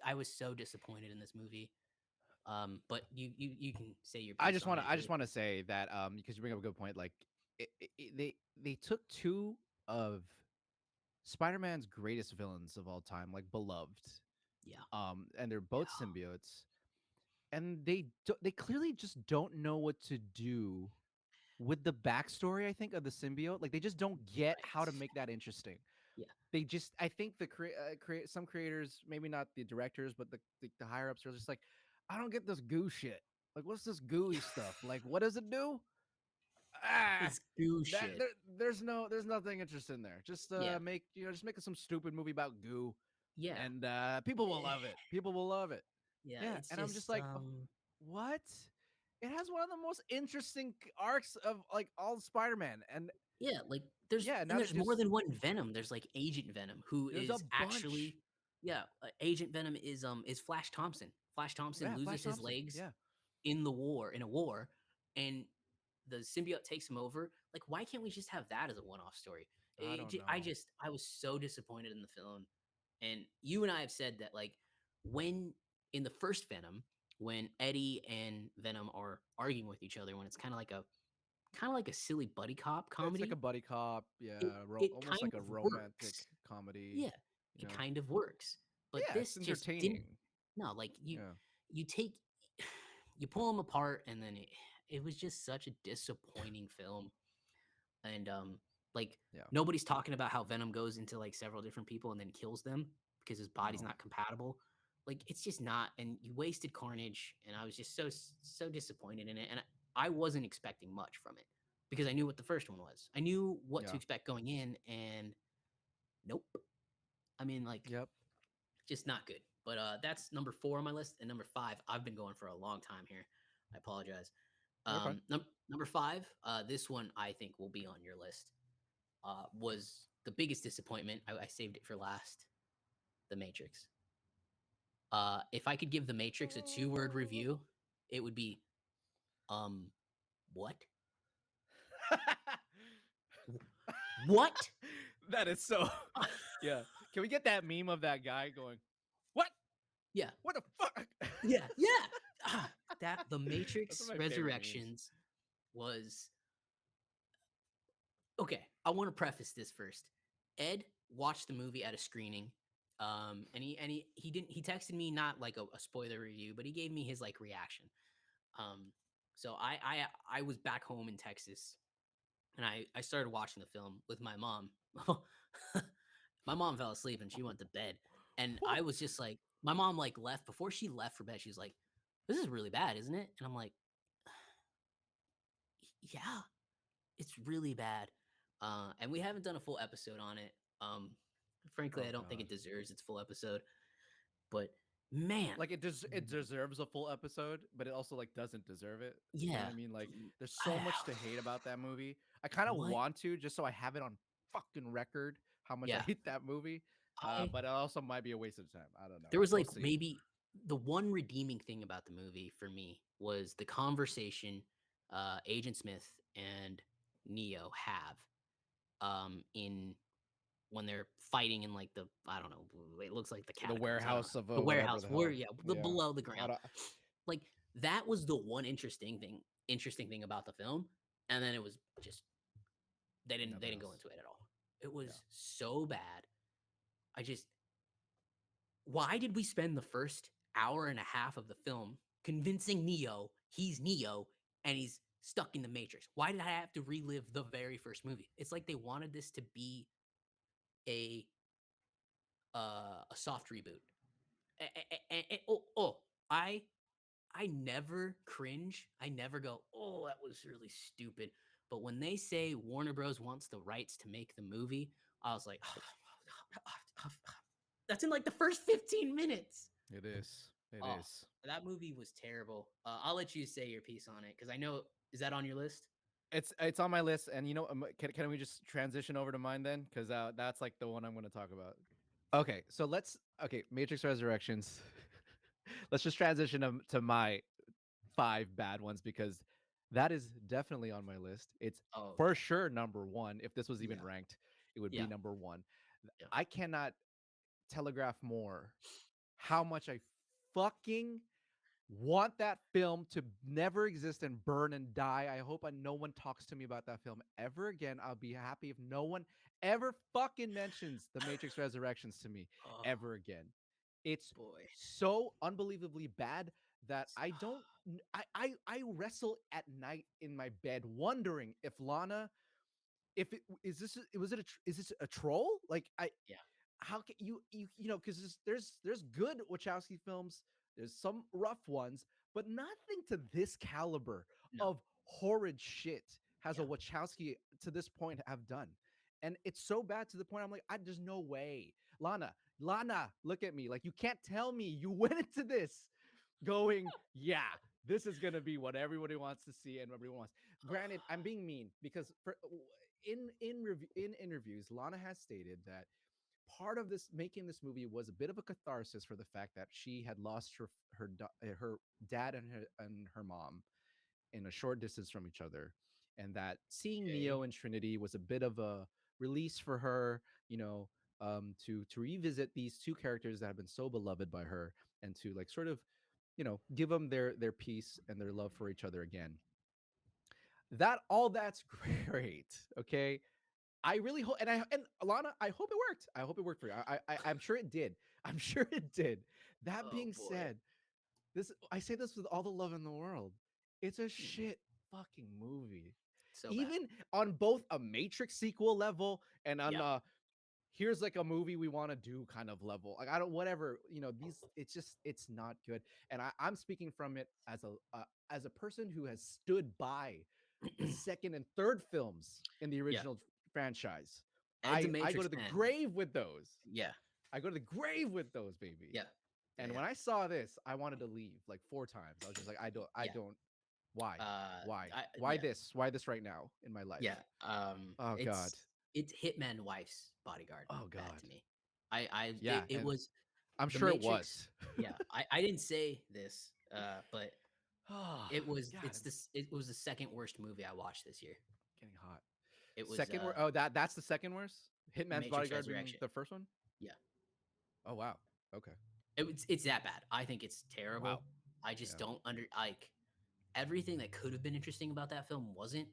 I was so disappointed in this movie. But you can say your I piece just on want to it. I just want to say that because you bring up a good point, like they took two of Spider-Man's greatest villains of all time, like beloved, Yeah, and they're both yeah, symbiotes, and they clearly just don't know what to do with the backstory. I think of the symbiote, like they just don't get how to right. make that interesting. Yeah, They just, I think the some creators, maybe not the directors, but the higher ups are just like, I don't get this goo shit. Like, what's this gooey stuff? Like, what does it do? Ah, this goo that shit. there's nothing interesting there. Just Yeah, just make some stupid movie about goo, yeah, and people will Eh, love it. People will love it. yeah. Yeah, It's and I'm just just like, what? It has one of the most interesting arcs of like all Spider-Man, and yeah. Like there's yeah, and now they there's more just than one Venom. There's like Agent Venom, who there's a is bunch. actually, yeah. Agent Venom is Flash Thompson. Flash Thompson Yeah, Flash loses his Thompson. legs Yeah, in a war, and the symbiote takes him over. Like, why can't we just have that as a one-off story? I don't know. I was so disappointed in the film, and you and I have said that like when in the first Venom, when Eddie and Venom are arguing with each other, when it's kind of like a silly buddy cop It's like a comedy. buddy cop, It yeah, it almost kind like a of romantic works. comedy, Yeah, you it know. kind of works. But Yeah, it's this just didn't. entertaining. No, like Yeah. you take you pull them apart, and then it was just such a disappointing film. And like Yeah. nobody's talking about how Venom goes into like several different people and then kills them because his body's No. not compatible. Like it's just not, and you wasted Carnage, and I was just so disappointed in it, and I wasn't expecting much from it because I knew what the first one was. I knew what to Yeah. expect going in, and nope. I mean, like Yep. just not good. But that's number 4 on my list, and number 5. I've been going for a long time here. I apologize. You're fine. Number 5. This one I think will be on your list. Was the biggest disappointment. I saved it for last. The Matrix. If I could give The Matrix a 2-word review, it would be, what? What? That is so. Yeah. Can we get that meme of that guy going, "What? Yeah, What the fuck?" yeah. That The That's Matrix one of my favorite memes. Resurrections was okay. I want to preface this first. Ed watched the movie at a screening, and he didn't he texted me not like a spoiler review, but he gave me his like reaction. Um, so I was back home in Texas, and I started watching the film with my mom. My mom fell asleep and she went to bed, and I was just like, my mom like left before she left for bed. She was like, "This is really bad, isn't it?" And I'm like, "Yeah, it's really bad." And we haven't done a full episode on it. Frankly, Oh I don't think god. it deserves its full episode. But man, Like it deserves a full episode, but it also like doesn't deserve it. You know what yeah, I mean? Like there's I, so much to hate about that movie. I kind of what? want to just so I have it on fucking record how much I Yeah, hate that movie. I But it also might be a waste of time. I don't know. there was We'll like see. maybe the one redeeming thing about the movie for me was the conversation Agent Smith and Neo have in when they're fighting in like the I don't know, it looks like the The catacombs. I don't know. warehouse of The whatever warehouse the where hell. yeah, the Yeah. below the I ground. don't, Like that was the one interesting thing about the film. And then it was just they nothing didn't go else. into it at all. It Yeah. was so bad. I just why did we spend the first hour and a half of the film convincing Neo he's Neo and he's stuck in the Matrix? Why did I have to relive the very first movie? It's like they wanted this to be a a soft reboot. Oh, I never cringe. I never go, oh, that was really stupid. But when they say Warner Bros. Wants the rights to make the movie, I was like, that's in like the first 15 minutes. It is. It Oh, is. that movie was terrible. I'll let you say your piece on it because I know, is that on your list? It's on my list, and can we just transition over to mine then? Because that's like the one I'm going to talk about. Okay, so Matrix Resurrections. Let's just transition to my 5 bad ones because that is definitely on my list. It's Oh, for sure number one. If this was even yeah. ranked, it would be Yeah. number one. Yeah. I cannot telegraph more how much I fucking want that film to never exist and burn and die. I hope no one talks to me about that film ever again. I'll be happy if no one ever fucking mentions The Matrix Resurrections to me Oh, ever again. It's boy. so unbelievably bad that I don't I wrestle at night in my bed wondering if Lana if it is this was it a is this a troll? Like I Yeah. how can you know because there's good Wachowski films, there's some rough ones, but nothing to this caliber No. of horrid shit has a Yeah. Wachowski to this point have done. And it's so bad to the point I'm like, there's no way. Lana, look at me. Like you can't tell me you went into this going, yeah, this is gonna be what everybody wants to see and everyone wants. Granted, I'm being mean because in interviews, Lana has stated that part of this making this movie was a bit of a catharsis for the fact that she had lost her dad and her mom in a short distance from each other, and that seeing Okay. Neo and Trinity was a bit of a release for her, to revisit these two characters that have been so beloved by her, and to like sort of, give them their peace and their love for each other again. That's great, okay, I really hope, and Alana, I hope it worked. I hope it worked for you. I'm sure it did. I'm sure it did. That Oh being boy. said, I say this with all the love in the world. It's a shit fucking movie. So bad. Even on both a Matrix sequel level and on Yeah. here's like a movie we want to do kind of level. Like I don't whatever, it's not good. And I'm speaking from it as a person who has stood by the second and third films in the Yeah. original franchise. Ed's a I go Matrix to the fan. grave with those. Yeah. I go to the grave with those, baby. Yeah. And when I saw this, I wanted to leave like 4 times. I was just like, I Yeah. don't. Why? Why? I, Why yeah. this? Why this right now in my life? Yeah. Oh God. It's Hitman Wife's Bodyguard. Oh Bad God. to me. I Yeah. it And was I'm the sure it Matrix. was. Yeah. I didn't say this, but Oh it was God. it was the second worst movie I watched this year. Getting hot. It was Second worst. Oh, that's the second worst. Hitman's Matrix Bodyguard being Resurrection. the first one. Yeah. Oh wow. Okay. It's that bad. I think it's terrible. Wow. I just Yeah. don't like everything that could have been interesting about that film wasn't.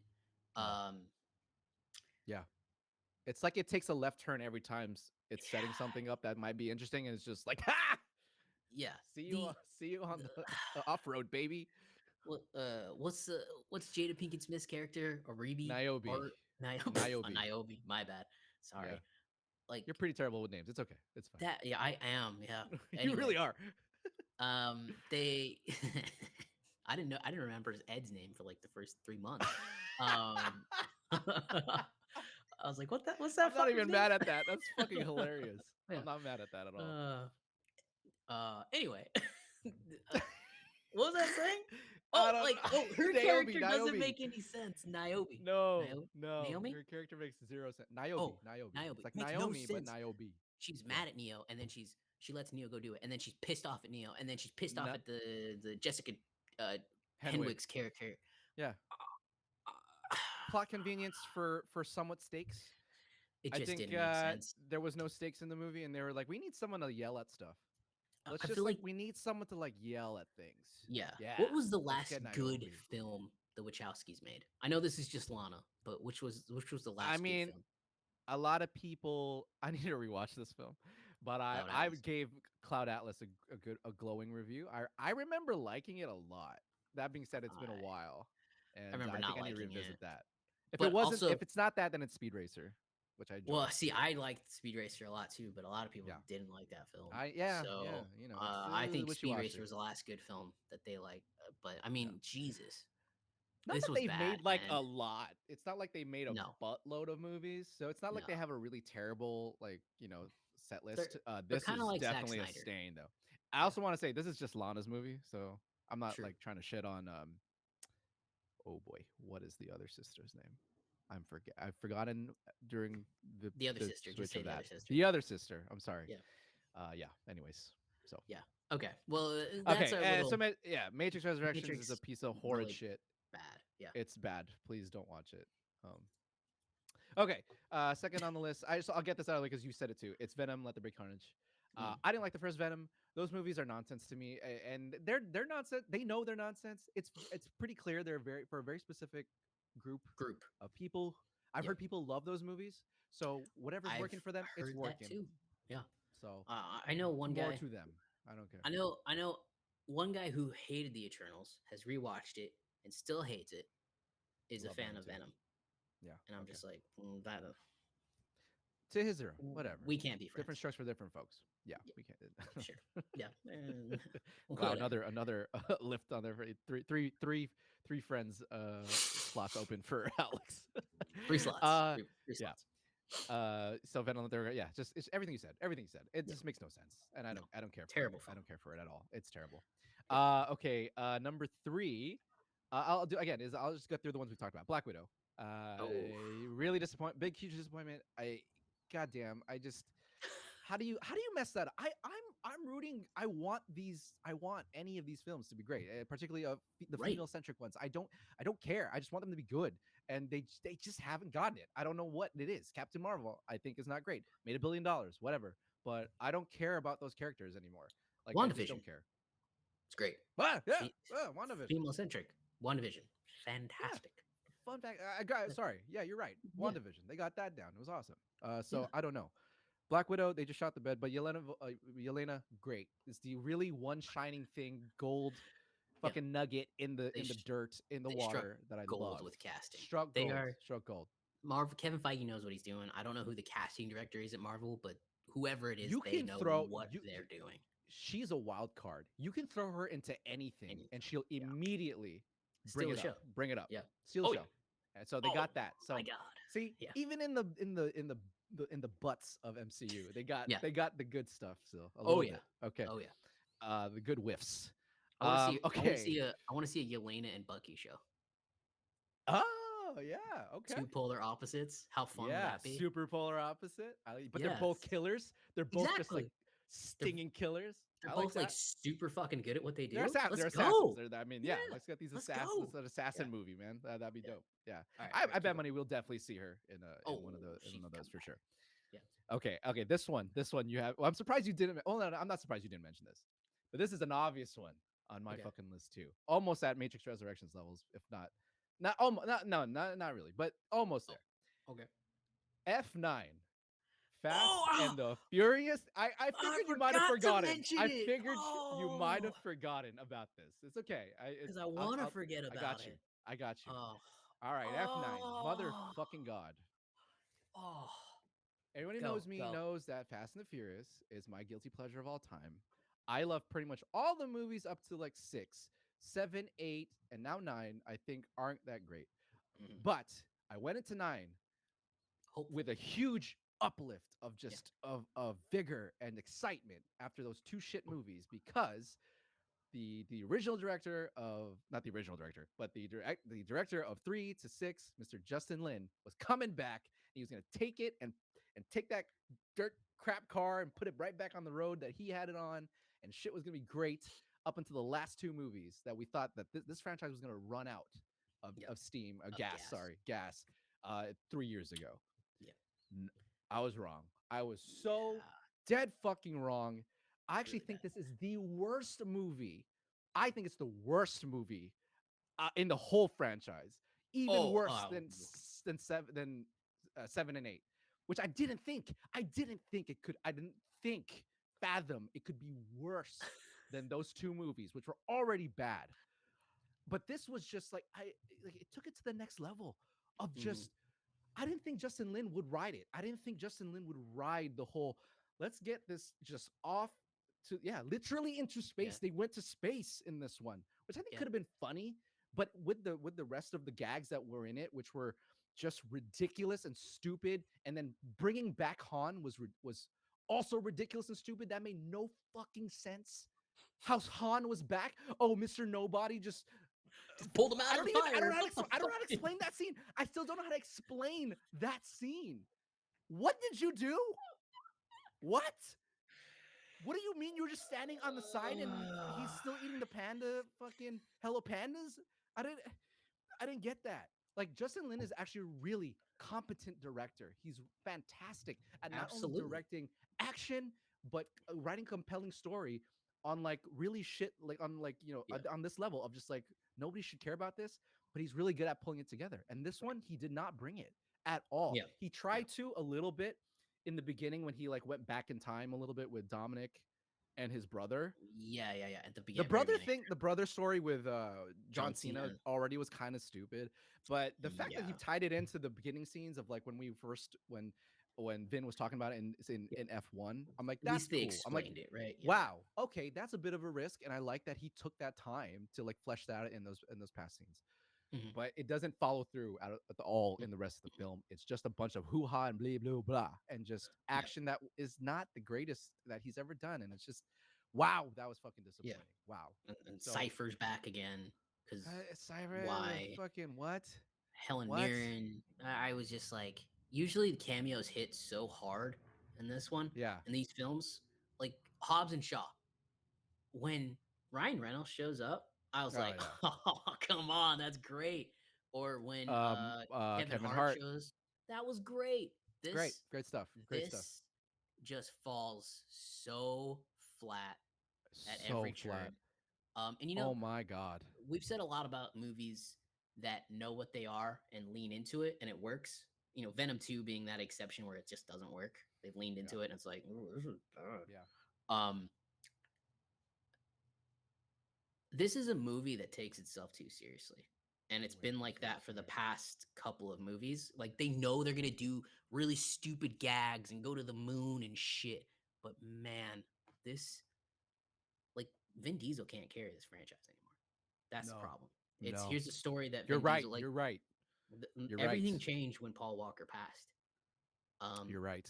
No. Yeah. It's like it takes a left turn every time it's setting something up that might be interesting, and it's just like, ha! Yeah. See you on the off road, baby. What what's Jada Pinkett Smith's character? Aribi? Niobe. Or Niobe. Niobe. Niobe. My bad. Sorry. Yeah. Like You're pretty terrible with names. It's okay. It's fine. that. Yeah, I am. Yeah. You really are. They. I didn't remember Ed's name for like the first 3 months. I was like, what's that? I'm not even fucker's mad name? at that. That's fucking hilarious. Yeah. I'm not mad at that at all. Anyway, what was I saying? I Oh, don't- like, her Niobe, character Niobe. doesn't make any sense. Niobe. No, Nio- Naomi? Your character makes 0 sense. Niobe. Oh, Niobe. Niobe. It's like Makes no Naomi, but sense. Niobe. She's mad at Neo, and then she lets Neo go do it, and then she's pissed off at Neo, and then she's pissed off No- at the Jessica Henwick. Henwick's character. Yeah. Plot convenience for somewhat stakes. It I just think didn't make sense. there was no stakes in the movie, and they were like, we need someone to yell at stuff. Let's I just feel like like we need someone to like yell at things. yeah. Yeah, What was the let's last get good Niobe. film the Wachowskis made? I know this is just Lana, but which was the last? I good mean, film? a lot of people. I need to rewatch this film, but I Atlas. gave Cloud Atlas a glowing review. I remember liking it a lot. That being said, it's been a while, and remember I not think I need to liking revisit it. that. If But it wasn't, also- if it's not that, then it's Speed Racer, which I enjoyed. Well, see, I liked Speed Racer a lot too, but a lot of people Yeah. didn't like that film. Yeah, So you know, I think Speed wishy-washy. Racer was the last good film that they liked. But I mean, Jesus, Not this that was they've bad, made like man. a lot. It's not like they made a No. buttload of movies, so it's not like they No. have a really terrible like set list. They're This kinda is like Zack definitely a Snyder. stain, though. I also want to say this is just Lana's movie, so I'm not True. like trying to shit on. Oh boy, what is the other sister's name? I've forgotten during The other sister, just switch say of the that. other sister. The other sister. I'm sorry. Yeah. Yeah. Anyways, so Yeah. Okay. Well, that's okay. our little Matrix Resurrections is Matrix a piece of horrid really shit. bad. Yeah. It's bad. Please don't watch it. Okay. Second on the list. I'll get this out of the way because you said it too. It's Venom. Let There Be Carnage. I didn't like the first Venom. Those movies are nonsense to me, and they're nonsense. They know they're nonsense. It's pretty clear they're for a very specific group of people. I've heard people love those movies. So whatever's working for them, it's heard that working. too. Yeah. So I know one more guy. to them. I don't care. I know one guy who hated the Eternals, has rewatched it and still hates it, is Love a fan Venom of too. Venom. Yeah. And I'm okay. just like, to his or whatever. We can't be friends. Different strokes for different folks. Yeah, we can't. Sure. Yeah. Wow, Whatever. another lift on there. Three friends slots open for Alex. 3 slots. Three yeah. slots. So Venom, there. Yeah, just it's everything you said. Everything you said. It just makes no sense, and I don't care. Terrible For it. I film. don't care for it at all. It's terrible. Okay. Number 3. I'll do again. I'll just go through the ones we talked about. Black Widow. Really big huge disappointment. Goddamn. How do you mess that up? I'm rooting. I want any of these films to be great, particularly the female centric ones. I don't care. I just want them to be good, and they just haven't gotten it. I don't know what it is. Captain Marvel, I think, is not great. Made $1 billion, whatever. But I don't care about those characters anymore. Like I just don't care. It's great. WandaVision. Female centric. WandaVision. Fantastic. fun fact. I got Uh, sorry. Yeah, you're right. Yeah, WandaVision. They got that down. It was awesome. yeah, So I don't know. Black Widow, they just shot the bed, but Yelena, great. It's the really one shining thing, gold yeah. fucking nugget They in the dirt, in the they struck water that I gold love. with casting. Struck They gold, are struck gold. Marvel. Kevin Feige knows what he's doing. I don't know who the casting director is at Marvel, but whoever it is, You they can know throw what they're doing. she's a wild card. You can throw her into anything, And and she'll yeah, immediately steal the show. bring it up, Yeah. steal the Oh yeah. show. And so they Oh got that. my So god. see, Yeah. even in the butts of MCU, Yeah. they got the good stuff still a Oh little yeah. bit. Okay, Oh yeah. the good whiffs. I want to see. I want to Okay. see a. I want to see a Yelena and Bucky show. Oh yeah. Okay. Two polar opposites. How fun would Yeah, that be? super polar opposite. But they're both Yes. killers. They're both just like Exactly. They're stinging killers. they're I like both like that. super fucking good at what they They're do. Let's They're assassins. go. I mean, Yeah. yeah. Let's get these Let's assassins. Let's go. an Yeah. assassin movie, man. That'd be Yeah. dope. Yeah, All right. All right. I bet Keep money we'll definitely see her in Oh, one of those she can come for back. sure. Yeah. Okay. This one you have. Well, I'm surprised you didn't. Oh no, I'm not surprised you didn't mention this, but this is an obvious one on my Okay. fucking list too. Almost at Matrix Resurrections levels, if not almost. Not really, but almost Oh. there. Okay. F9. Fast Oh, and the Furious. I I figured you might have forgot to forgotten. mention I it. figured you might Oh, have forgotten about this. It's okay. because I want to forget I got about you. it. I got you. Oh. All right, F9. Oh. Motherfucking God. Oh. Anyone who Go. knows me Go. knows that Fast and the Furious is my guilty pleasure of all time. I love pretty much all the movies up to like 6, 7, 8, and now 9, I think aren't that great. Mhm. But I went into 9 Hopefully. with a huge uplift of Yeah. just of vigor and excitement after those two shit movies because the original director of not the original director but the director of 3 to 6, Mr. Justin Lin, was coming back. He was going to take it and take that dirt crap car and put it right back on the road that he had it on, and shit was going to be great up until the last two movies that we thought that this franchise was going to run out Yep. of steam, Of gas, gas. sorry, gas 3 years ago. Yeah. I was wrong. I was so Yeah. dead fucking wrong. I actually Really think bad. this is the worst movie. I think it's the worst movie in the whole franchise. Even worse Oh. than 7 and 8, which I didn't think. I didn't think it could. I didn't think fathom it could be worse than those two movies, which were already bad. But this was just like it took it to the next level of just. Mhm. I didn't think Justin Lin would ride it. I didn't think Justin Lin would ride the whole. Let's get this just off to literally into space. Yeah. They went to space in this one, which I think Yeah. could have been funny, but with the rest of the gags that were in it, which were just ridiculous and stupid, and then bringing back Han was also ridiculous and stupid. That made no fucking sense. How Han was back? Oh, Mr. Nobody just pulled him out of the fire. I don't know how to explain that scene. I still don't know how to explain that scene. What did you do? What? What do you mean you were just standing on the side and he's still eating the panda fucking Hello Pandas? I didn't get that. Like, Justin Lin is actually a really competent director. He's fantastic at not Absolutely. only directing action, but writing compelling story on like really shit, like on like, Yeah. on this level of just like nobody should care about this, but he's really good at pulling it together. And this one, he did not bring it at all. Yeah. He tried to a little bit in the beginning when he like went back in time a little bit with Dominic and his brother. Yeah. At the The beginning. brother thing, the brother story with John John Cena Cena. already was kind of stupid, but the fact that he Yeah. tied it into the beginning scenes of like when Vin was talking about it in F1, I'm like, At that's least they cool. I'm like, explained it, right? Yeah. wow, okay, that's a bit of a risk, and I like that he took that time to like flesh that out in those past scenes. Mhm. But it doesn't follow through at all in the rest of the film. It's just a bunch of hoo-ha and blah blah blah and just action that is not the greatest that he's ever done, and it's just wow, that was fucking disappointing. Wow. And So, Cypher's back again because Cyber, why? fucking what? Helen What? Mirren. I was just like, usually the cameos hit so hard in this one, Yeah. in these films, like Hobbs and Shaw. When Ryan Reynolds shows up, I was Oh, like, yeah. oh, come on, that's great. Or when Kevin Hart Hart. shows, that was great. Great stuff. Great This stuff. just falls so flat at So every flat. turn. And Oh my God. we've said a lot about movies that know what they are and lean into it, and it works. You know, Venom 2 being that exception where it just doesn't work. They've leaned into it, and it's like, ooh, this is bad. Yeah. This is a movie that takes itself too seriously. And it's Way been too like that for the seriously. past couple of movies. Like they know they're gonna do really stupid gags and go to the moon and shit. But man, this like Vin Diesel can't carry this franchise anymore. That's the No. problem. It's No. here's a story that You're Vin right. Diesel like You're right. You're everything right. changed when Paul Walker passed. You're right.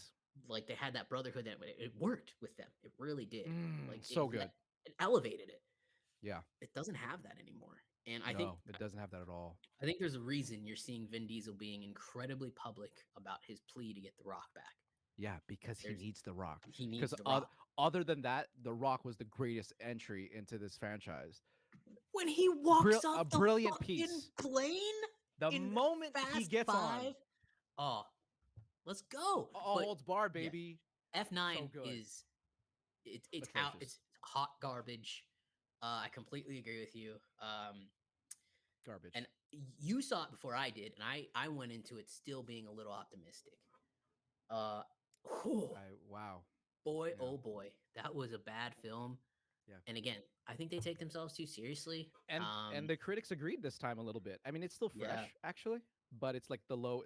Like they had that brotherhood that it worked with them. It really did. Like So good. It elevated it. Yeah. It doesn't have that anymore. And No, it doesn't have that at all. I think there's a reason you're seeing Vin Diesel being incredibly public about his plea to get The Rock back. Yeah, because he needs The Rock. He needs The Because Rock. other than that, The Rock was the greatest entry into this franchise. When he walks off a brilliant the piece. plane, The in moment he Fast gets on, 5, oh, let's go. all holds barred, baby. F9 So good. is it's out. Atrocious. It's hot garbage. I completely agree with you. Garbage. And you saw it before I did, and I went into it still being a little optimistic. Wow. Boy, Yeah. oh boy, that was a bad film. Yeah. And again, I think they take themselves too seriously. And the critics agreed this time a little bit. I mean, it's still fresh actually, but it's like low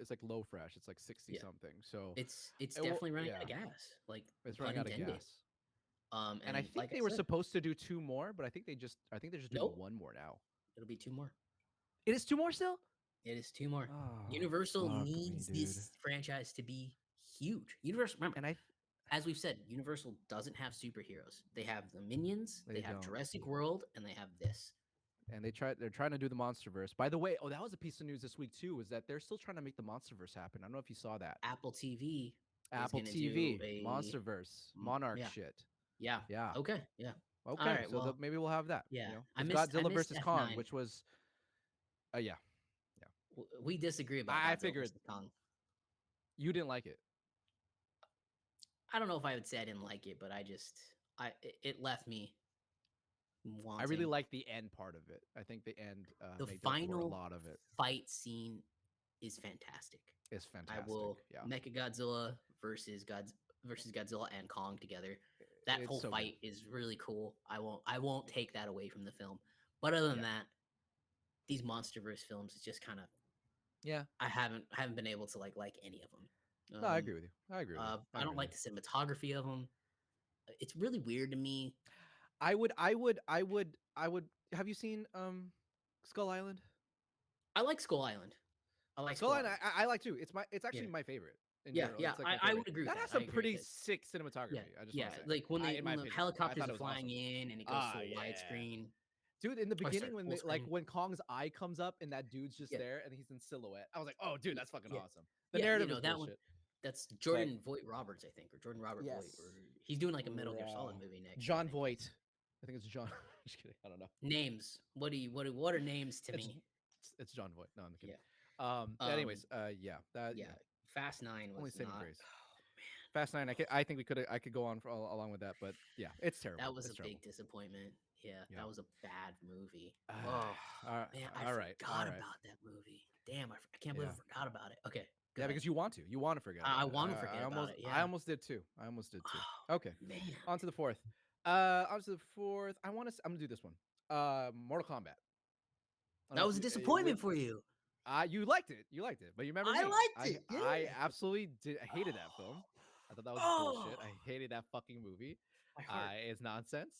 fresh. It's like 60 something. So it's definitely running out of gas. Like it's running out of gas. And I think like they were supposed to do 2 more, but I think they're just doing 1 more now. It'll be 2 more. It is 2 more still? It is 2 more. Oh, Universal needs this franchise to be huge. Universal, remember, and as we've said, Universal doesn't have superheroes. They have the Minions, they have Jurassic World, and they have this. And they're trying to do the Monsterverse. By the way, that was a piece of news this week too, is that they're still trying to make the Monsterverse happen. I don't know if you saw that. Apple TV. Monsterverse, Monarch shit. Yeah. Yeah. Okay. Yeah. Okay. Right, so maybe we'll have that. Yeah. You know? I missed Godzilla versus F9. Kong, which was yeah. We disagree about I Godzilla figured versus Kong. You didn't like it. I don't know if I would say I didn't like it, but it left me wanting. I really like the end part of it. I think the end the made final up for a lot of it. Fight scene is fantastic. It's fantastic. I will yeah. Mechagodzilla versus Godzilla and Kong together. That whole fight is really cool. I won't take that away from the film. But other than that, these MonsterVerse films is just kind of I haven't been able to like any of them. No, I agree with you. I don't like the cinematography of them. It's really weird to me. I would. Have you seen Skull Island? I like Skull Island. I like Skull Island. I like too. It's actually my favorite. Yeah, I would agree with that. That has some pretty sick cinematography. I just want to say. Like when the helicopters are flying in and it goes full widescreen. Dude, in the beginning when Kong's eye comes up and that dude's just there and he's in silhouette, I was like, oh, dude, that's fucking awesome. The narrative is that bullshit. That's Jordan Voight Roberts, I think, or Jordan Robert Voight. He's doing like a Metal Gear Solid movie next. John Voight. I think it's John. Just kidding. I don't know. Names. What are names to me? It's John Voight. No, I'm kidding. Anyways, Fast 9 was only saving not. grace. Fast 9. I think I could go on along with that, but yeah, it's terrible. That was a big disappointment. Yeah, that was a bad movie. Man, I forgot about that movie. Damn, I can't believe I forgot about it. Okay. Yeah, because you want to. You want to forget. I want to forget about it. Yeah. I almost did too. Okay. Man. On to the fourth. I'm gonna do this one. Mortal Kombat. That was a disappointment for you. You liked it. But you remember me. I liked it. Yeah. I absolutely did. I hated that film. I thought that was bullshit. I hated that fucking movie. It's nonsense.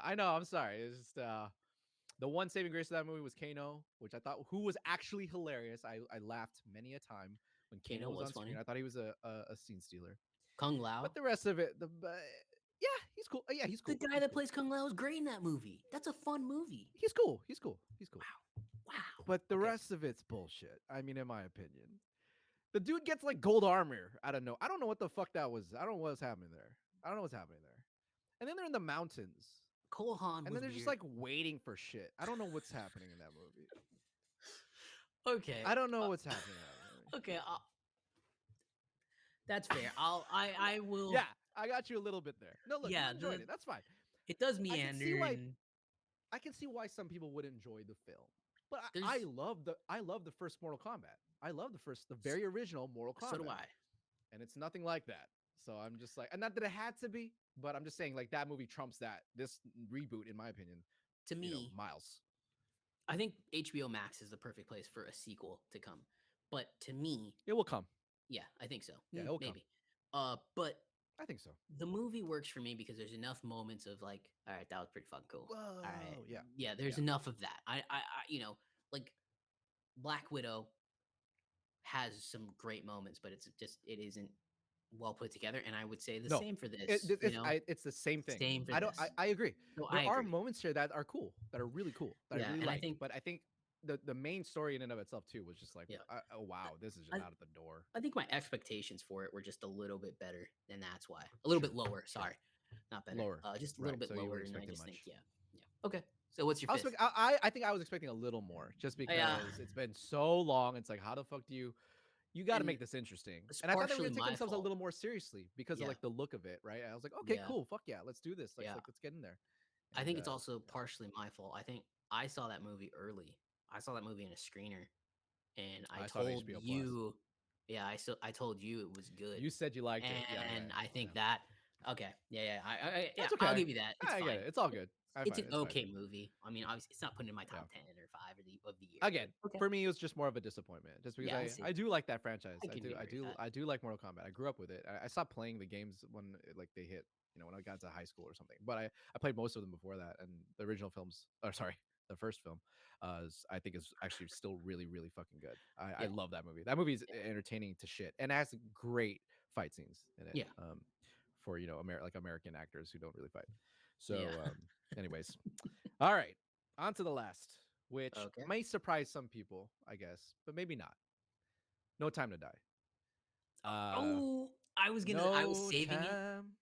I know. I'm sorry. It's just the one saving grace of that movie was Kano, which I thought who was actually hilarious. I laughed many a time when Kano was on screen. funny. I thought he was a scene stealer. Kung Lao. But the rest of it, yeah, he's cool. Yeah, he's cool. The guy that plays Kung Lao is great in that movie. That's a fun movie. He's cool. Wow. But the rest of it's bullshit. I mean, in my opinion, the dude gets like gold armor. I don't know what the fuck that was. I don't know what's happening there. And then they're in the mountains. Cole Haan. And then they're just like waiting for shit. I don't know what's happening in that movie. Okay. I don't know what's happening in that movie. Okay. That's fair. I will. Yeah, I got you a little bit there. No, look, yeah, you enjoyed it. That's fine. It does meander. I can see why some people would enjoy the film. But I There's love the first Mortal Kombat. I love the very original Mortal so do Kombat, I. and it's nothing like that. So I'm just like, and not that it had to be, but I'm just saying like that movie trumps this reboot in my opinion. To me, Miles. I think HBO Max is the perfect place for a sequel to come. But to me, It will come. yeah, I think so. Yeah, it will come. Maybe. But I think so. the movie works for me because there's enough moments of like, all right, that was pretty fucking cool. Whoa. All right, Yeah. yeah, there's Yeah. enough of that. Like Black Widow has some great moments, but it isn't well put together. And I would say the No, same for this. it's the same thing. Same for I don't. this. I agree. So There I are agree. moments here that are cool, that are really cool, that Yeah, I really and I like. think- But I think the main story in and of itself too was just like, Yeah. oh wow, this is just I- out of the door. I think my expectations for it were just a little bit better, and that's why a little Sure, bit lower. Sorry, not better. Lower. Just a little Right, bit so you lower, weren't and I expecting just think, much. yeah. Okay, so what's your I was fifth? I think I was expecting a little more, just because Yeah. it's been so long. It's like, how the fuck do you got to And make this interesting? it's And I thought they were partially gonna take my themselves a fault. little more seriously because Yeah. of like the look of it, right? I was like, okay, Yeah. cool, fuck yeah, let's do this. Yeah. Let's get in there. I think And, it's also partially my fault. I think I saw that movie early. I saw that movie in a screener, and I saw it on told HBO Plus. you, yeah, I told you it was good. You said you liked it, and I think yeah. that okay, yeah, That's I'll okay. give you that. It's I fine. get it. It's all good. It's Fine, an fine. okay movie. I mean, obviously, it's not put in my top 10 or 5 of the year. Again, okay. for me, it was just more of a disappointment, just because Yeah, I see. I do like that franchise. I can agree with that. I do like Mortal Kombat. I grew up with it. I stopped playing the games when like they hit, when I got to high school or something. But I played most of them before that. And the original films, or sorry, the first film, I think is actually still really really fucking good. I Yeah. love that movie. That movie is entertaining to shit and has great fight scenes in it. Yeah. For like American actors who don't really fight. So, Yeah. anyways, all right. On to the last, which Okay. may surprise some people, I guess, but maybe not. No Time to Die. I was saving it. Time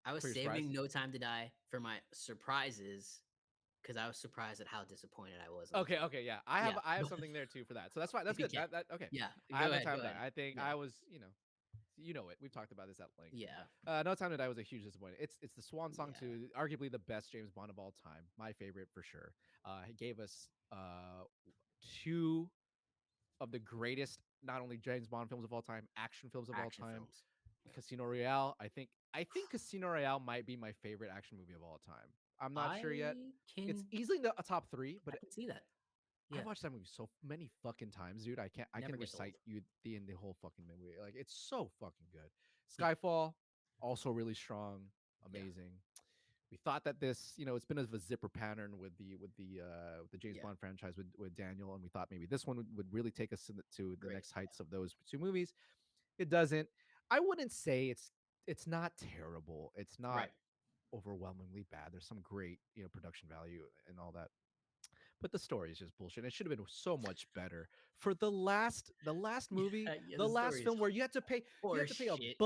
I was for your saving surprise? No Time to Die for my surprises because I was surprised at how disappointed I was. in the Okay, film. okay, yeah. I have something there too for that. So that's fine. That's If you good. can. Okay. Yeah. I have Go No ahead, Time go to Die. ahead. I think Yeah. I was, you know it. We've talked about this at length. Yeah. No Time to Die was a huge disappointment. It's the swan song Yeah. to arguably the best James Bond of all time. My favorite for sure. He gave us two of the greatest, not only James Bond films of all time, action films of Action all time. films. Yeah. Casino Royale. I think Casino Royale might be my favorite action movie of all time. I'm not sure yet. It's easily a top 3, but I can see that. Yeah. I've watched that movie so many fucking times, dude. I can Never gets recite old. you the whole fucking movie. Like, it's so fucking good. Skyfall, also really strong, amazing. We thought that this, it's been a zipper pattern with the James Bond franchise with Daniel, and we thought maybe this one would really take us to the next heights of those two movies. It doesn't. I wouldn't say it's not terrible. It's not overwhelmingly bad. There's some great, production value and all that. But the story is just bullshit. It should have been so much better. For the last movie, Yeah, the the last story film is where you had to pay horseshit.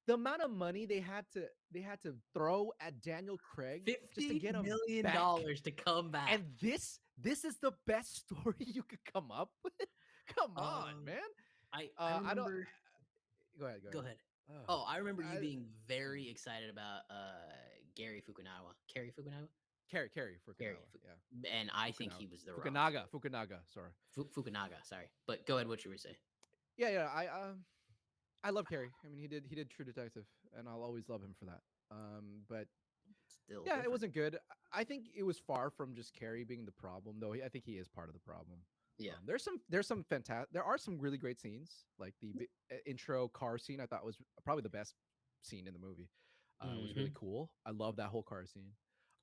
the amount of money they had to throw at Daniel Craig just to get him $50 million back. to come back. And this is the best story you could come up with. Come on, man. I I don't. remember. Go ahead. Go ahead. Oh, I remember you being very excited about Carrie Fukunaga. Carrie Fukunaga. Yeah. And I think he was the Fukunaga. Sorry. Fukunaga. Sorry, but go ahead. What you were saying? Yeah. I love Carrie. I mean, he did True Detective, and I'll always love him for that. But Still, yeah, it wasn't good. I think it was far from just Carrie being the problem, though. I think he is part of the problem. Yeah. There are some really great scenes, like the intro car scene. I thought was probably the best scene in the movie. It was really cool. I love that whole car scene.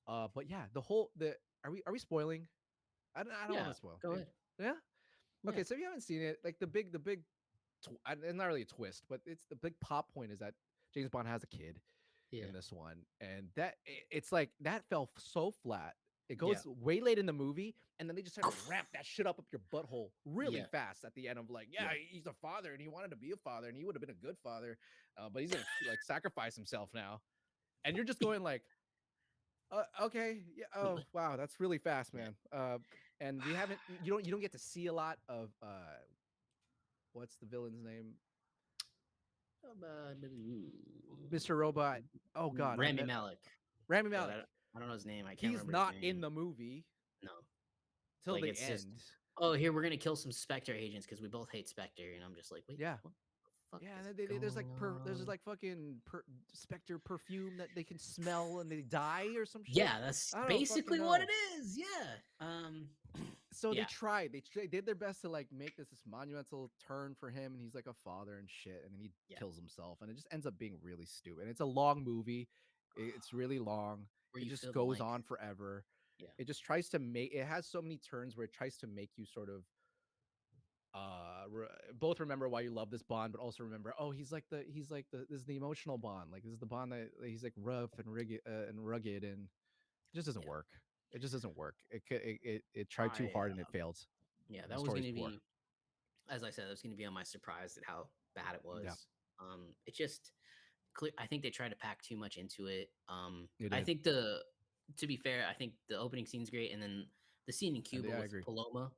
But yeah, are we spoiling? I don't want to spoil. Go ahead. Yeah. Okay, so if you haven't seen it, like the big it's not really a twist, but it's the big pop point is that James Bond has a kid in this one, and it's like that fell so flat. It goes way late in the movie, and then they just try to ramp that shit up your butthole really fast at the end of like, he's a father and he wanted to be a father and he would have been a good father, but he's gonna like sacrifice himself now, and you're just going like, okay, yeah, oh wow, that's really fast, man. And you don't get to see a lot of what's the villain's name? Mr. Robot. Oh God, Rami Malek. Rami Malek. I don't know his name. I can't He's remember. not his name. in the movie. No. Till Like, the it's end. just- oh, here we're gonna kill some Spectre agents because we both hate Spectre, and I'm just like, wait, Yeah. what the fuck Yeah, is and there's like going there's on? like fucking Spectre perfume that they can smell and they die or some shit. Yeah, that's I don't fucking basically what know. it is. Yeah. So they Yeah, tried. They did their best to like make this monumental turn for him, and he's like a father and shit, and then he yeah. kills himself, and it just ends up being really stupid. And it's a long movie. It's really long. Where It you just feel the goes length. on forever. Yeah. It just tries to make. It has so many turns where it tries to make you sort of both remember why you love this bond, but also remember, oh, he's like the this is the emotional bond, like this is the bond that he's like rough and rugged, and it just doesn't Yeah. work. It just doesn't work. It tried too I hard and it failed. yeah, The that was story's gonna poor. be, as I said, that was gonna be on my surprise at how bad it Yeah, was. It just clear. I think they tried to pack too much into it. it I did. think to be fair, I think the opening scene's great, and then the scene in Cuba I with agree. Paloma,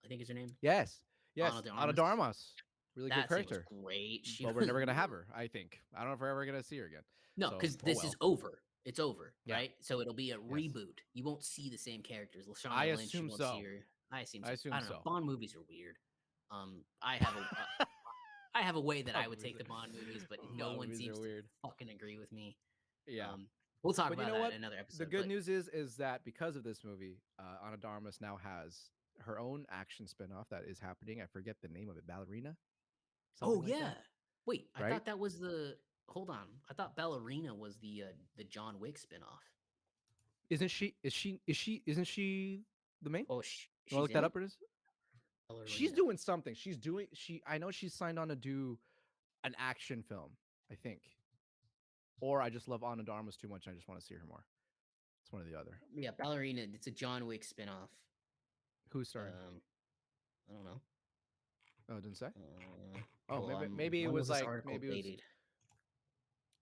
I think is her name, Yes, Ana yes, de Ana Armas. Darmas, really good That scene was character, great. She but we're was never gonna have her. I think I don't know if we're ever gonna see her again. no, So because oh this is well. over. It's over, Yeah. right? So it'll be a Yes. reboot. You won't see the same characters. I Lashana Lynch, you assume won't see so. her. I assume I so. I assume don't know. so. Bond movies are weird. I have I have a way that I would Movies take the Bond movies, but are, no one movies are seems to weird. fucking agree with me. Yeah. Um, we'll talk But you about know that what? in another The episode. good But news is that because of this movie, Ana Darmus now has her own action spinoff that is happening. I forget the name of it, Ballerina, something oh like yeah, that, wait, I right? thought that was the. Hold on, I thought Ballerina was the John Wick spinoff. Isn't she? Isn't she the main? Oh, You want to she's look in that it. up? Or is she's Ballerina. doing something? She's doing. I know she's signed on to do an action film. I think, or I just love Ana Darmus too much. And I just want to see her more. It's one or the other. Yeah, Ballerina. It's a John Wick spinoff. Who's starring? I don't know. Oh, it didn't say. Oh, Well, maybe it when was was this like article dated?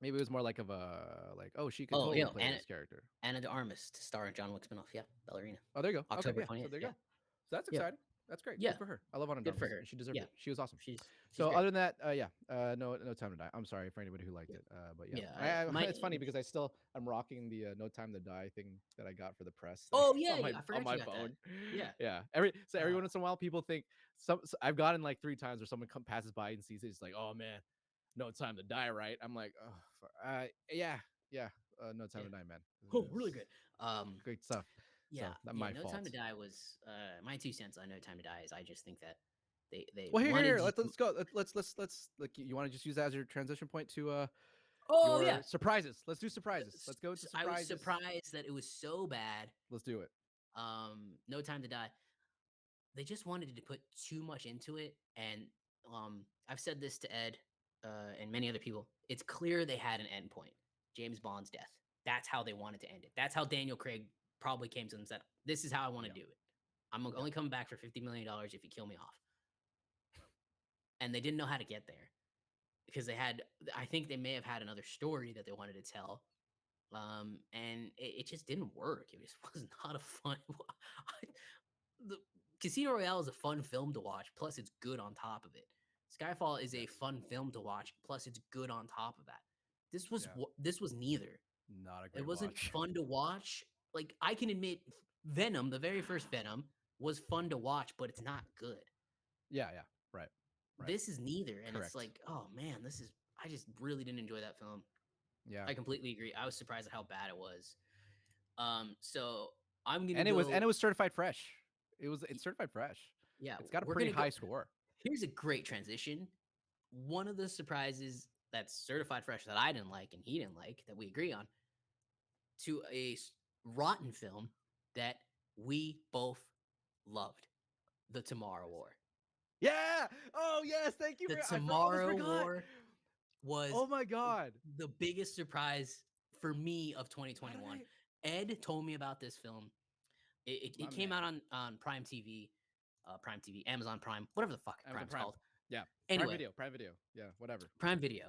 maybe it was more like of a like, oh, she could Oh, totally yeah, play this character. Anna de Armas to star in John Wick spinoff. Yeah, Ballerina. Oh, there you go. Okay, October yeah. So 20th. there you Yeah. go. So that's Yeah. exciting. That's great. Yeah. Good for her. I love Ana Good for Darmus, her. and she deserved Yeah. it. She was awesome. She's So great. other than that, no Time to Die. I'm sorry for anybody who liked Yeah. it, but yeah, Yeah. it's funny because I'm rocking the No Time to Die thing that I got for the press Oh yeah, on my I forgot you got phone. that. Yeah. Yeah, every Uh, once in a while, people think I've gotten like 3 times where someone passes by and sees it. It's like, oh man, No Time to Die, right? I'm like, oh, yeah, yeah. No Time yeah. to Die, man. Oh, really good. Great stuff. Yeah. So not Yeah. my No fault. Time to Die was my 2 cents on No Time to Die is I just think that they Well, wanted here. to Let's go. Let's like. You want to just use that as your transition point to oh your yeah. surprises. Let's do surprises. Let's go into I was surprises. surprised that it was so bad. Let's do it. No Time to Die. They just wanted to put too much into it, and I've said this to Ed and many other people. It's clear they had an end point: James Bond's death. That's how they wanted to end it. That's how Daniel Craig probably came to them and said, "This is how I want to do it. I'm only coming back for $50 million if you kill me off." And they didn't know how to get there because they had. I think they may have had another story that they wanted to tell, and it just didn't work. It just was not a fun. The Casino Royale is a fun film to watch. Plus, it's good on top of it. Skyfall is a fun film to watch. Plus, it's good on top of that. This was neither. Not a great It wasn't watch. fun to watch. Like I can admit, Venom, the very first Venom, was fun to watch, but it's not good. Yeah. Right. This is neither, and Correct. it's like, oh man, this is. I just really didn't enjoy that film. Yeah. I completely agree. I was surprised at how bad it was. So I'm gonna. And it was certified fresh. It's certified fresh. Yeah, It's got a we're pretty gonna high go. score. Here's a great transition. One of the surprises that's certified fresh that I didn't like and he didn't like that we agree on to a rotten film that we both loved, The Tomorrow War. Yeah. Oh yes. Thank you. The I Tomorrow forgot. War was Oh my god. the biggest surprise for me of 2021. Ed told me about this film. It came out on Prime TV, Amazon Prime, whatever the fuck Amazon Prime's Prime. called. Yeah. Anyway, Prime Video. Yeah. Whatever. Prime Video,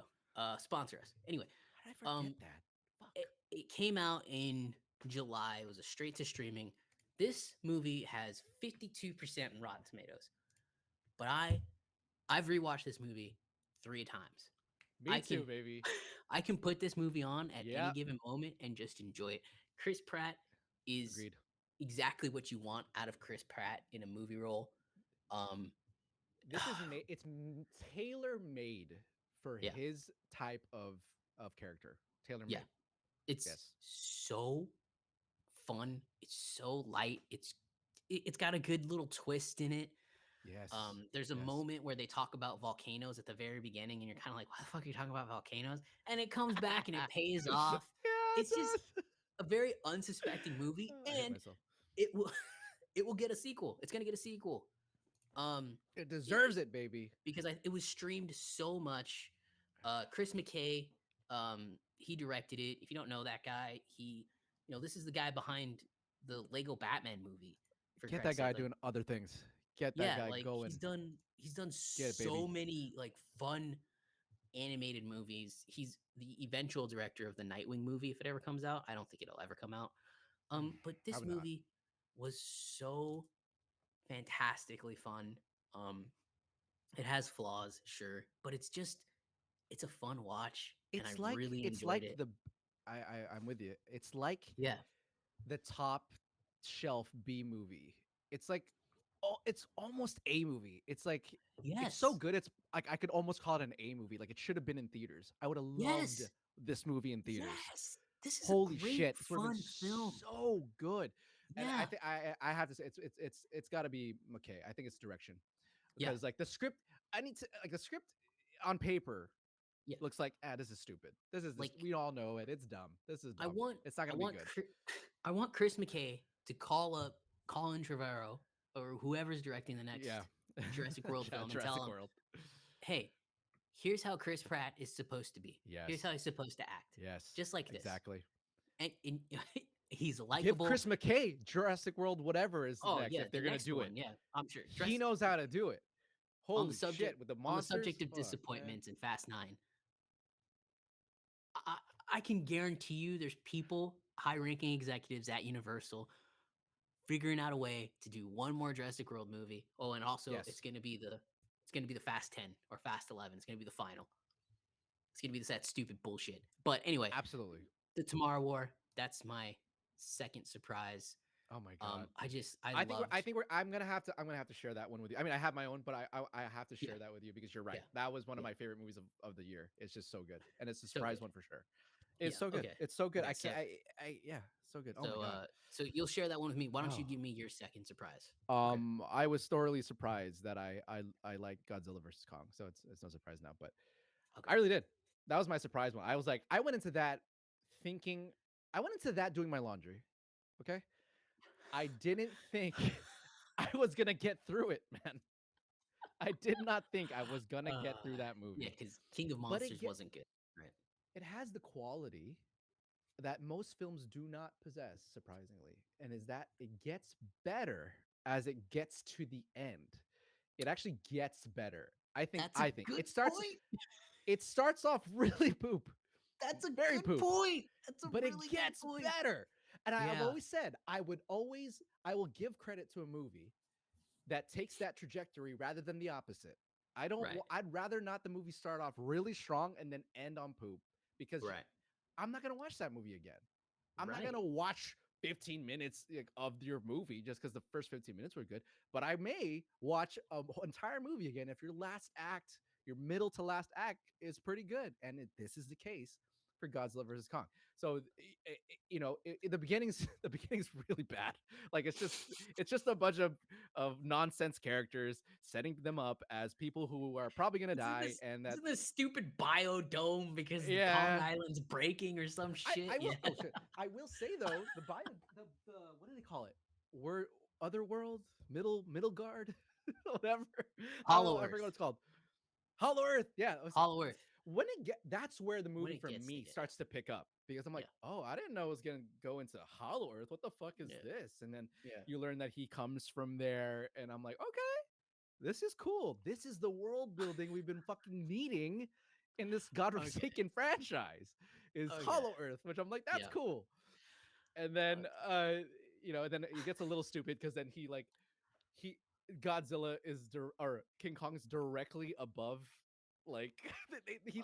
sponsor us. Anyway, How did I forget that? Fuck. it came out in July. It was a straight to streaming. This movie has 52% in Rotten Tomatoes, but I've rewatched this movie 3 times. Me too, baby. I can put this movie on at Yeah. any given moment and just enjoy it. Chris Pratt is Agreed. exactly what you want out of Chris Pratt in a movie role. Um, This is made. It's tailor made for yeah, his type of character. Tailor yeah. made. It's Yes. so fun. It's so light. It's got a good little twist in it. Yes. There's a Yes. moment where they talk about volcanoes at the very beginning, and you're kind of like, "Why the fuck are you talking about volcanoes?" And it comes back and it pays off. Yeah, it It's just does. a very unsuspecting movie, I hit and myself. it will it will get a sequel. It's gonna get a sequel. Um, It it, deserves it- it, baby. because it was streamed so much. Chris McKay, he directed it. If you don't know that guy, this is the guy behind the Lego Batman movie. For Get that Christ's sake, guy like, doing other things. Get that yeah, guy like going. he's done Get it, so baby. many like fun animated movies. He's the eventual director of the Nightwing movie if it ever comes out. I don't think it'll ever come out. But this Probably not. movie was so fantastically fun. Um, it has flaws, sure, but it's a fun watch, and I really It's enjoyed like it. the I'm with you. It's like Yeah. the top shelf B movie. It's like it's almost A movie. It's like it's so Yes. good. It's like I could almost call it an A movie. Like it should have been in theaters. I would have loved Yes. this movie in theaters. Yes. This is a Holy great shit, this would have been fun film. so good. And I Yeah. think I have to say it's got to be McKay. I think it's direction Yeah. because like the script, I need to like the script on paper Yeah. looks like this is stupid. Like We all know it. It's dumb. This is I dumb. want It's not I gonna be want good. I want Chris McKay to call up Colin Trevorrow or whoever's directing the next Yeah. Jurassic World Yeah, film and Jurassic tell him, World. "Hey, here's how Chris Pratt is supposed to be. Here's Yes. how he's supposed to act. Yes. Just like this. Exactly. And he's Give likable. Chris McKay Jurassic World whatever is Oh next yeah, if they're the gonna next do one, it. yeah, I'm sure. He knows how to do it. On Holy the subject shit with the on the monsters. subject of Fuck, man. disappointments in Fast 9, I, I can guarantee you there's people, high-ranking executives at Universal, figuring out a way to do one more Jurassic World movie. Oh, and also Yes. it's gonna be the Fast 10 or Fast 11. It's gonna be the final. It's gonna be that stupid bullshit. But anyway, Absolutely. the Tomorrow War. That's my second surprise. Oh my god. I loved. I think I'm gonna have to share that one with you. I mean, I have my own, but I have to share that with you because you're right. Yeah. That was one of Yeah. my favorite movies of the year. It's just so good, and it's a So surprise good. one for sure. It's Yeah, so good. okay. It's so good. Okay, I can't. Yeah, so good. Oh my So god. so you'll share that one with me. Why don't you Oh. give me your second surprise? Okay. I was thoroughly surprised that I like Godzilla versus Kong, so it's no surprise now. But Okay. I really did. That was my surprise one. I was like, I went into that thinking. I went into that doing my laundry. Okay. I didn't think I was gonna get through it, man. I did not think I was gonna get through that Yeah, movie. because King of But Monsters wasn't good. Right. it has the quality that most films do not possess, surprisingly, and is that it gets better as it gets to the end. It actually gets better. That's a good point. It starts off really poop. That's a Very good poop. point. That's a But really it gets good point. better. And I've Yeah. always said I will give credit to a movie that takes that trajectory rather than the opposite. Right. I'd rather not the movie start off really strong and then end on poop because Right. I'm not going to watch that movie again. I'm not Right. going to watch 15 minutes of your movie just because the first 15 minutes were good, but I may watch an entire movie again if your middle to last act is pretty good. And this is the case for Godzilla versus Kong. So, the beginning's really bad. Like it's just a bunch of nonsense characters setting them up as people who are probably gonna die, and that isn't this stupid biodome because the Kong Yeah. Island's breaking or some shit? I will. Yeah. Oh shit! I will say though, the bio, the what do they call it? Otherworld, Middlegard, whatever. Hollow I forget Earth. what it's called. Hollow Earth. Yeah. Hollow Earth. That's where the movie it for gets to me get starts to pick up because I'm like, oh, I didn't know it was gonna go into Hollow Earth. What the fuck is Yeah. this? And then Yeah. you learn that he comes from there, and I'm like, okay, this is cool. This is the world building we've been fucking needing in this godforsaken franchise. Is Okay. Hollow Earth, which I'm like, that's Yeah. cool. And then then it gets a little stupid because then he Godzilla or King Kong's directly above, like he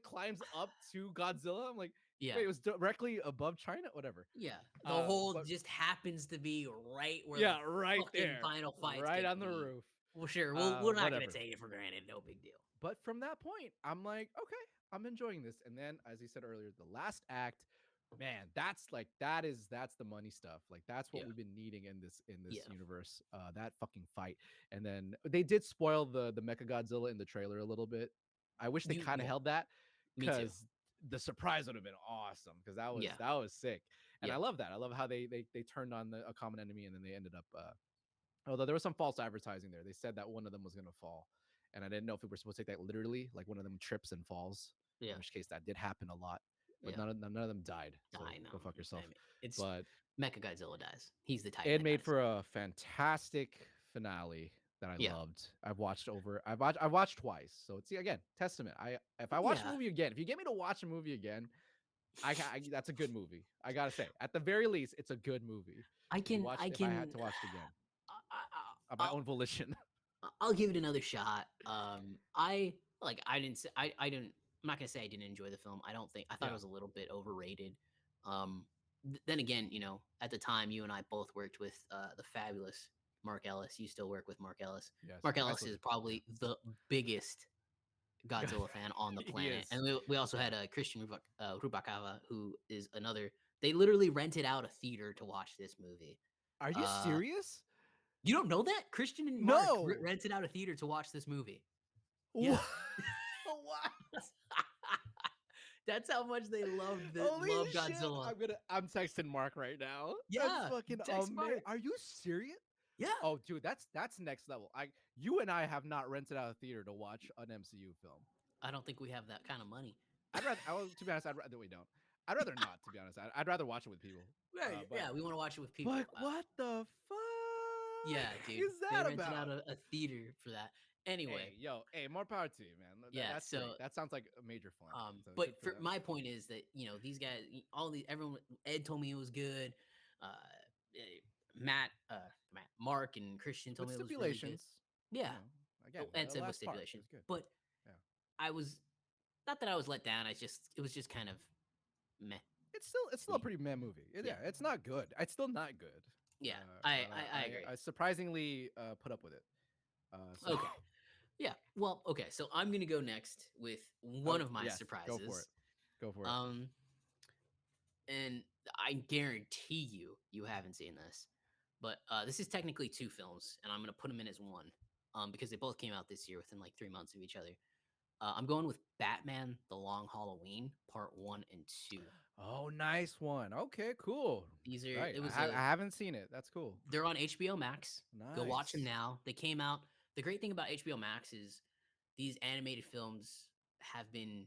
climbs up to Godzilla. I'm like, Yeah. Wait, it was directly above China. Whatever. Yeah. The hole But just happens to be right where yeah, the right fucking there, final fight's right gonna on the be. roof. Well, sure. We're not gonna Whatever. take it for granted. No big deal. But from that point, I'm like, okay, I'm enjoying this. And then, as you said earlier, the last act, man, that's the money stuff. Like that's what Yeah. we've been needing in this Yeah. universe. That fucking fight. And then they did spoil the Mecha Godzilla in the trailer a little bit. I wish they kind of Yeah. held that Me too. because the surprise would have been awesome because Yeah. that was sick. And Yeah. I love that. I love how they turned on a common enemy and then they ended up although there was some false advertising there. They said that one of them was gonna fall, and I didn't know if we were supposed to take that literally, like one of them trips and falls. Yeah. In which case that did happen a lot, but Yeah. none of them died. So I know. go fuck I yourself. mean, it's But Mecha Godzilla dies. He's the type it that made dies. for a fantastic finale that I Yeah. loved. I've watched twice, so it's again testament. If I watch a Yeah. movie again, if you get me to watch a movie again, that's a good movie. I gotta say, at the very least, it's a good movie. I can. If I had to watch it again of my I'll, own volition. I'll give it another shot. I didn't say I didn't. I'm not gonna say I didn't enjoy the film. I thought it Yeah. was a little bit overrated. Then again, at the time, you and I both worked with the fabulous Mark Ellis. You still work with Mark Ellis. Yes, Mark I Ellis still is do. probably the biggest Godzilla fan on the He planet. is. And we also had Christian Rubakava, who is another. They literally rented out a theater to watch this movie. Are you Uh, serious? you don't know that? Christian and Mark No. rented out a theater to watch this movie. What? Yeah. What? That's how much they loved Holy love shit. Godzilla. I'm texting Mark right now. Yeah, That's fucking text amazing. Mark. Are you serious? Yeah. Oh, dude, that's next level. You and I have not rented out a theater to watch an MCU film. I don't think we have that kind of money. To be honest, we don't. I'd rather not, to be honest. I'd rather watch it with people. Right. Yeah, we want to watch it with people. But what the fuck? Yeah, dude. Is that they rented about? out a theater for that. Anyway. Hey, more power to you, man. That's so great. That sounds like a major fun. So but good for them. my point is that these guys, everyone, Ed told me it was good. Mark and Christian told With me it was really good. stipulations. Yeah. Again, Ed the said with last part stipulations, was good. but Yeah. I was not that I was let down. It was just kind of meh. It's still a pretty meh movie. Yeah, it's not good. It's still not good. Yeah, I agree. I surprisingly put up with it. Okay. Yeah. Well, okay. So I'm gonna go next with one of my yes, surprises. Go for it. And I guarantee you haven't seen this, but this is technically two films, and I'm gonna put them in as one, because they both came out this year within like 3 months of each other. I'm going with Batman: The Long Halloween, Part 1 and 2. Oh, nice one. Okay, cool. These are. Right. It was. I haven't seen it. That's cool. They're on HBO Max. Nice. Go watch them now. They came out. The great thing about HBO Max is these animated films have been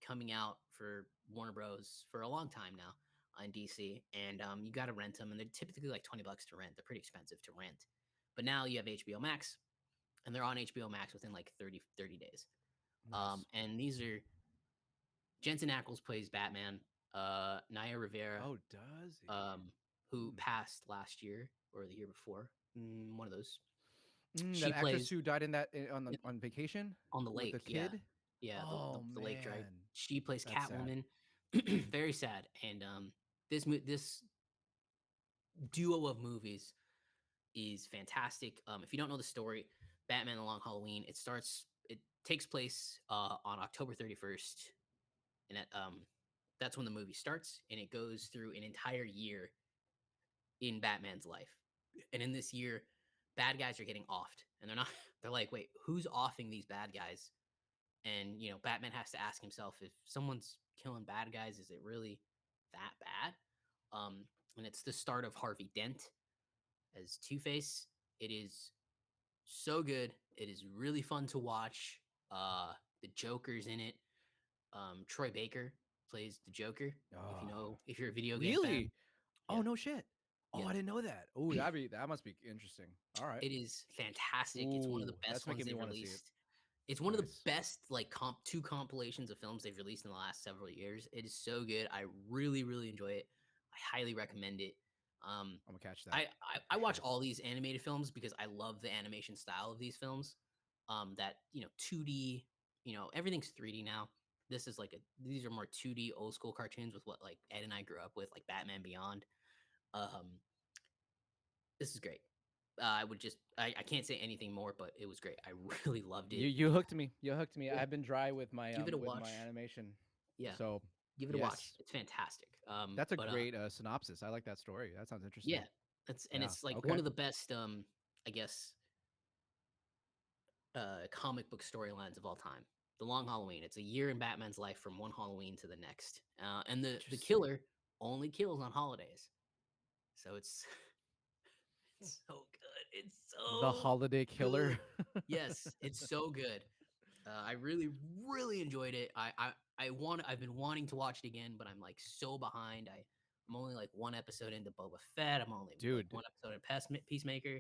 coming out for Warner Bros. For a long time now in DC, and you got to rent them, and they're typically like $20 to rent. They're pretty expensive to rent, but now you have HBO Max, and they're on HBO Max within like 30 days. Nice. And these are Jensen Ackles plays Batman. Naya Rivera. Oh, does he? Who passed last year or the year before? One of those. That actress who died on vacation on the with lake. the kid. Yeah. Oh, the lake drive. man. She plays That's Catwoman. Very sad. And this duo of movies is fantastic. If you don't know the story, Batman: The Long Halloween. It takes place on October 31st, and that's when the movie starts, and it goes through an entire year in Batman's life. And in this year, bad guys are getting offed, and they're like, wait, who's offing these bad guys? And Batman has to ask himself, if someone's killing bad guys, is it really that bad? And it's the start of Harvey Dent as Two-Face. It is so good. It is really fun to watch. The Joker's in it. Troy Baker plays the Joker. If you're a video game fan. Really? Oh, Yeah. no shit. Oh, Yeah. I didn't know that. Oh, that must be interesting. All right. It is fantastic. It's one of the Ooh, best that's ones making me they've wanna see it. released. It's one of the Nice. best two compilations of films they've released in the last several years. It is so good. I really, really enjoy it. I highly recommend it. I'm gonna catch that. I watch all these animated films because I love the animation style of these films. That 2D, everything's 3D now. this is like these are more 2D old school cartoons with what like Ed and I grew up with, like Batman Beyond. Um, this is great. I can't say anything more, but it was great. I really loved it. You hooked me. You hooked me. Yeah. I've been dry Give it a with watch. my animation. Yeah, So give it a watch. yes, It's fantastic. that's a But great synopsis. I like that story. That sounds interesting. yeah, Yeah. it's like one Okay. of the best I guess comic book storylines of all time. The Long Halloween. It's a year in Batman's life from one Halloween to the next, and the Interesting. killer only kills on holidays. So it's it's so good. It's The so Holiday Killer. good. Yes, it's so good. I really, really enjoyed it. I've been wanting to watch it again, but I'm like so behind. I'm only like one episode into Boba Fett. I'm only like Dude, one episode in Peacemaker.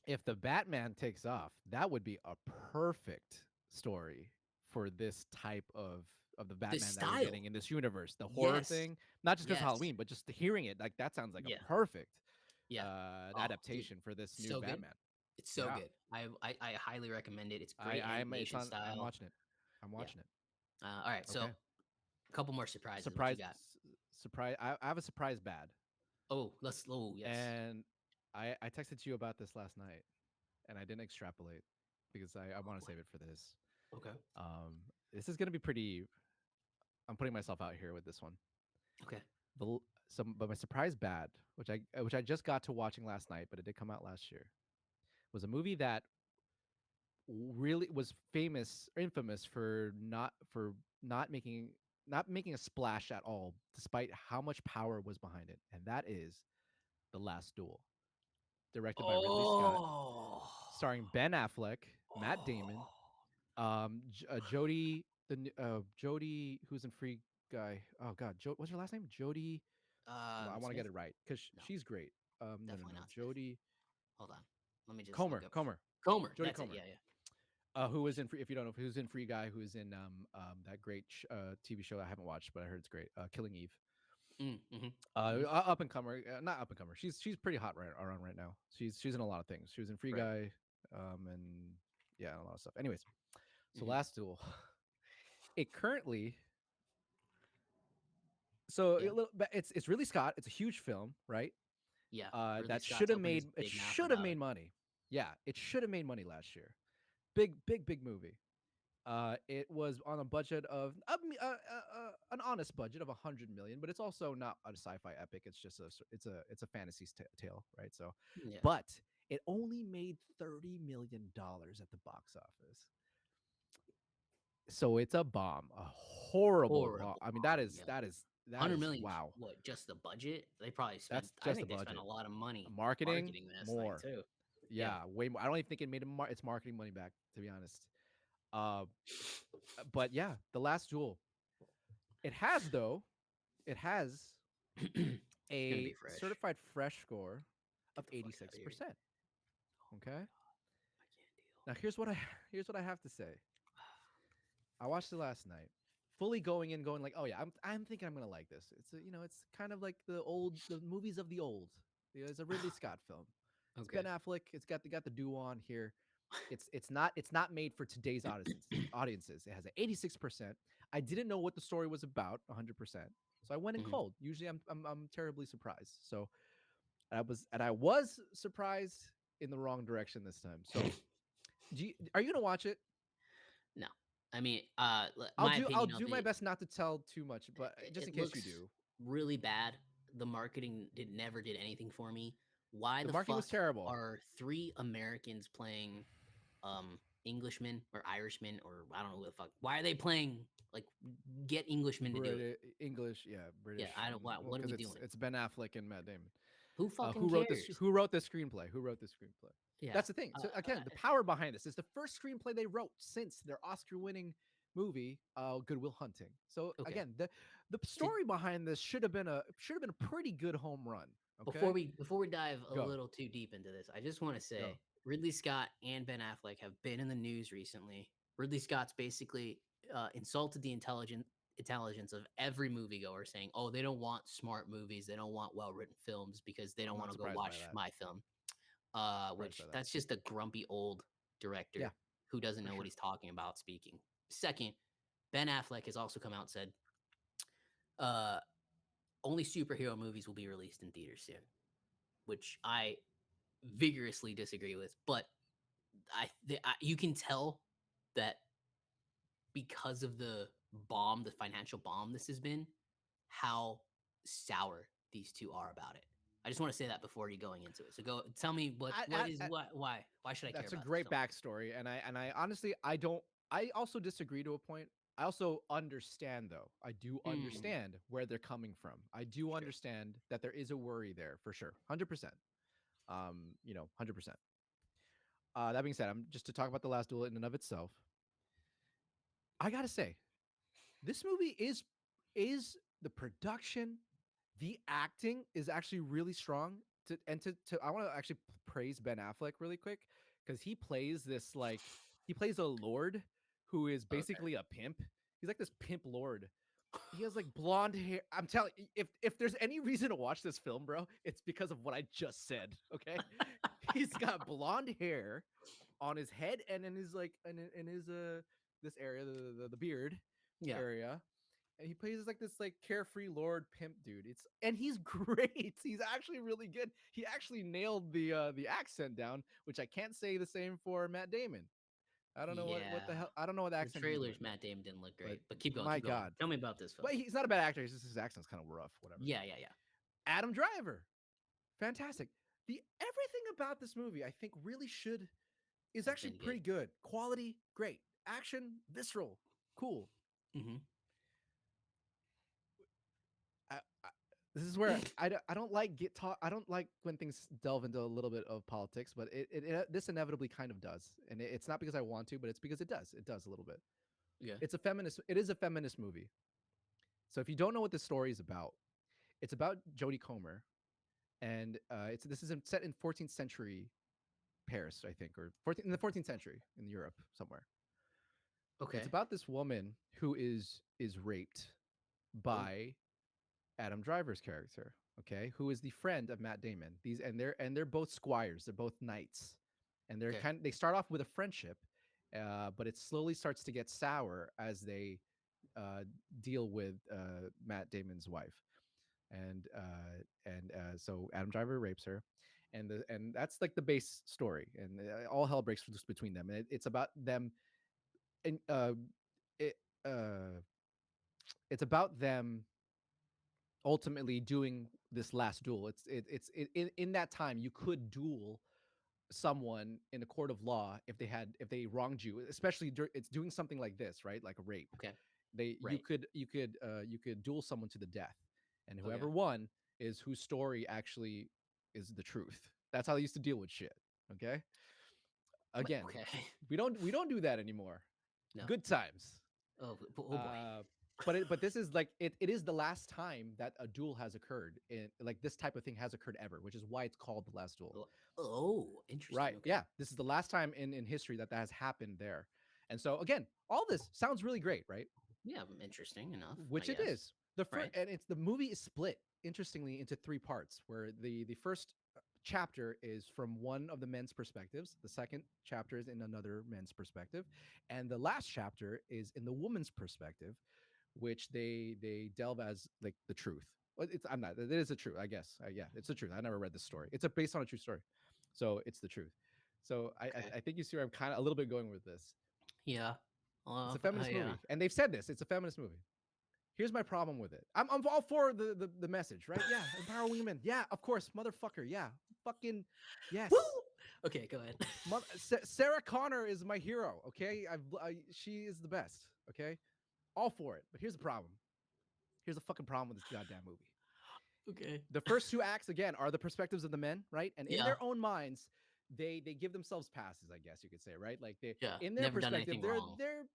if the Batman takes off, that would be a perfect story for this type of the The Batman that we're style, getting in this universe. The horror yes, thing, not just because yes, Halloween, but just hearing it, like that sounds like yeah, a perfect yeah. Oh, dude, adaptation for this new so good. Batman. It's so Yeah. good. I highly recommend it. It's great It's animation on. I'm style. watching it. I'm Yeah. watching it. All right. So Okay. a couple more surprises. What you Surprise, got? surprise. I have a surprise bad, Oh, let's. Oh, yes. and I texted you about this last night, and I didn't extrapolate because I want to save it for this. Okay. Um, this is gonna be pretty. I'm putting myself out here with this one. Okay. But my surprise bad, which I just got to watching last night, but it did come out last year, was a movie that really was infamous for not making a splash at all, despite how much power was behind it, and that is The Last Duel, directed by Ridley Scott, Oh. starring Ben Affleck, Matt Damon, Jodie, Jodie, who's in Free Guy. Oh God, what's her last name? Jodie. Well, I want to get Smith? it right because No, she's great. definitely not Smith. Jodie Hold on. Let me just look Comer, up. Comer, Comer. Jodie That's it. Comer. Yeah, yeah. Who was in if you don't know who's in Free Guy, who's in that great TV show I haven't watched, but I heard it's great. Killing Eve. Mm-hmm. Up and comer, not up and comer. She's pretty hot around right now. She's in a lot of things. She was in Free Right. Guy, and yeah, a lot of stuff. Anyways, so Mhm. Last Duel, it currently so Yeah. it's really Scott. It's a huge film, right? Yeah. Ridley That Scott's opening his it big mouth should have about made it. money. Yeah, it should have made money last year. Big movie. It was on a budget of an honest budget of 100 million, but it's also not a sci-fi epic. It's just it's a fantasy tale, right? So, Yeah. but it only made $30 million at the box office. So it's a bomb, a horrible bomb. Horrible. I mean, Yeah. that 100 is million. wow. What? Just the budget? They probably spent. That's I just the think they spent a budget. lot of money Marketing marketing this thing more. too. Yeah. Yeah, way more. I don't even think it made its marketing money back, to be honest. Uh, but yeah, The Last Duel. It has though. It has It's gonna a be fresh. certified fresh score of Get the fuck outta here. 86%. Okay. I can't Now here's what I have to say. I watched it last night, fully going like, oh yeah, I'm thinking I'm gonna like this. It's kind of like the movies of the old. It's a Ridley Scott film. deal. It's Okay. Ben Affleck. It's got the duo on here. It's not made for today's audiences. It has an 86%. I didn't know what the story was about 100%. So I went in Mhm. cold. Usually I'm terribly surprised. So I was surprised in the wrong direction this time. So are you going to watch it? No. I mean, I'll my do opinion of my it, best not to tell too much, but just in it case you looks do. really bad. The marketing never did anything for me. Why The the marketing was fuck terrible. are 3 Americans playing Englishmen or Irishmen or I don't know what the fuck? Why are they playing like get Englishmen to do it? English, yeah, British. Yeah, I don't. What are we doing? It's Ben Affleck and Matt Damon. Who fucking cares? Who wrote the screenplay? Yeah, That's the thing. So again, the power behind this is the first screenplay they wrote since their Oscar-winning movie, Good Will Hunting. So okay. again, the story behind this should have been a pretty good home run. Okay? Before we dive a Go. little too deep into this, I just want to say Go. Ridley Scott and Ben Affleck have been in the news recently. Ridley Scott's basically insulted the intelligence of every moviegoer, saying, "Oh, they don't want smart movies. They don't want well-written films because they don't want to go watch my film." Which that's just a grumpy old director who doesn't know what he's talking about speaking. Second, Ben Affleck has also come out and said, uh, only superhero movies will be released in theaters soon, which I vigorously disagree with. But you can tell that because of the financial bomb this has been, how sour these two are about it. I just want to say that before you going into it. So go tell me why should I care That's a about this great film? backstory, and I honestly I don't. I also disagree to a point. I also understand though. I do Mm, understand where they're coming from. I do sure. understand that there is a worry there for sure, 100%. 100%. That being said, I'm just to talk about the last duel in and of itself. I gotta say, this movie is the production, the acting is actually really strong. To I want to actually praise Ben Affleck really quick because he plays a lord who is Okay. basically a pimp. He's like this pimp lord. He has like blonde hair. I'm telling you, if there's any reason to watch this film, bro, it's because of what I just said. Okay, he's got blonde hair on his head and in his like in his this area, the beard Yeah. area, and he plays like this like carefree lord pimp dude. And he's great. He's actually really good. He actually nailed the accent down, which I can't say the same for Matt Damon. I don't know what the Yeah. hell. I don't know what The accent he's doing, trailers, Matt Damon didn't look but great. But keep going, my keep going. god. Tell me about this film. But he's not a bad actor. It's just his accent's kind of rough. Whatever. Yeah, yeah, yeah. Adam Driver, fantastic. The everything about this movie, I think, really should is Has actually been good. pretty good. Quality, great. Action, visceral, cool. Mm-hmm. I, this is where I don't like get talk. I don't like when things delve into a little bit of politics, but this inevitably kind of does, and it's not because I want to, but it's because it does. It does a little bit. Yeah. It's a feminist. It is a feminist movie. So if you don't know what this story is about, it's about Jodie Comer, and this is set in 14th century Paris, I think, or 14, in the 14th century in Europe somewhere. It's Okay. about this woman who is raped Oh, by Adam Driver's character, okay, who is the friend of Matt Damon. They're both squires, they're both knights, and okay. they start off with a friendship, but it slowly starts to get sour as they uh, deal with Matt Damon's wife, so Adam Driver rapes her, and that's like the base story, and all hell breaks loose between them. And it's about them, and it uh, it's about them ultimately doing this last duel. In that time you could duel someone in a court of law if they wronged you, especially it's doing something like this, right? Like a rape. Okay. They Right. you could duel someone to the death, and Okay. whoever won is whose story actually is the truth. That's how they used to deal with shit. Okay. Again, Okay. we don't do that anymore. No. Good times. Oh boy. Uh, but this is like it is the last time that a duel has occurred in like this type of thing has occurred ever, which is why it's called the last duel. Oh, interesting. Right. Okay. Yeah. This is the last time in history that has happened there. And so again, all this sounds really great, right? Yeah, interesting enough, I Which it guess. is. The first Right. and it's the movie is split interestingly into three parts where the first chapter is from one of the men's perspectives, the second chapter is in another men's perspective, and the last chapter is in the woman's perspective, which they delve as like the truth. Well, it's I'm not. It is the truth, I guess. Yeah, it's the truth. I never read this story. It's based on a true story, so it's the truth. So Okay. I think you see where I'm kind of a little bit going with this. Yeah. It's a feminist Yeah. movie, and they've said this. It's a feminist movie. Here's my problem with it. I'm all for the message, right? Yeah, empower women. Yeah, of course, motherfucker. Yeah, fucking yes. Woo! Okay, go ahead. Sarah Connor is my hero. Okay, she is the best. Okay, all for it. But here's the problem. Here's the fucking problem with this goddamn movie. Okay. The first two acts again are the perspectives of the men, right? And in Yeah. their own minds, they give themselves passes, I guess you could say, right? Like they Yeah. in their Never done perspective, anything wrong. they're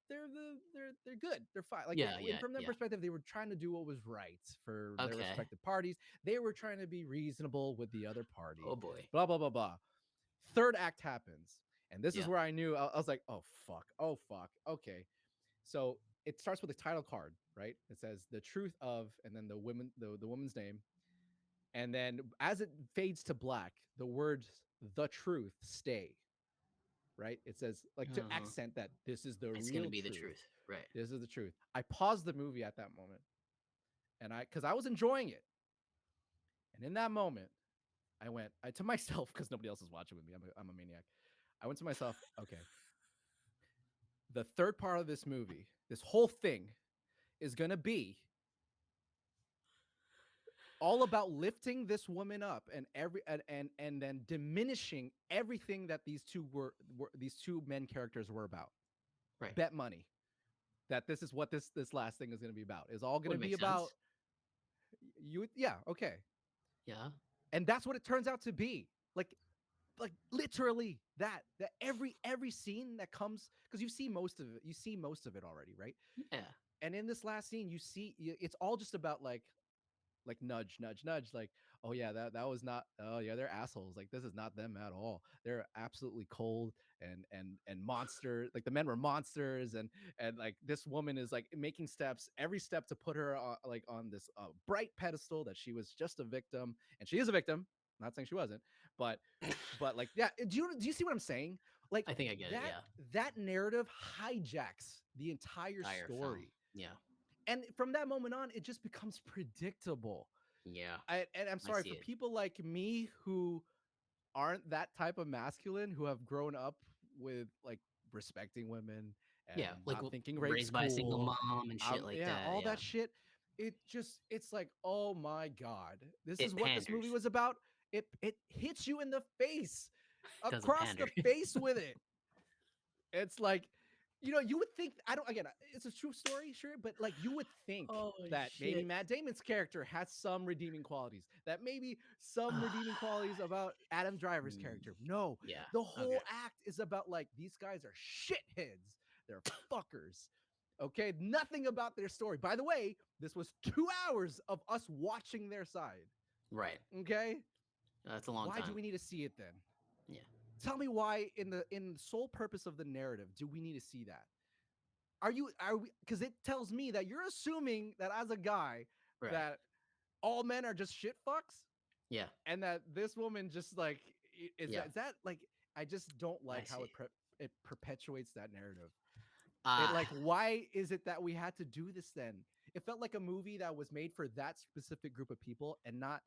good, they're fine. Like Yeah, yeah, from their yeah. perspective, they were trying to do what was right for their Okay. respective parties. They were trying to be reasonable with the other Oh party. boy. Blah blah blah blah. Third act happens, and this is Yeah. where I knew I was like, oh fuck, okay. So it starts with a title card, right? It says the truth of, and then the woman's name, and then as it fades to black, the words "the truth" stay. right? It says like to Uh-huh. accent that this is the It's gonna real be the truth. truth, right? This is the truth. I paused the movie at that moment, and because I was enjoying it, and in that moment, I to myself because nobody else is watching with me. I'm a maniac. I went to myself. Okay, the third part of this movie, this whole thing, is gonna be all about lifting this woman up and and then diminishing everything that these two men characters were about. Right. Bet money that this is what this last thing is going to be about. Is all going to Would be make about sense. you. Yeah, okay, Yeah. and that's what it turns out to be. Like literally that every scene that comes because you see most of it already, right? Yeah. And in this last scene, it's all just about like nudge nudge nudge like oh yeah that was not oh yeah they're assholes like this is not them at all they're absolutely cold and monster like the men were monsters and like this woman is like making steps every step to put her on, like on this bright pedestal that she was just a victim and she is a victim. I'm not saying she wasn't but like yeah do you see what I'm saying like I think I get it. that Yeah. that narrative hijacks the entire Entire film. story Yeah. and from that moment on it just becomes predictable. Yeah. And I'm I sorry see for it. people like me who aren't that type of masculine who have grown up with like respecting women and Yeah. Like not thinking rape's raised by a single cool. mom and shit like Yeah, that. all Yeah. that shit. It's like, oh my god, this is It what this movie panders was about. It hits you in the face, because it across the pandered. face with it. It's like, you would think I don't again, it's a true story, sure, but like you would think Oh that maybe shit. Matt Damon's character has some redeeming qualities, that maybe some redeeming qualities about Adam Driver's Mm, character. No, yeah. the Okay. whole act is about like these guys are shitheads. They're fuckers. Okay, nothing about their story. By the way, this was 2 hours of us watching their side. Right. Okay, That's a long why do time. we need to see it then? Yeah. Tell me why in the sole purpose of the narrative do we need to see that? Are we because it tells me that you're assuming that as a guy Right. that all men are just shit fucks Yeah. and that this woman just like Yeah. is that like I just don't I like how see. it perpetuates that narrative. It Ah. like why is it that we had to do this then? It felt like a movie that was made for that specific group of people and not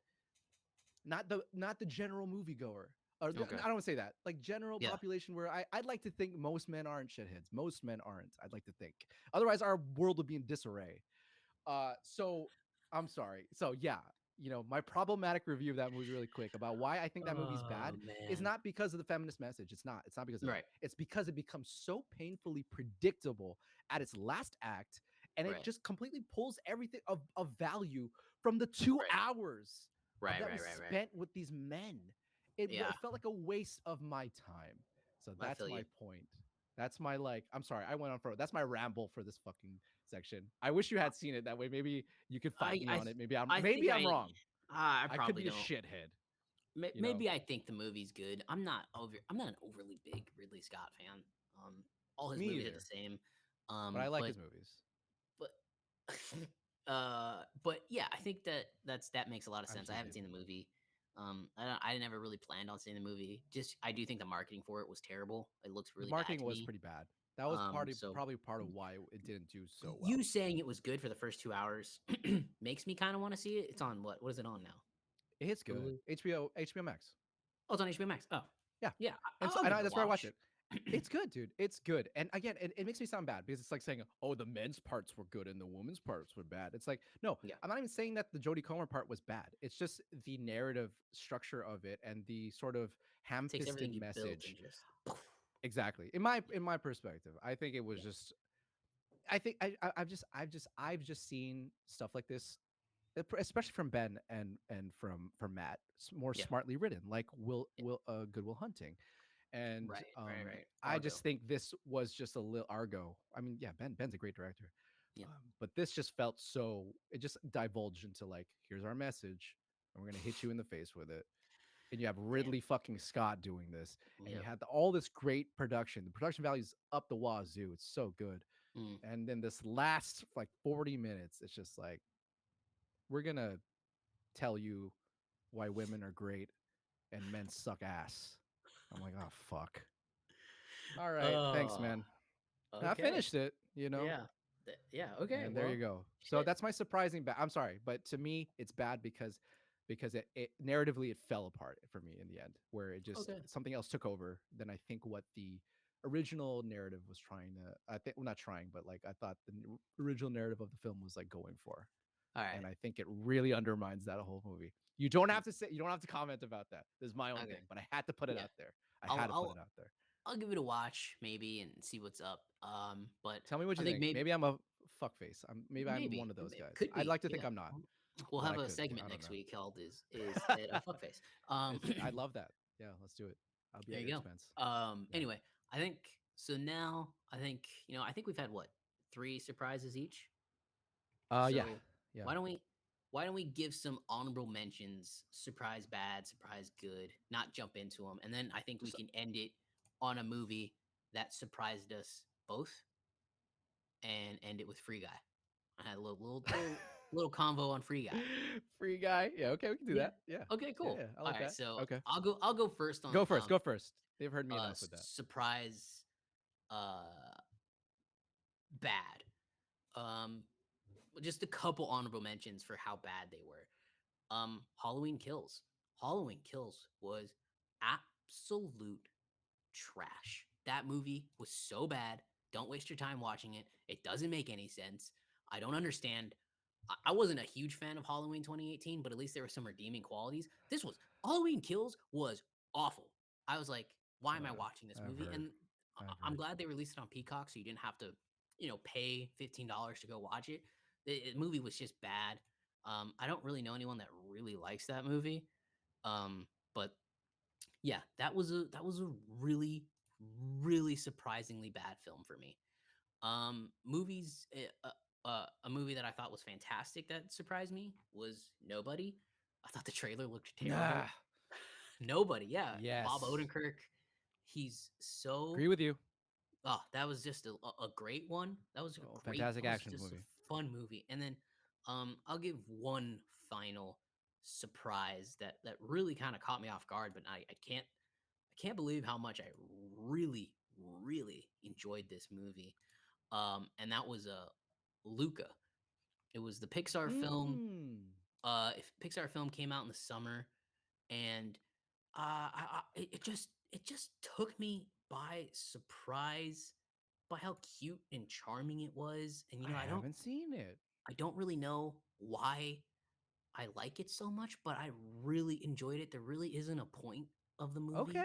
the general moviegoer. Or Okay. I don't want to say that. Like general Yeah. population where I'd like to think most men aren't shitheads. Most men aren't. I'd like to think. Otherwise our world would be in disarray. So I'm sorry. So yeah, my problematic review of that movie really quick about why I think that movie's Oh bad is man. not because of the feminist message. It's not. It's not because of that. Right. It's because it becomes so painfully predictable at its last act and it Right. just completely pulls everything of value from the 2 Right. hours Right. that Right. was Right. Right. spent with these men. It, Yeah. it felt like a waste of my time. So I that's feel my you. point. That's my like. I'm sorry, I went on for that's my ramble for this fucking section. I wish you had seen it that way. Maybe you could fight me I on it. Maybe I'm I maybe think I'm wrong. I I could probably be a don't. shithead. You know, Maybe I think the movie's good. I'm not an overly big Ridley Scott fan. Um, all his me movies are the either. same. But I like But his movies. but but yeah, I think that makes a lot of I'm sense. I haven't heated. seen the movie. I never really planned on seeing the movie. Just I do think the marketing for it was terrible. It looks The really bad marketing to was me. pretty bad. That was So probably part of why it didn't do so you well. saying it was good for the first 2 hours makes me kind of want to see it. It's on what? What is it on now? It hits good. Hulu? HBO Max. Oh, it's on HBO Max. Oh, Yeah. yeah. And so I'll give it a that's where I watched watch. it. It's good, dude. It's good. And again, it makes me sound bad because it's like saying, oh, the men's parts were good and the women's parts were bad. It's like, no, Yeah, I'm not even saying that the Jodie Comer part was bad. It's just the narrative structure of it and the sort of takes everything ham-fisted you built and message. just Exactly. In my perspective, I think it was yeah, just I think I've just seen stuff like this especially from Ben and from Matt, more yeah, smartly written, like yeah. Good Will Hunting. And Right, right, right. I Argo. just think this was just a little Argo. I mean, yeah, Ben's a great director, Yeah, but this just felt so. It just divulged into like, here's our message, and we're gonna hit you in the face with it. And you have man. Ridley fucking Scott doing this, and you Yep. had all this great production. The production value's up the wazoo. It's so good. Mm. And then this last like 40 minutes, it's just like we're gonna tell you why women are great and men suck ass. I'm like, oh fuck. All right. Thanks, Oh, man. I okay. finished it, you know, Yeah. Yeah. Okay. and there you Well, go. So shit. that's my surprising bad. I'm sorry, but to me, it's bad because it narratively it fell apart for me in the end, where it just Okay. something else took over than I think what the original narrative was trying to. I think well, not trying, but like I thought the original narrative of the film was like going for, All and right. I think it really undermines that whole movie. You don't have to say you don't have to comment about that. This is my own Okay. thing, but I had to put it Yeah. out there. I I'll had to put I'll it out there. I'll give it a watch maybe and see what's up. But Tell me what I you think think. maybe Maybe I'm a fuckface. Maybe I'm one maybe of those guys. could I'd be. like to think Yeah. I'm not, We'll but have I a could be. segment I don't next know. week called "Is it a fuckface?" I love that. Yeah, let's do it. I'll be There at you your go. expense. Yeah. Anyway, I think so. Now I think I think we've had what 3 surprises each. Yeah. So Yeah. why don't we why don't we give some honorable mentions, surprise bad, surprise good, not jump into them, and then I think we Just can end it on a movie that surprised us both, and end it with Free Guy. I had a little convo on Free Guy. free guy. Yeah. Okay, we can do Yeah. that. Yeah. Okay. Yeah. Cool. Yeah. I All like right. that. So Okay. I'll go first on Go first. Go first. They've heard me enough with that. surprise uh bad. Um, just a couple honorable mentions for how bad they were. Halloween Kills. Halloween Kills was absolute trash. That movie was so bad. Don't waste your time watching it. It doesn't make any sense. I don't understand. I wasn't a huge fan of Halloween 2018, but at least there were some redeeming qualities. This was Halloween Kills was awful. I was like, why am I watching this I've movie? heard. And I've I'm heard. glad they released it on Peacock, so you didn't have to, pay $15 to go watch it. The movie was just bad. I don't really know anyone that really likes that movie. But yeah, that was a really really surprisingly bad film for me. Movies a movie that I thought was fantastic that surprised me was Nobody. I thought the trailer looked terrible. Nah. Nobody, yeah, Bob Yes. Odenkirk. He's so Agree with you. oh, that was just a great one. That was a Oh, great. fantastic That was action just a movie. fun movie. And then, I'll give one final surprise that really kind of caught me off guard, but I can't believe how much I really really enjoyed this movie. And that was Luca. It was the Pixar film. Mm. If Pixar film came out in the summer, and it just took me by surprise by how cute and charming it was. And I haven't seen it. I don't really know why I like it so much, but I really enjoyed it. There really isn't a point of the movie, Okay.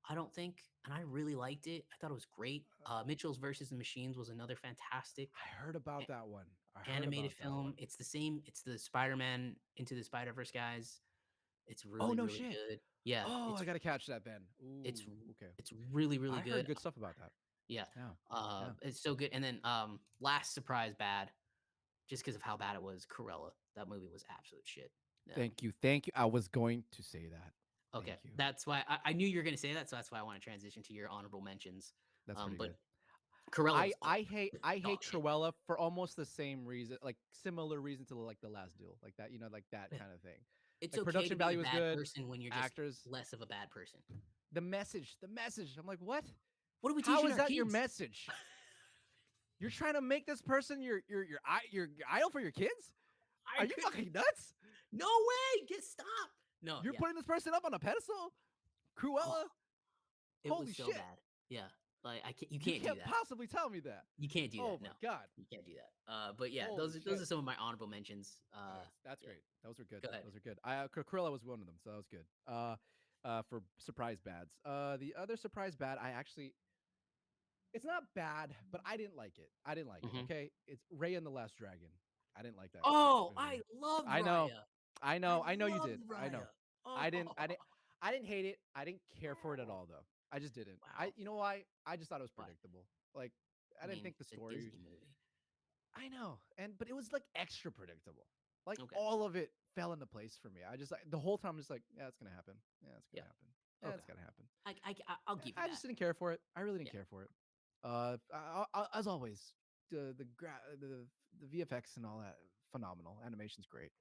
I don't think, and I really liked it. I thought it was great. Mitchell's versus the Machines was another fantastic I heard about a- that one. I heard animated about that film. one. It's the same. It's the Spider-Man Into the Spider-Verse guys. It's Oh really no really shit. good. Yeah, Oh, it's I gotta catch that then. it's Ooh, okay. it's really really I heard good. good stuff about that. Yeah, Yeah, yeah. it's so good. And then last surprise bad, just because of how bad it was. Cruella. That movie was absolute shit. Yeah. Thank you, thank you. I was going to say that. Okay, Thank you. that's why I knew you were gonna say that, so that's why I want to transition to your honorable mentions. That's pretty But good. Cruella was I hate dog shit. Cruella for almost the same reason, like similar reason to like the last duel, like that, like that kind of thing. It's Like okay to production be a value is bad good, person when you're just actors, less of a bad person. the message. I'm like, what? What are we How teaching is our that your kids? message? You're trying to make this person your idol for your kids? I Are you could fucking nuts? no way. Get stop. No, You're yeah. putting this person up on a pedestal? Oh, Cruella? it was Holy so shit. bad. Yeah, like I can't. You You can't do can't that. possibly tell me that. You can't do Oh that. my No, god. you can't do that. But yeah, Holy those shit. are some of my honorable mentions. That's Yeah. great. Those were good. Go ahead. Those are good. Cruella was one of them, so that was good. For surprise bads. The other surprise bad, it's not bad, but I didn't like it. I didn't like it. Hmm. Okay, it's Ray and the Last Dragon. I didn't like that Oh, movie. I loved I know. Raya. I I know. I know you loved did. I know. Raya. Oh, I didn't. I didn't. I didn't hate it. I didn't care for it at all, though. I just didn't. wow. You know why? I just thought it was What? predictable. Like, I I didn't mean, think the it's a story. Disney movie. I know, but it was like extra predictable. Like Okay. all of it fell into place for me. I just the whole time I'm just like, yeah, it's gonna happen. Yeah, it's Yeah. gonna happen. Yeah, Okay. it's gonna happen. I'll give you I that. just didn't care for it. I really didn't Yeah. care for it. As always, the VFX and all that phenomenal. Animation's great.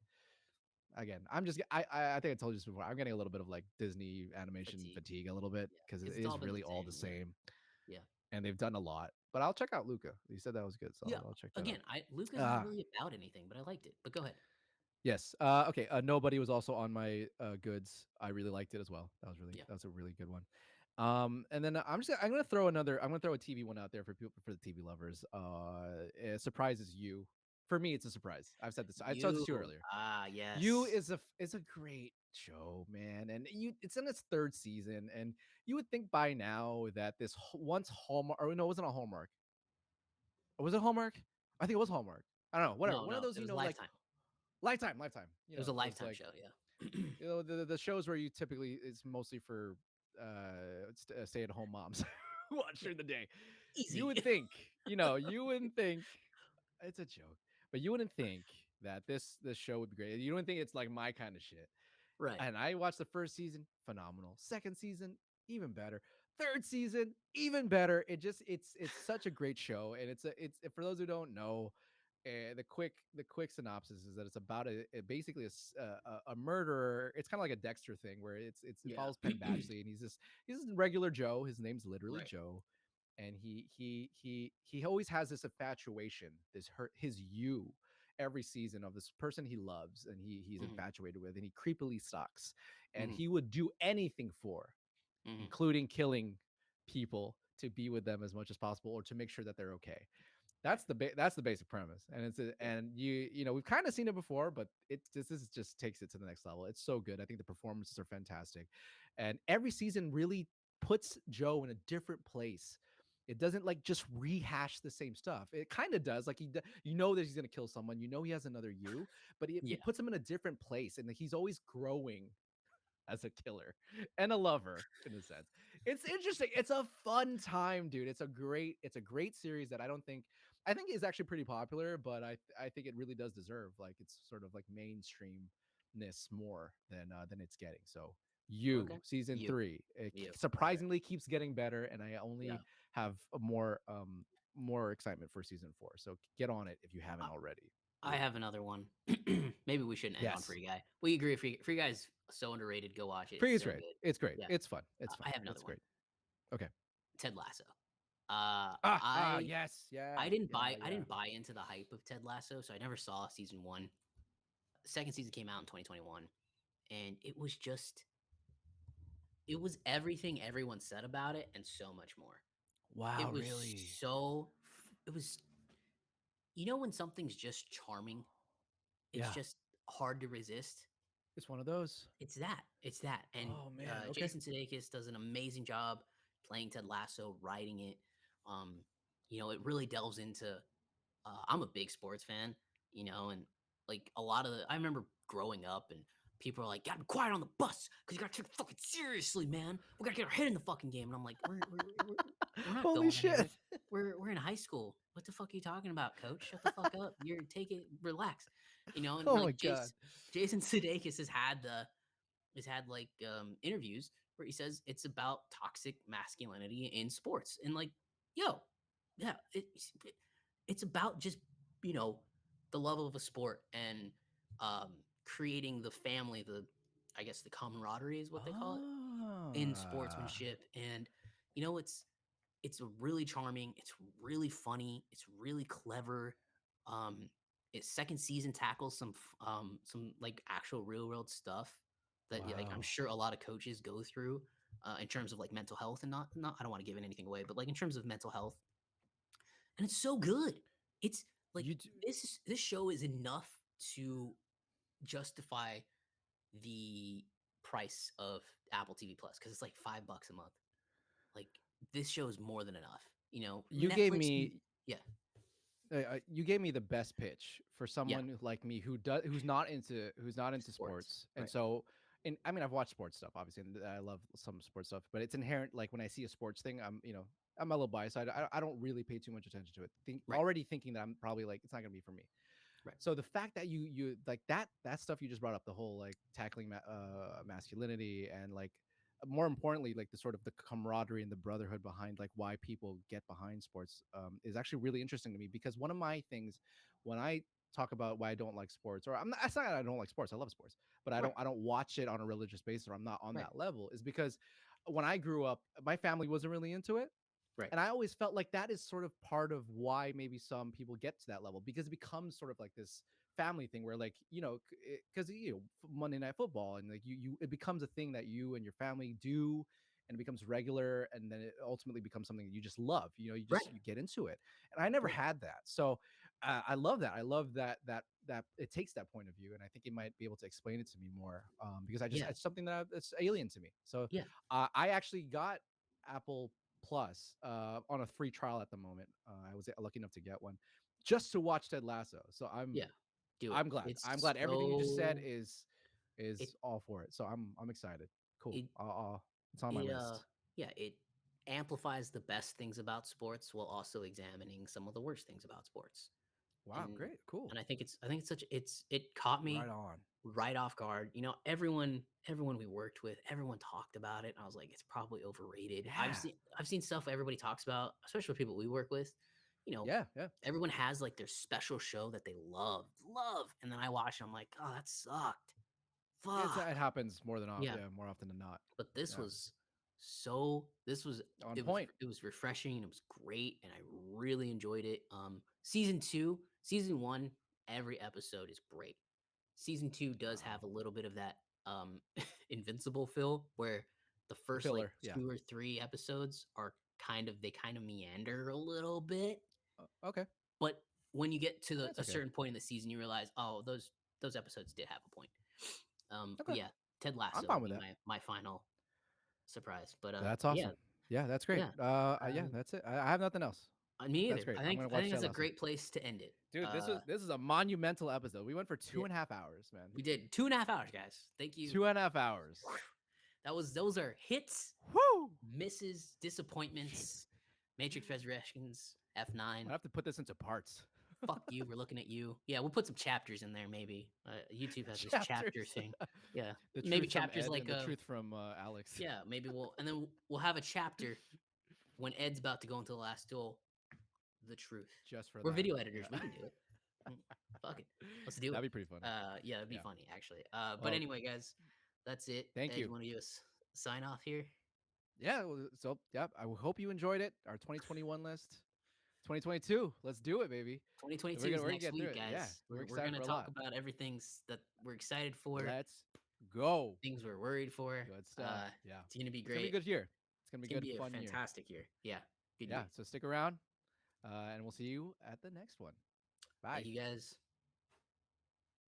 Again, I think I told you this before. I'm getting a little bit of like Disney animation Fatigue. fatigue a little bit Yeah. because it Because it's all is been the really all the same. Yeah. same. Yeah. and they've done a lot. But I'll check out Luca. You said that was good, so Yeah. I'll check that out. Again, Luca's not Ah, really about anything, but I liked it. But go ahead. yes. Okay. Nobody was also on my goods. I really liked it as well. Yeah. That was a really good one. And then I'm gonna throw a TV one out there for people, for the TV lovers. It surprises you. For me, it's a surprise. I told this to you You. earlier. Ah, You yes. is a great show, man, and it's in its third season, and you would think by now that once Hallmark, or no, it wasn't a Hallmark. Or was it Hallmark? I think it was Hallmark. I don't know. Whatever. No, One of no. those, It was like Lifetime. Lifetime. It was a So it's Lifetime like, show. Yeah. the shows where you typically, it's mostly for stay at home moms watch Yeah. during the day. You Easy. would think, you wouldn't think it's a joke, but you wouldn't think that this show would be great. You wouldn't think it's like my kind of shit. Right. And I watched the first season, phenomenal. Second season, even better. Third season, even better. It's such a great show, and it's for those who don't know, the quick synopsis is that it's about basically a murderer. It's kind of like a Dexter thing where it Yeah. follows Penn Badgley, and he's this regular Joe. His name's literally Right. Joe, and he always has this infatuation, his you every season of this person he loves and he's Hmm. infatuated with, and he creepily stalks, and Hmm. he would do anything for, Hmm. including killing people, to be with them as much as possible or to make sure that they're okay. Right. That's the basic premise, and Yeah. we've kind of seen it before, but this just takes it to the next level. It's so good. I think the performances are fantastic, and every season really puts Joe in a different place. It doesn't like just rehash the same stuff. It kind of does. Like you know that he's gonna kill someone. You know he has another you, but Yeah. it puts him in a different place, and he's always growing as a killer and a lover in a sense. It's interesting. It's a fun time, dude. It's a great series that I think is actually pretty popular, but I think it really does deserve, like, it's sort of like mainstreamness more than it's getting. So Okay. season You. 3, You. Okay. surprisingly keeps getting better, and I Yeah. only have a more excitement for season 4. So get on it if you haven't already. I have another one. Maybe we shouldn't end on Yes. Free Guy. We agree. Free Guy's so underrated. Go watch it. Free It's is so great. good. It's great. Yeah. It's fun. It's fun. I have another It's one. great. Okay. Ted Lasso. I Yes, yeah, I didn't yeah, buy I yeah. didn't buy into the hype of Ted Lasso, so I never saw season one. The second season came out in 2021, and it was everything everyone said about it and so much more. It Wow, was really? so it was when something's just charming, it's Yeah, just hard to resist. it's one of those. It's that. It's that. And Oh man, okay. Jason Sudeikis does an amazing job playing Ted Lasso, writing it. Um, it really delves into. I'm a big sports fan, and like a lot of I remember growing up and people are like, "Gotta be quiet on the bus because you gotta take it fucking seriously, man. We gotta get our head in the fucking game." And I'm like, we're not Holy going shit. anywhere. We're in high school. What the fuck are you talking about, coach? Shut the fuck up. You're take it, relax. And Oh my like god. Jason Sudeikis has had like interviews where he says it's about toxic masculinity in sports and like, yo, yeah, it's about just you know the level of a sport and um, creating the family, I guess the camaraderie is what they call it in Ah. sportsmanship, and it's really charming, it's really funny, it's really clever. Um, its second season tackles some like actual real world stuff that like I'm Wow. sure a lot of coaches go through in terms of like mental health and not I don't want to give anything away, but like in terms of mental health, and it's so good. It's like You do, this show is enough to justify the price of Apple TV Plus because it's like $5 a month. Like this show is more than enough. you gave Netflix. me Yeah, you gave me the best pitch for yeah, someone like me who's not into sports, sports. And right, so, and I mean, I've watched sports stuff, obviously, and I love some sports stuff, but it's inherent. Like when I see a sports thing, I'm a little biased. I don't really pay too much attention to it. right, Already thinking that I'm probably like, it's not gonna be for me. right, So the fact that you like that stuff you just brought up, the whole like tackling masculinity, and like more importantly, like the sort of the camaraderie and the brotherhood behind like why people get behind sports, is actually really interesting to me, because one of my things when I talk about why I don't like sports, or I'm not, it's not that I don't like sports, I love sports, but right, I don't watch it on a religious basis, or I'm not on right, that level, is because when I grew up, my family wasn't really into it. Right. And I always felt like that is sort of part of why maybe some people get to that level, because it becomes sort of like this family thing where, like, because Monday Night Football, and like it becomes a thing that you and your family do, and it becomes regular, and then it ultimately becomes something that you just love. Right. You get into it, and I never Right. had that. So I love that. I love that it takes that point of view, and I think you might be able to explain it to me more, because Yeah. it's something it's alien to me. So Yeah. I actually got Apple Plus on a free trial at the moment. I was lucky enough to get one just to watch Ted Lasso. So Yeah. Do it. I'm glad. It's I'm glad everything you just said so it is all for it. So I'm excited. Cool. it It's on my it list. yeah, it amplifies the best things about sports while also examining some of the worst things about sports. Wow, And great, cool, I think it caught me right on. right off guard. Everyone we worked with, everyone talked about it. I was like, it's probably overrated. Yeah, I've seen stuff everybody talks about, especially with people we work with. You know, yeah, yeah. everyone has like their special show that they love, and then I watch and I'm like, oh, that sucked. Fuck. It happens Yeah. more often than not. But this Yeah, was so this was on point. it was refreshing and it was great and I really enjoyed it. Season 1, every episode is great. Season 2 does have a little bit of that invincible feel where the first like Filler. Yeah. 2 or 3 episodes are they kind of meander a little bit, Okay, but when you get to that's a okay. certain point in the season you realize, oh, those episodes did have a point. But Okay, yeah, Ted I'm Lasso fine would with be that. my final surprise. But That's yeah, awesome. Yeah, that's great. yeah. Yeah, Um, that's it. I have nothing else. Me That's either. great. I'm gonna I watch think Ted that's a Lasso. great place to end it. Dude, this is a monumental episode. We went for Yeah, 2.5 hours, man. we did 2.5 hours, guys. Thank you. 2.5 hours. Those are hits, Woo! misses, disappointments, Matrix Resurrections, F9. I have to put this into parts. Fuck you. We're looking at you. Yeah, we'll put some chapters in there. Maybe YouTube has this chapter Chapters. thing. Yeah, The maybe truth from chapters Ed like and the truth from Alex. yeah, maybe we'll have a chapter when Ed's about to go into the last duel. The truth. Just for We're that. video editors. Yeah. We can do it. Fuck it. Let's do it. That'd be pretty funny. Yeah, it'd be Yeah. funny actually. But Well, anyway, guys, that's it. thank Ed, you. you want to give us a sign off here? Yeah. So yeah, I hope you enjoyed it. Our 2021 list. 2022. Let's do it, baby. 2022 is We're gonna next get through week, it. Yeah, guys. we're We're excited gonna for a talk lot. about everything that we're excited for, Let's go. things we're worried for. Good stuff. Yeah. It's gonna be It's gonna be a great. good year. It's gonna be It's gonna good, be a fun year. fantastic year. Yeah, good Yeah. year. So stick around, and we'll see you at the next one. Bye. Thank you, guys.